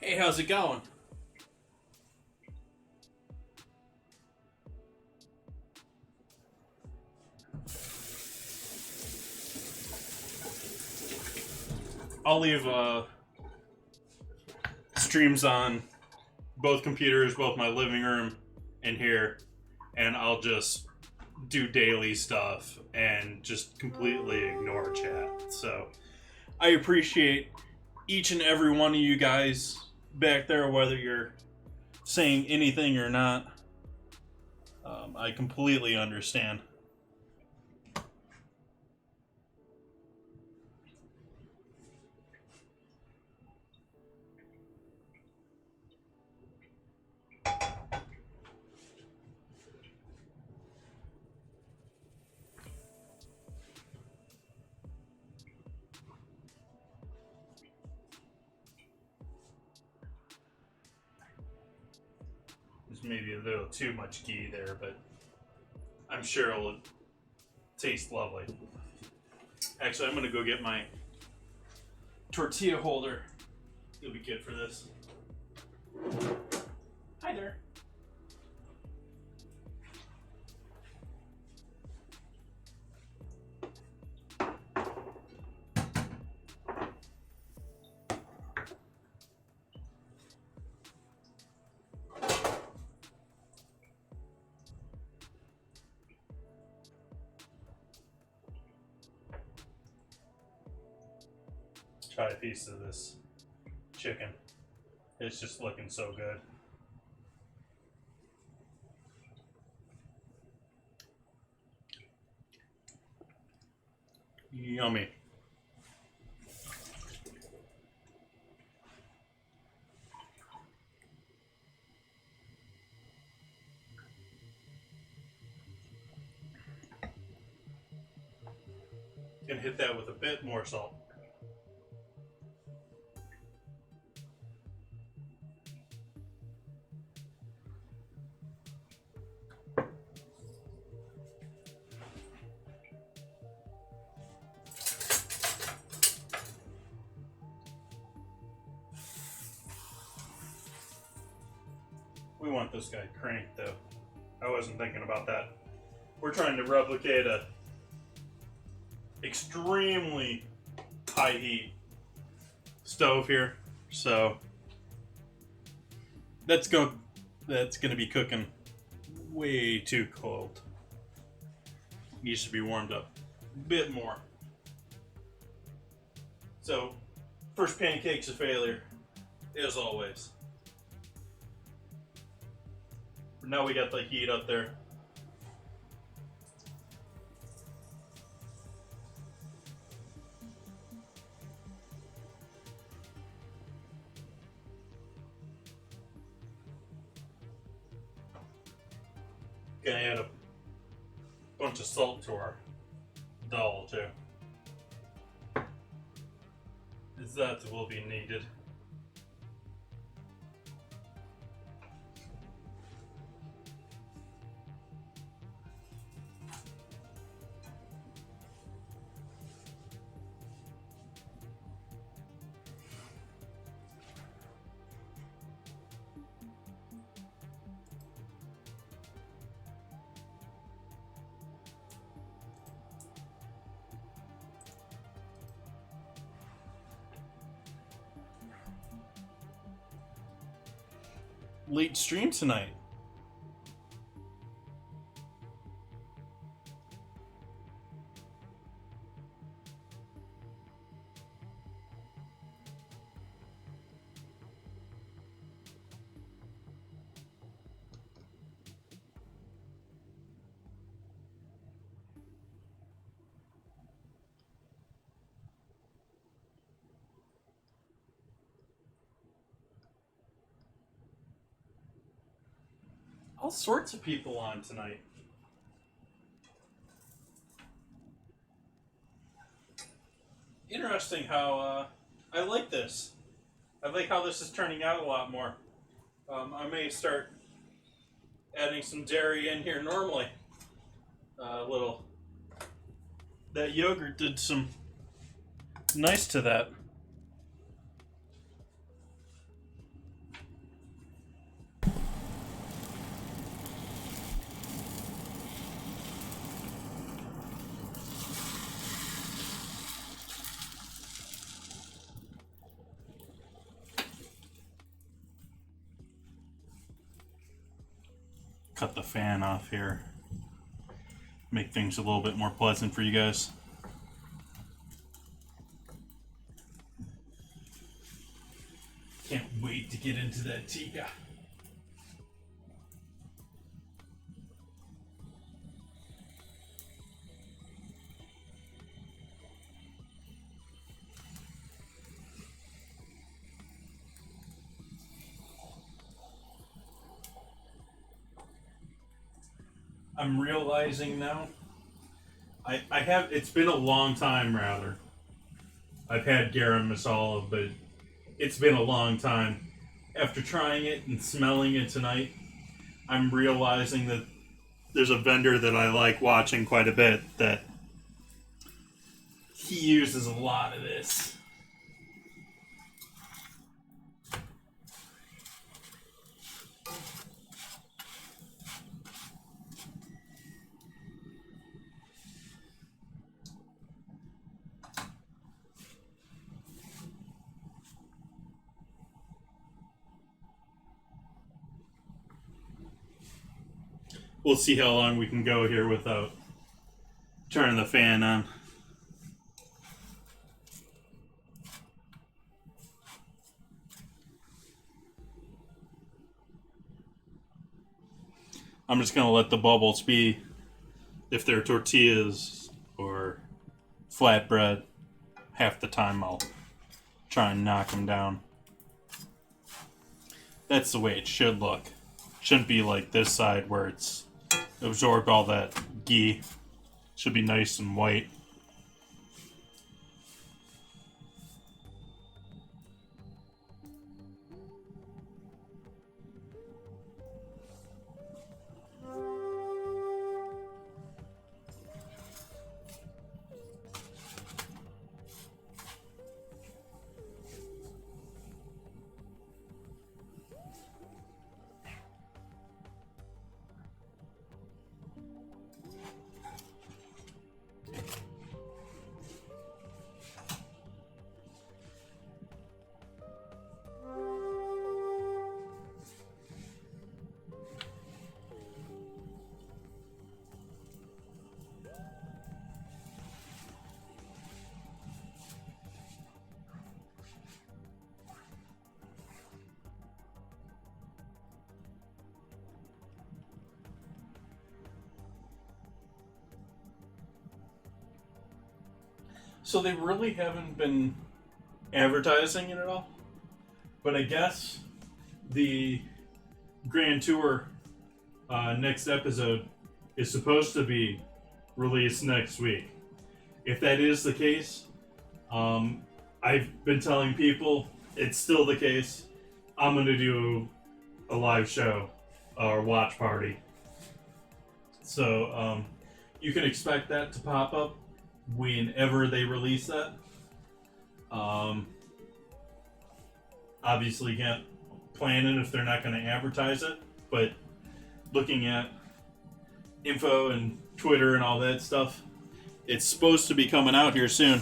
hey, how's it going? I'll leave streams on both computers, both my living room and here, and I'll just do daily stuff and just completely ignore chat. So I appreciate each and every one of you guys back there, whether you're saying anything or not. I completely understand. There's maybe a little too much ghee there, but I'm sure it'll taste lovely. Actually, I'm gonna go get my tortilla holder. It'll be good for this. Hi there. Try a piece of this chicken. It's just looking so good. Yummy. Gonna hit that with a bit more salt. We want this guy cranked though. I wasn't thinking about that. We're trying to replicate a extremely high heat stove here, so that's gonna be cooking way too cold. Needs to be warmed up a bit more. So first pancake's a failure, as always. But now we got the heat up there. Gonna add a bunch of salt to our dal too, as that will be needed. Late stream tonight. All sorts of people on tonight. Interesting how I like this. I like how this is turning out a lot more. I may start adding some dairy in here normally. Little. That yogurt did some nice to that. Cut the fan off here. Make things a little bit more pleasant for you guys. Can't wait to get into that Tikka. I'm realizing now, I have, it's been a long time rather. I've had garam masala, but it's been a long time. After trying it and smelling it tonight, I'm realizing that there's a vendor that I like watching quite a bit that he uses a lot of this. We'll see how long we can go here without turning the fan on. I'm just going to let the bubbles be. If they're tortillas or flatbread, half the time I'll try and knock them down. That's the way it should look. Shouldn't be like this side where it's absorbed all that ghee. Should be nice and white. So they really haven't been advertising it at all. But I guess the Grand Tour next episode is supposed to be released next week. If that is the case, I've been telling people it's still the case. I'm going to do a live show or watch party. So you can expect that to pop up whenever they release that. Obviously can't plan it if they're not going to advertise it, but looking at info and Twitter and all that stuff, it's supposed to be coming out here soon.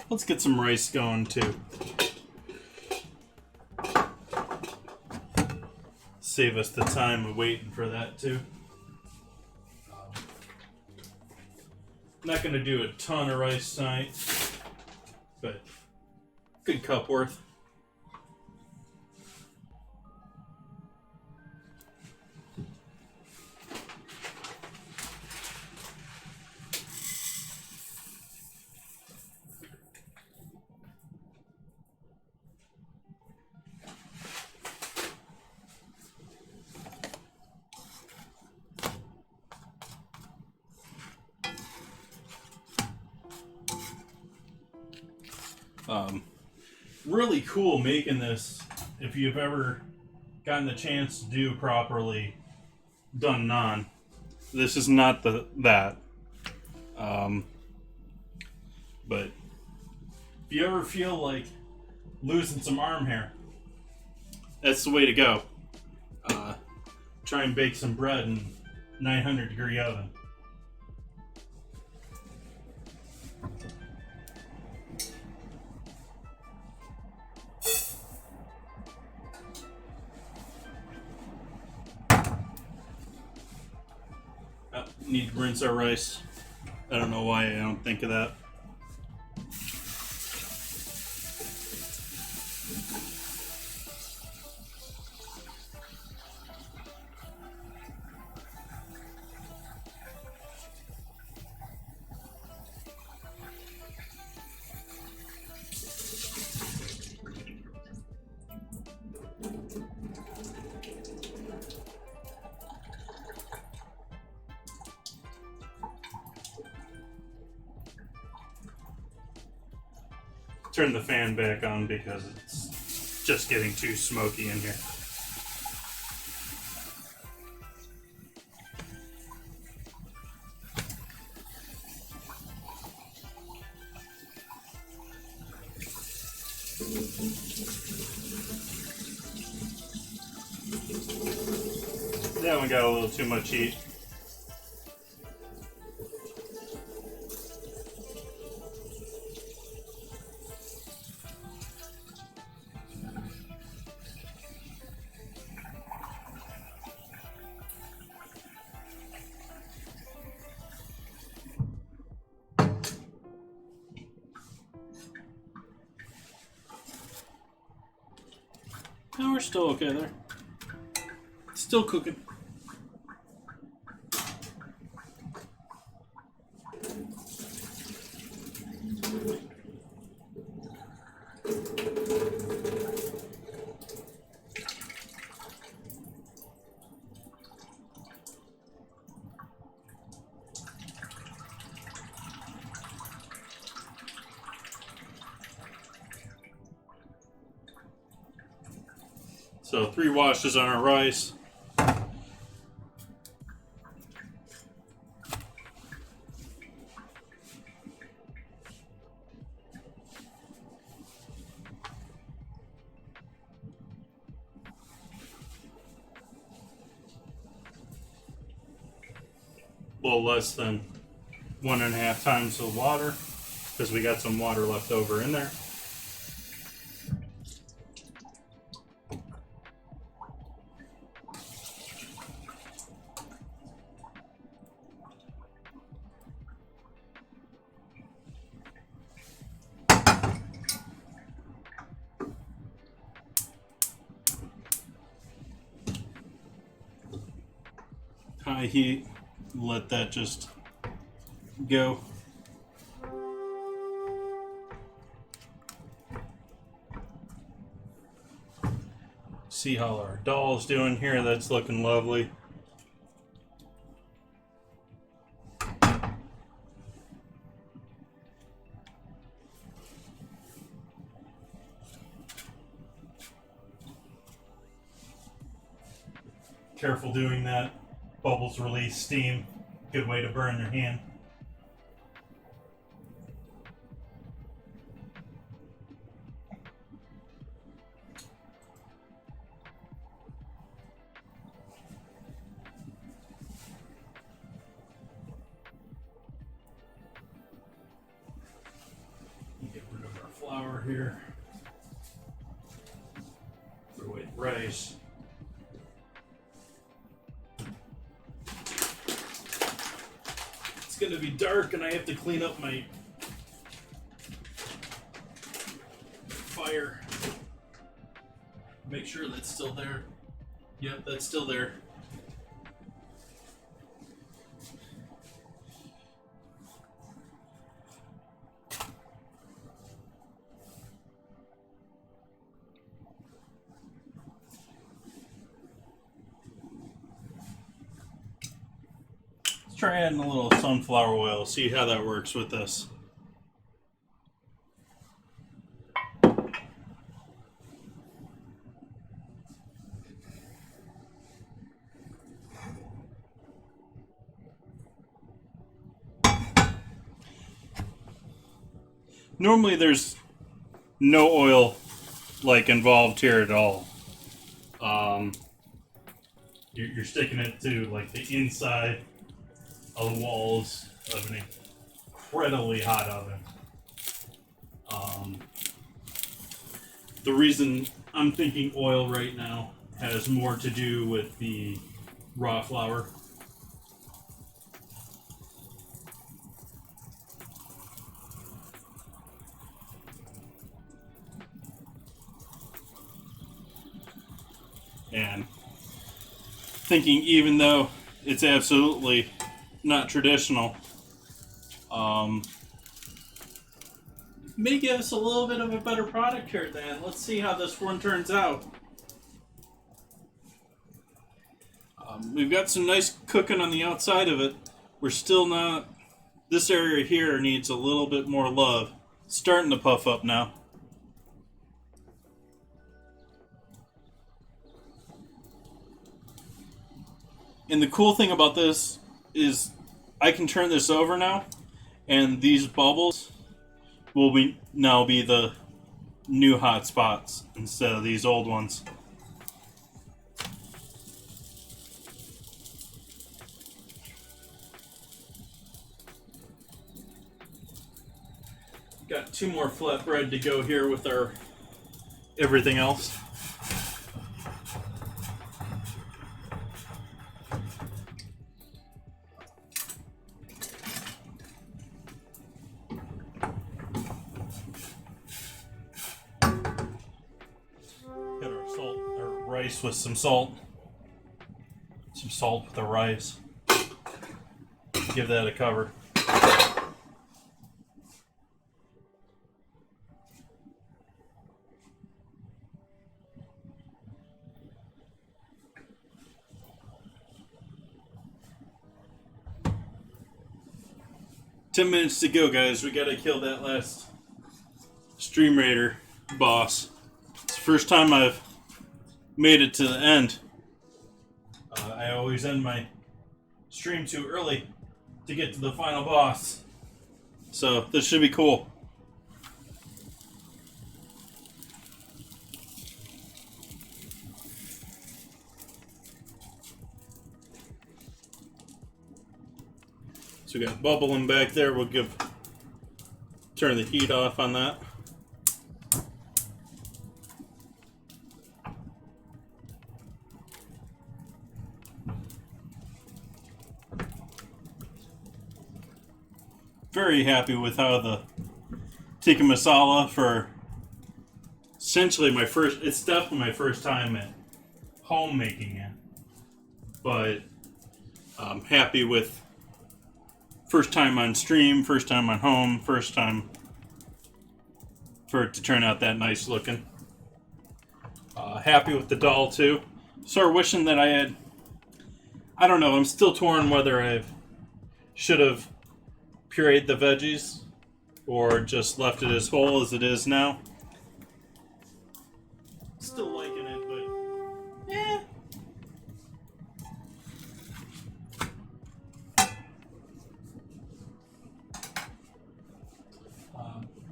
Let's get some rice going too. Save us the time of waiting for that too. Not going to do a ton of rice tonight, but good cup worth. Really cool making this. If you've ever gotten the chance to do properly done naan, this is not that. But if you ever feel like losing some arm hair, that's the way to go. Try and bake some bread in 900-degree oven. Need to rinse our rice. I don't know why I don't think of that. Turn the fan back on because it's just getting too smoky in here. That one got a little too much heat. No, we're still okay there. Still cooking. So 3 washes on our rice. A little less than 1.5 times the water because we got some water left over in there. high heat. Let that just go. See how our doll's doing here. That's looking lovely. Careful doing that. Bubbles release steam. Good way to burn your hand. Get rid of our flour here. Throw away the rice. It's gonna be dark and I have to clean up my fire. Make sure that's still there. Yep, that's still there. Let's try adding a little sunflower oil, see how that works with this. Normally there's no oil like involved here at all. You're sticking it to like the inside of the walls of an incredibly hot oven. The reason I'm thinking oil right now has more to do with the raw flour. And thinking even though it's absolutely not traditional, may give us a little bit of a better product here then. Let's see how this one turns out. We've got some nice cooking on the outside of it. We're still not, this area here needs a little bit more love. It's starting to puff up now. And the cool thing about this is I can turn this over now, and these bubbles will now be the new hot spots instead of these old ones. Got 2 more flatbread to go here with our everything else. Rice with some salt. Some salt with the rice. Give that a cover. $10 to go, guys. We gotta kill that last Stream Raider boss. It's the first time I've made it to the end. I always end my stream too early to get to the final boss. So this should be cool. So we got bubbling back there. We'll turn the heat off on that. Very happy with how the Tikka Masala for essentially it's definitely my first time at home making it. But I'm happy with first time on stream, first time on home, first time for it to turn out that nice looking. Happy with the doll too. Sort of wishing that I had, I don't know, I'm still torn whether I should have pureed the veggies or just left it as whole as it is now. Still liking it, but yeah.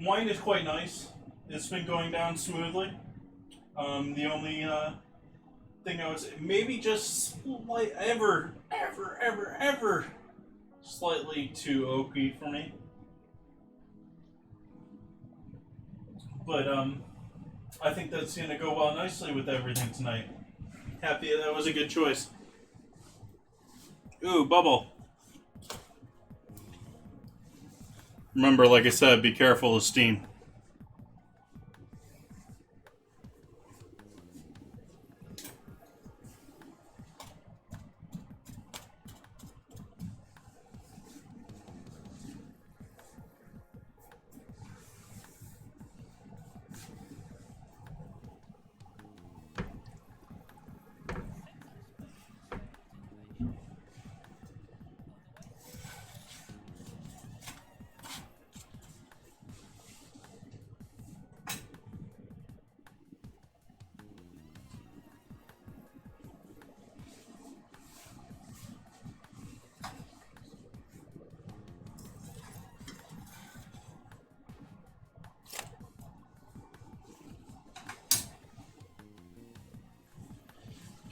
Wine is quite nice. It's been going down smoothly. The only thing I would say, maybe just ever slightly too oaky for me. But I think that's gonna go well nicely with everything tonight. Happy that was a good choice. Ooh, bubble. Remember, like I said, be careful of steam.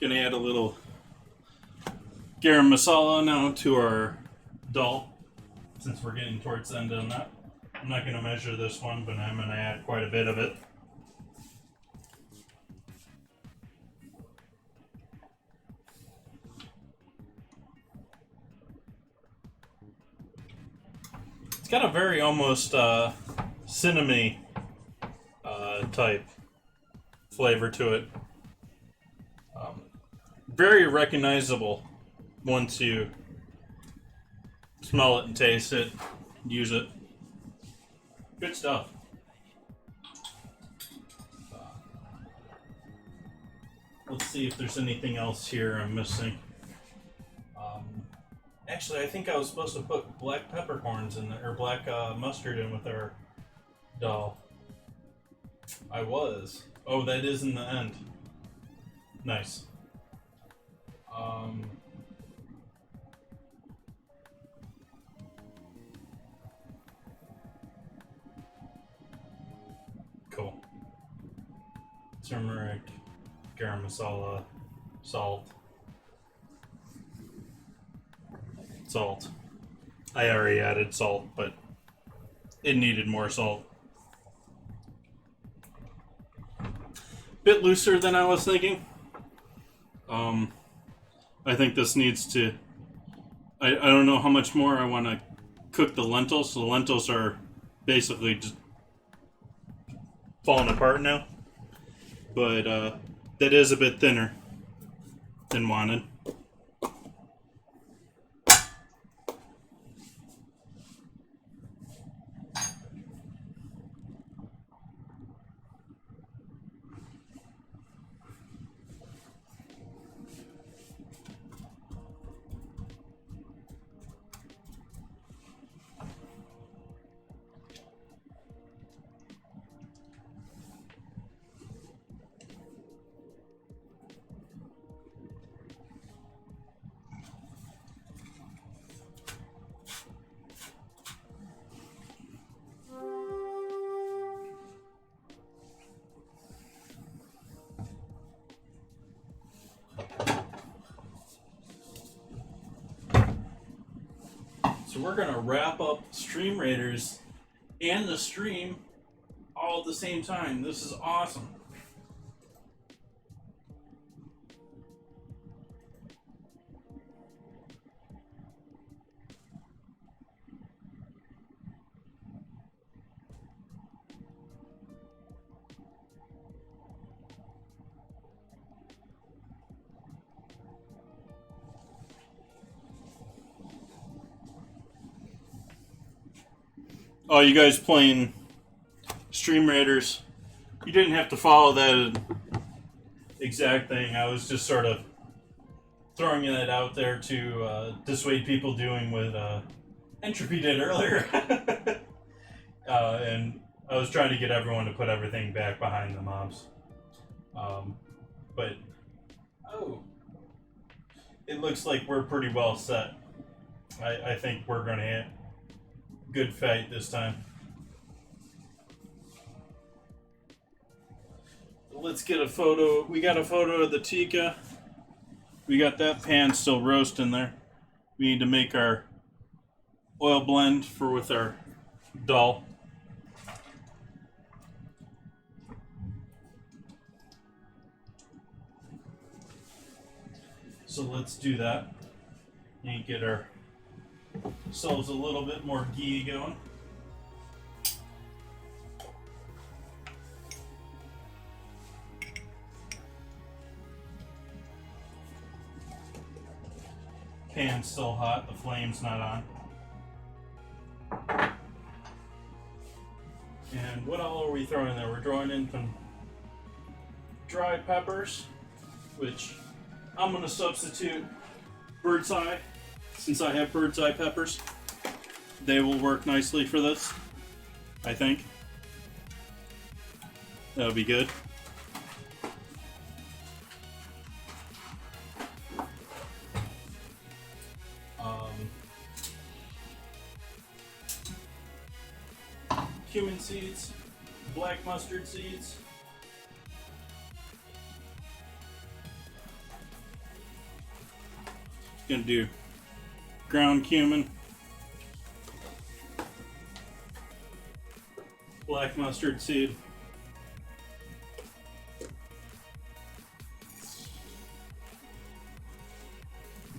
Gonna add a little garam masala now to our dal, since we're getting towards the end on that. I'm not gonna measure this one, but I'm gonna add quite a bit of it. It's got a very almost cinnamony type flavor to it. Very recognizable once you smell it and taste it, use it. Good stuff. Let's see if there's anything else here I'm missing. Actually, I think I was supposed to put black peppercorns in there, or black mustard in with our dal. I was. Oh, that is in the end. Nice. Cool. Turmeric, garam masala, salt. Salt. I already added salt, but it needed more salt. Bit looser than I was thinking. I think this needs to... I don't know how much more I want to cook the lentils. So the lentils are basically just falling apart now. But that is a bit thinner than wanted. So we're gonna wrap up Stream Raiders and the stream all at the same time. This is awesome. Oh, you guys playing Stream Raiders? You didn't have to follow that exact thing. I was just sort of throwing it out there to dissuade people doing what Entropy did earlier. And I was trying to get everyone to put everything back behind the mobs. But, oh, it looks like we're pretty well set. I think we're going to hit good fight this time. Let's get a photo. We got a photo of the Tikka. We got that pan still roasting there. We need to make our oil blend for with our dal. So let's do that. Need to get ourselves a little bit more ghee going. Pan's still hot, the flame's not on. And what all are we throwing in there? We're throwing in some dry peppers, which I'm going to substitute bird's eye, since I have bird's eye peppers. They will work nicely for this, I think. That'll be good. Cumin seeds, black mustard seeds. Gonna do ground cumin, black mustard seed,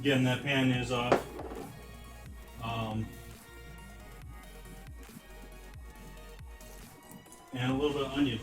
again that pan is off. And a little bit of onion.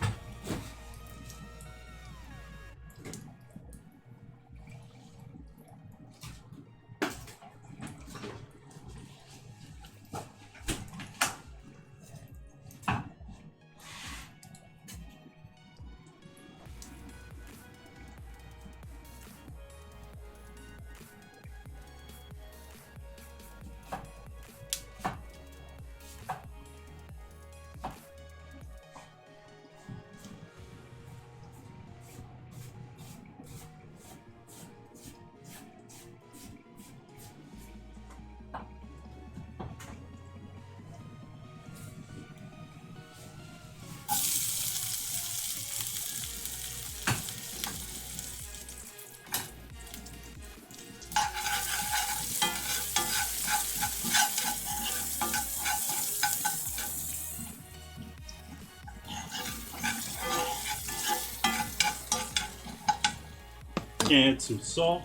Add some salt.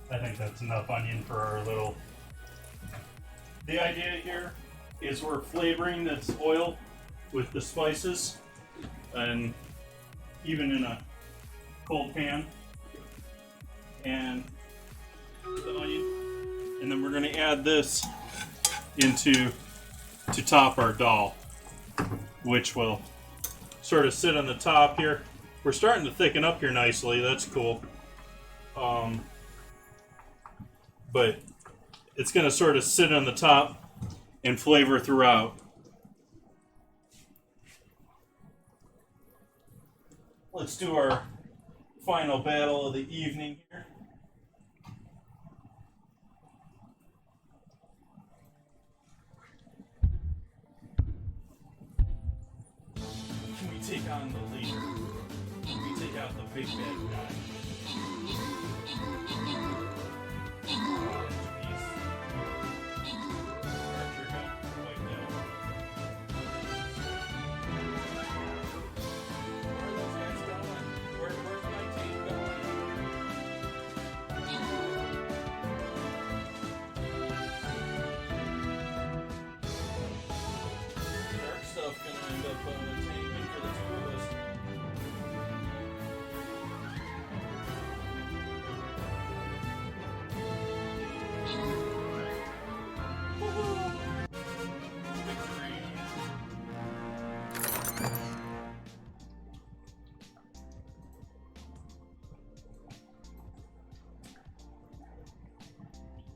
I think that's enough onion for our little... The idea here is we're flavoring this oil with the spices, and even in a cold pan, and the onion, and then we're going to add this to top our dal, which will sort of sit on the top here. We're starting to thicken up here nicely. That's cool. But it's going to sort of sit on the top and flavor throughout. Let's do our final battle of the evening here. Can we take on the leader? Can we take out the big bad guy? Archer got wiped out. Where are those guys going? Where's my team going? Dark stuff gonna end up tanking for the two of us.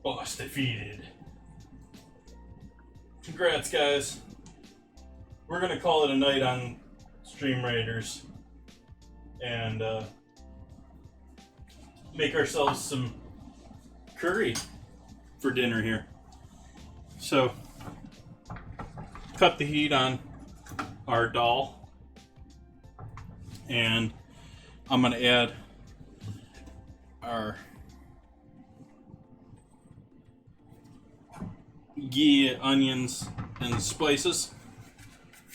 Boss defeated. Congrats, guys. We're gonna call it a night on Stream Raiders and make ourselves some curry for dinner here. So, cut the heat on our dal, and I'm gonna add our ghee, onions, and spices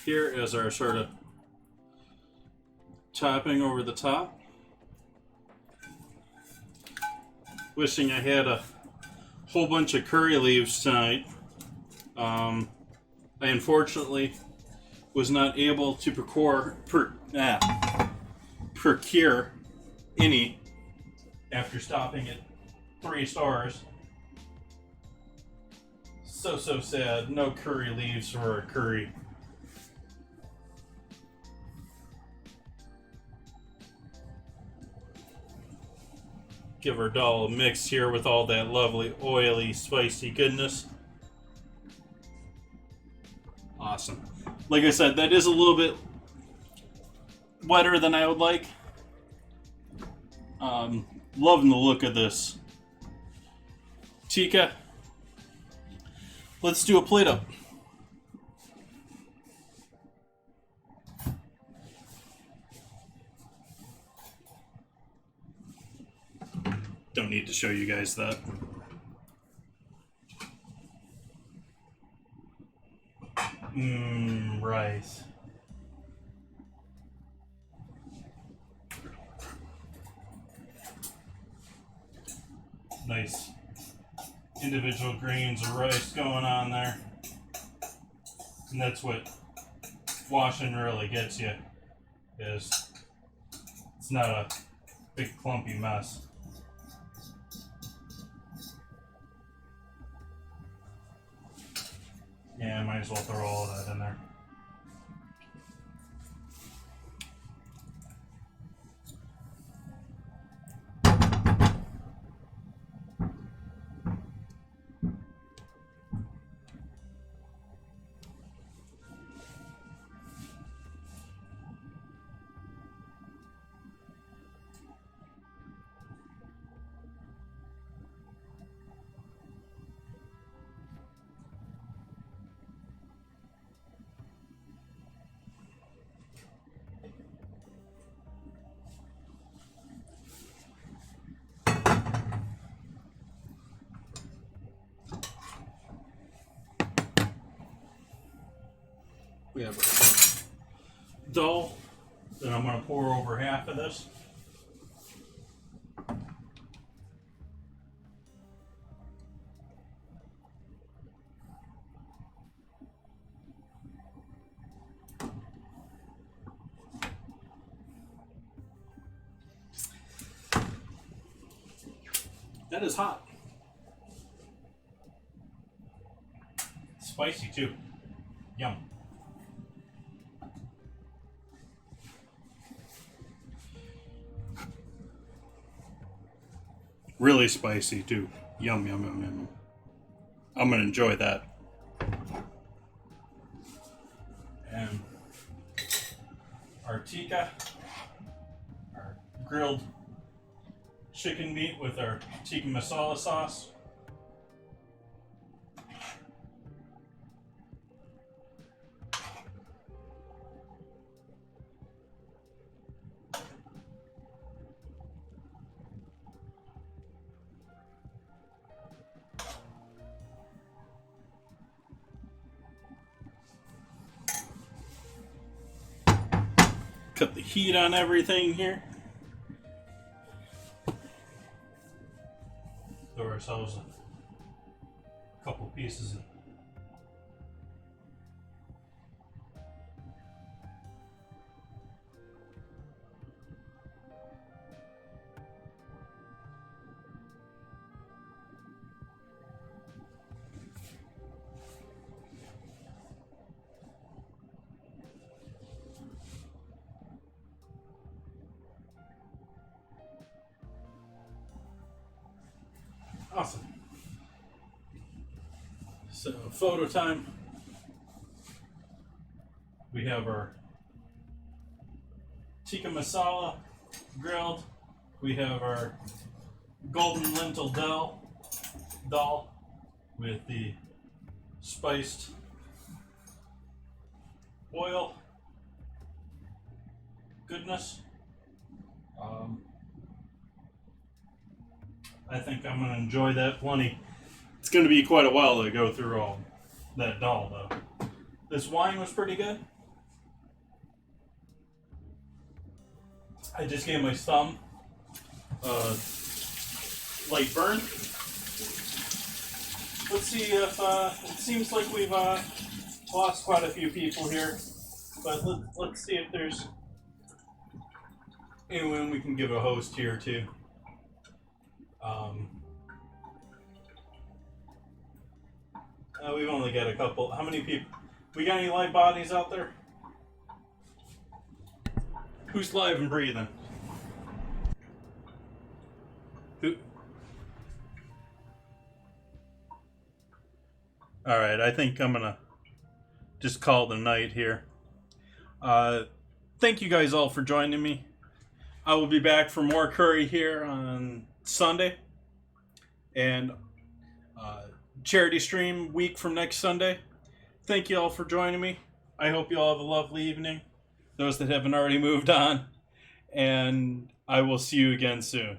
here as our sort of topping over the top. Wishing I had a whole bunch of curry leaves tonight. I unfortunately was not able to procure any after stopping at 3 stores. So sad. No curry leaves for our curry. Give our dal a mix here with all that lovely, oily, spicy goodness. Awesome. Like I said, that is a little bit wetter than I would like. Loving the look of this. Tikka. Let's do a plate up. Don't need to show you guys that. Rice. Nice individual grains of rice going on there. And that's what washing really gets you, is it's not a big clumpy mess. Yeah, I might as well throw all of that in there. We have our dal that I'm going to pour over half of this. That is hot. Spicy too. Yum. Really spicy too. Yum, yum, yum, yum. I'm gonna enjoy that. And our tikka, our grilled chicken meat with our tikka masala sauce. Cut the heat on everything here. Throw ourselves a couple pieces of awesome. So, photo time. We have our Tikka Masala grilled. We have our golden lentil dal with the spiced oil goodness. I think I'm going to enjoy that plenty. It's going to be quite a while to go through all that dal, though. This wine was pretty good. I just gave my thumb a light burn. Let's see if it seems like we've lost quite a few people here, but let's see if there's anyone we can give a host here too. We've only got a couple. How many people? We got any live bodies out there? Who's live and breathing? Who? Alright, I think I'm gonna just call it a night here. Thank you guys all for joining me. I will be back for more curry here on Sunday. And charity stream week from next Sunday. Thank you all for joining me. I hope you all have a lovely evening. Those that haven't already moved on. And I will see you again soon.